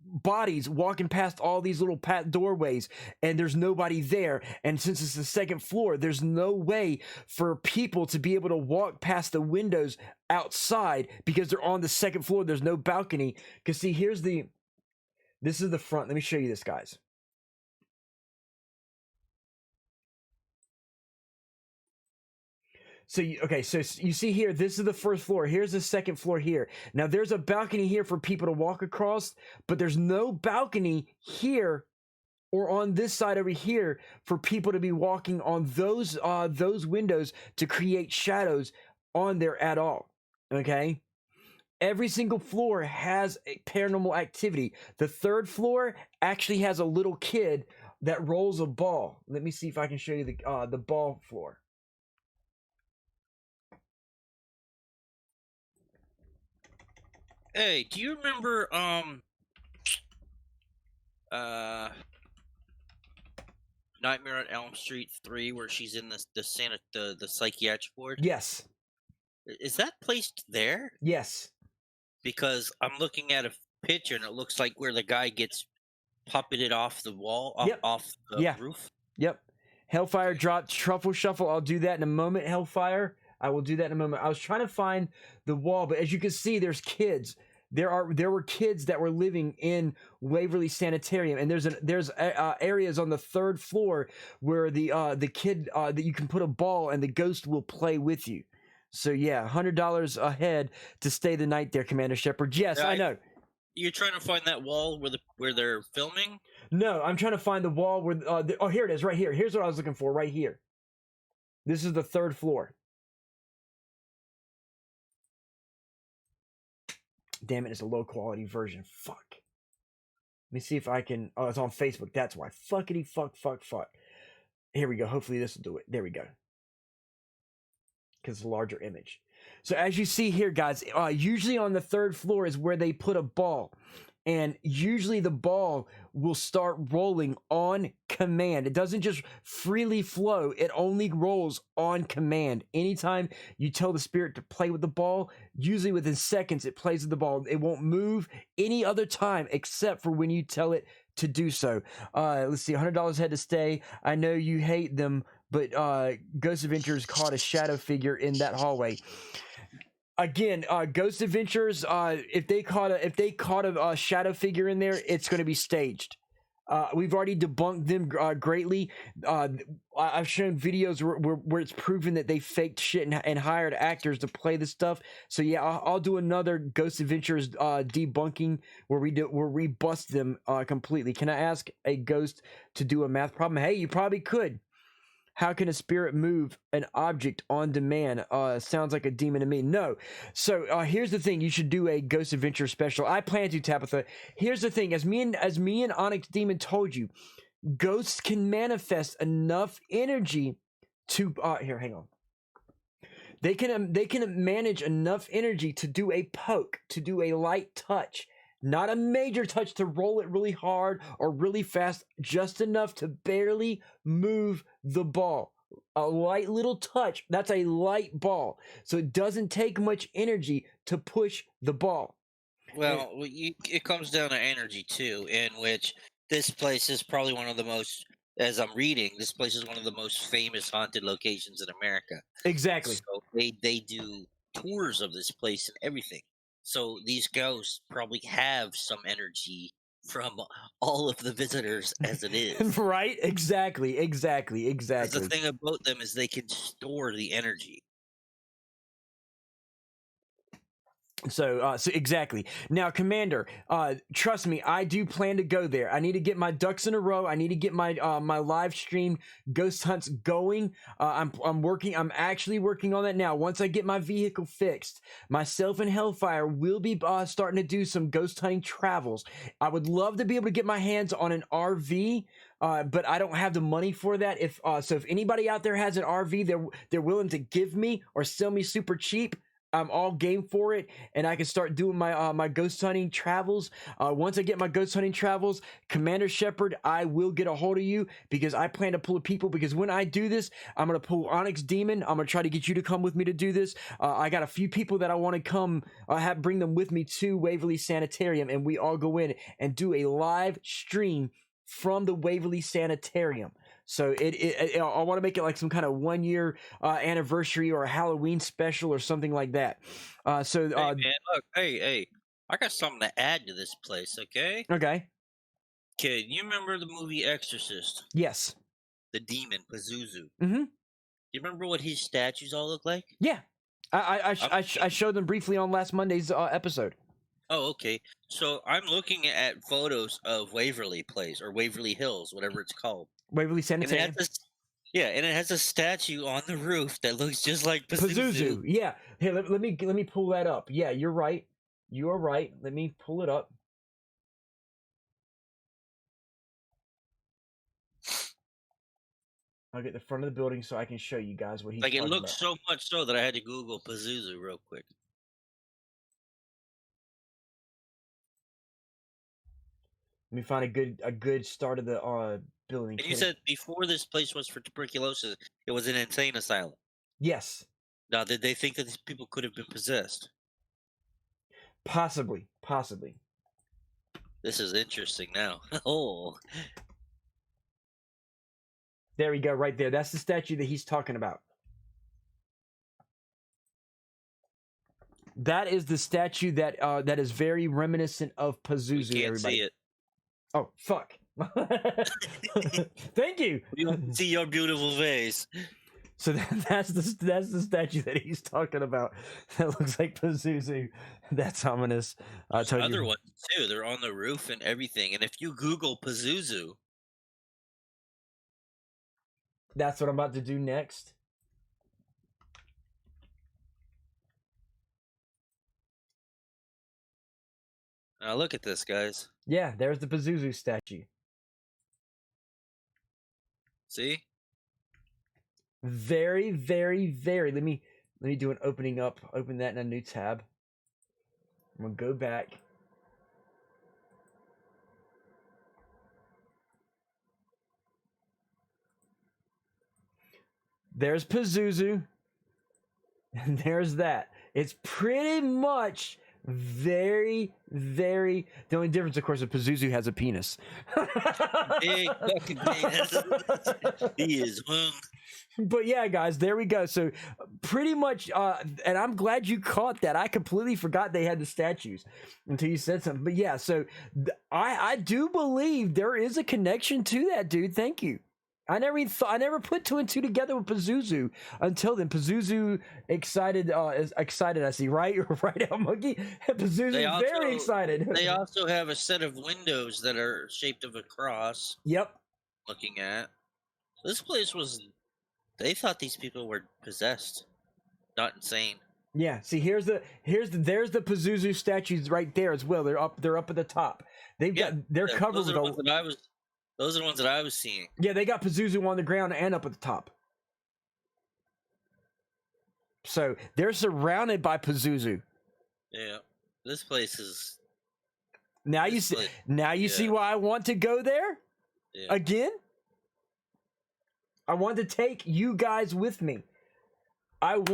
bodies walking past all these little doorways, and there's nobody there. And since it's the second floor, there's no way for people to be able to walk past the windows outside, because they're on the second floor. There's no balcony. Because see, here's the This is the front. Let me show you this, guys. So so you see here, this is the first floor. Here's the second floor here. Now there's a balcony here for people to walk across, but there's no balcony here or on this side over here for people to be walking on those windows to create shadows on there at all. Okay? Every single floor has a paranormal activity. The third floor actually has a little kid that rolls a ball. Let me see if I can show you the ball floor. Hey, do you remember Nightmare on Elm Street 3 where she's in the psychiatric ward? Yes. Is that placed there? Yes. Because I'm looking at a picture and it looks like where the guy gets puppeted off the wall, off the roof. Yep. Hellfire dropped Truffle Shuffle. I'll do that in a moment, Hellfire. I will do that in a moment. I was trying to find the wall, but as you can see, there's kids. There were kids that were living in Waverly Sanitarium, and there's areas on the third floor where the kid that you can put a ball and the ghost will play with you. So yeah, $100 a head to stay the night there, Commander Shepard. Yes, I know. You're trying to find that wall where they're filming? No, I'm trying to find the wall where. Oh, here it is, right here. Here's what I was looking for, right here. This is the third floor. Damn it, it's a low quality version. Fuck. Let me see if I can. Oh, it's on Facebook. That's why. Fuckity fuck. Here we go. Hopefully this will do it. There we go. Because it's a larger image. So as you see here, guys, usually on the third floor is where they put a ball. And usually the ball will start rolling on command. It doesn't just freely flow. It only rolls on command. Anytime you tell the spirit to play with the ball, usually within seconds it plays with the ball. It won't move any other time except for when you tell it to do so. Let's see, $100 head to stay. I know you hate them, but Ghost Adventures caught a shadow figure in that hallway. Again, Ghost Adventures, if they caught a shadow figure in there, it's going to be staged. We've already debunked them greatly. I've shown videos where it's proven that they faked shit and hired actors to play the stuff. So yeah, I'll do another Ghost Adventures debunking where we bust them completely. Can I ask a ghost to do a math problem? Hey, you probably could. How can a spirit move an object on demand? Sounds like a demon to me. No. So here's the thing. You should do a Ghost Adventure special. I plan to, Tabitha. Here's the thing. As me and Onyx Demon told you, ghosts can manifest enough energy to... here, hang on. They can manage enough energy to do a poke, to do a light touch. Not a major touch to roll it really hard or really fast, just enough to barely move the ball. A light little touch, that's a light ball. So it doesn't take much energy to push the ball. Well, it comes down to energy too, in which this place is probably one of the most, as I'm reading, this place is one of the most famous haunted locations in America. Exactly. So they do tours of this place and everything. So these ghosts probably have some energy from all of the visitors as it is. Right? Exactly. The thing about them is they can store the energy. So exactly. Now, Commander, trust me, I do plan to go there. I need to get my ducks in a row. I need to get my my live stream ghost hunts going. I'm actually working on that now. Once I get my vehicle fixed, myself and Hellfire will be starting to do some ghost hunting travels. I would love to be able to get my hands on an RV. But I don't have the money for that. If anybody out there has an RV they're willing to give me or sell me super cheap, I'm all game for it, and I can start doing my my ghost hunting travels. Once I get my ghost hunting travels, Commander Shepard, I will get a hold of you because I plan to pull people. Because when I do this, I'm gonna pull Onyx Demon. I'm gonna try to get you to come with me to do this. I got a few people that I want to come bring them with me to Waverly Sanitarium, and we all go in and do a live stream from the Waverly Sanitarium. So I want to make it like some kind of 1 year anniversary or a Halloween special or something like that. Hey man, look, hey, I got something to add to this place, okay? Okay. Kid, you remember the movie Exorcist? Yes. The demon Pazuzu. Mm-hmm. You remember what his statues all look like? Yeah. I showed them briefly on last Monday's episode. Oh, okay. So I'm looking at photos of Waverly Place or Waverly Hills, whatever it's called. Waverly Sanitarium. And it has a statue on the roof that looks just like Pazuzu. Yeah. Here, let me pull that up. Yeah, you're right. You are right. Let me pull it up. I'll get the front of the building so I can show you guys what he's Like, it talking looks about. so much so that I had to Google Pazuzu real quick. Let me find a good start of the building. And you said before this place was for tuberculosis, it was an insane asylum. Yes. Now, did they think that these people could have been possessed? Possibly. This is interesting now. Oh. There we go, right there. That's the statue that he's talking about. That is the statue that that is very reminiscent of Pazuzu. Can't everybody. see it. Oh fuck! Thank you. You don't see your beautiful face. So that's the statue that he's talking about. That looks like Pazuzu. That's ominous. There's other ones too. They're on the roof and everything. And if you Google Pazuzu, that's what I'm about to do next. now look at this, guys. Yeah, there's the Pazuzu statue. See? Very, very, very. Let me do an opening up. Open that in a new tab. I'm gonna go back. There's Pazuzu. And there's that. It's pretty much very, very. The only difference, of course, is Pazuzu has a penis. Big fucking penis. He is hung. But yeah, guys, there we go. So pretty much, and I'm glad you caught that. I completely forgot they had the statues until you said something. But yeah, so I do believe there is a connection to that, dude. Thank you. I never put two and two together with Pazuzu until then. Pazuzu excited, is excited. I see, right, right out, monkey. Pazuzu very excited. They also have a set of windows that are shaped of a cross. Yep. Looking at this place was. They thought these people were possessed, not insane. Yeah. See, there's the Pazuzu statues right there as well. They're up at the top. They're covered with. Those are the ones that I was seeing. Yeah, they got Pazuzu on the ground and up at the top. So they're surrounded by Pazuzu. Yeah, this place is. Now you see. Now you see why I want to go there. Yeah. Again. I want to take you guys with me. Okay,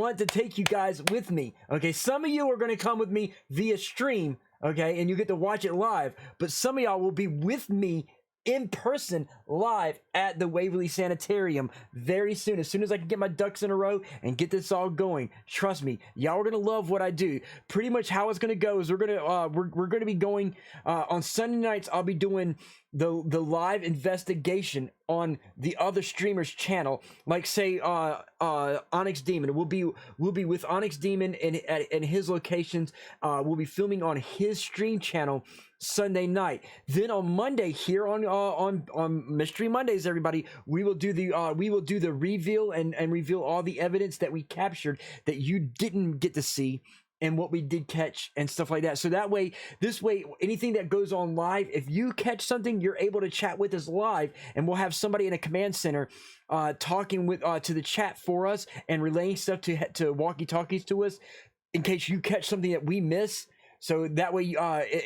some of you are going to come with me via stream, okay, and you get to watch it live. But some of y'all will be with me in person live at the Waverly Sanitarium very soon. As soon as I can get my ducks in a row and get this all going, trust me, y'all are gonna love what I do. Pretty much how it's gonna go is we're gonna be going on Sunday nights. I'll be doing the live investigation on the other streamer's channel, like say Onyx Demon. We'll be with Onyx Demon in his locations. We'll be filming on his stream channel Sunday night. Then on Monday here on Mystery Mondays, everybody, we will do the reveal and reveal all the evidence that we captured that you didn't get to see and what we did catch and stuff like that. So that way, this way, anything that goes on live, if you catch something, you're able to chat with us live, and we'll have somebody in a command center talking with to the chat for us and relaying stuff to walkie-talkies to us in case you catch something that we miss. So that way,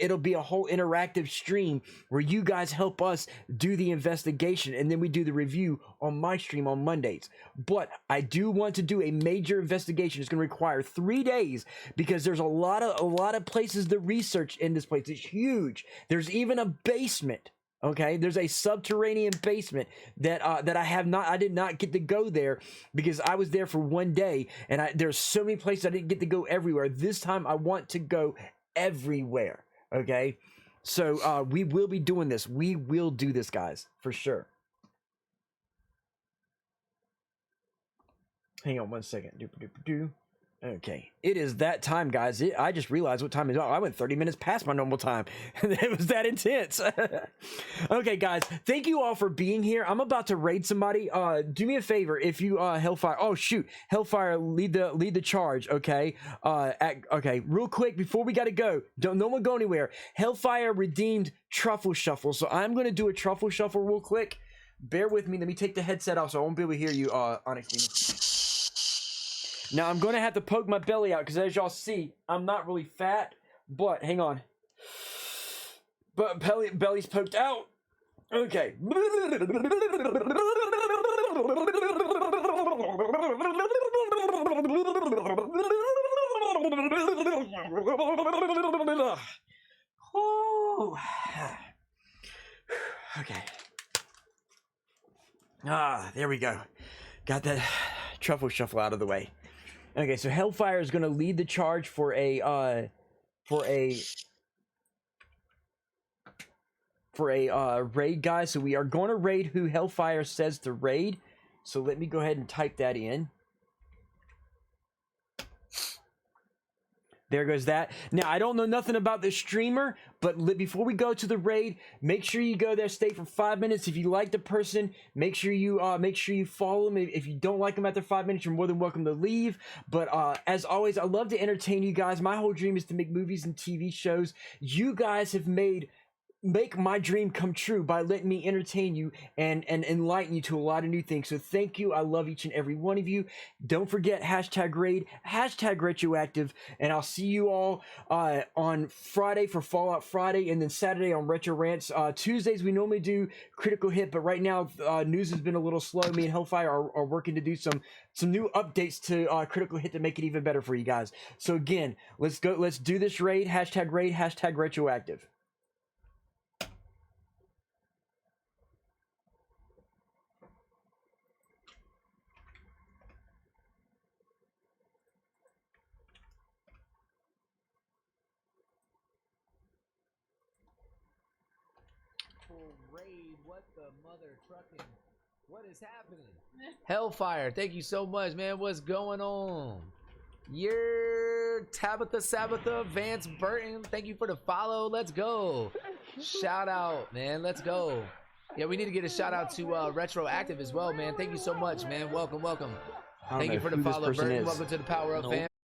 it'll be a whole interactive stream where you guys help us do the investigation, and then we do the review on my stream on Mondays. But I do want to do a major investigation. It's going to require 3 days because there's a lot of places to research in this place. It's huge. There's even a basement. Okay, there's a subterranean basement that I did not get to go there because I was there for 1 day, and there's so many places I didn't get to go everywhere. This time I want to go everywhere. Okay, So we will be doing this. We will do this, guys, for sure. Hang on one second. Okay, it is that time, guys. I just realized what time it is. I went 30 minutes past my normal time. It was that intense. Okay, guys, thank you all for being here. I'm about to raid somebody. Do me a favor, if you Hellfire. Oh shoot, Hellfire, lead the charge. Okay. Okay, real quick before we gotta go. No one go anywhere. Hellfire redeemed Truffle Shuffle, so I'm gonna do a Truffle Shuffle real quick. Bear with me. Let me take the headset off so I won't be able to hear you, Onyx. Now, I'm going to have to poke my belly out because, as y'all see, I'm not really fat. But, hang on. But belly's poked out. Okay. Oh. Okay. There we go. Got that Truffle Shuffle out of the way. Okay, so Hellfire is going to lead the charge for a raid, guys. So we are going to raid who Hellfire says to raid. So let me go ahead and type that in. There goes that. Now, I don't know nothing about this streamer, but before we go to the raid, make sure you go there, stay for 5 minutes. If you like the person, make sure you follow them. If you don't like them after 5 minutes, you're more than welcome to leave. But as always, I love to entertain you guys. My whole dream is to make movies and TV shows. You guys have make my dream come true by letting me entertain you and enlighten you to a lot of new things. So thank you. I love each and every one of you. Don't forget #raid, #retroactive, and I'll see you all on Friday for Fallout Friday, and then Saturday on Retro Rants. Tuesdays we normally do Critical Hit, but right now news has been a little slow. Me and Hellfire are working to do some new updates to Critical Hit to make it even better for you guys. So again, let's do this raid, #raid, #retroactive. Raid, what the mother trucking? What is happening? Hellfire, thank you so much, man. What's going on? You're Tabitha, Vance Burton, thank you for the follow. Let's go. Shout out, man. Let's go. Yeah, we need to get a shout out to Retroactive as well, man. Thank you so much, man. Welcome. Thank you for the follow, Burton. Welcome to the Power Up, fam.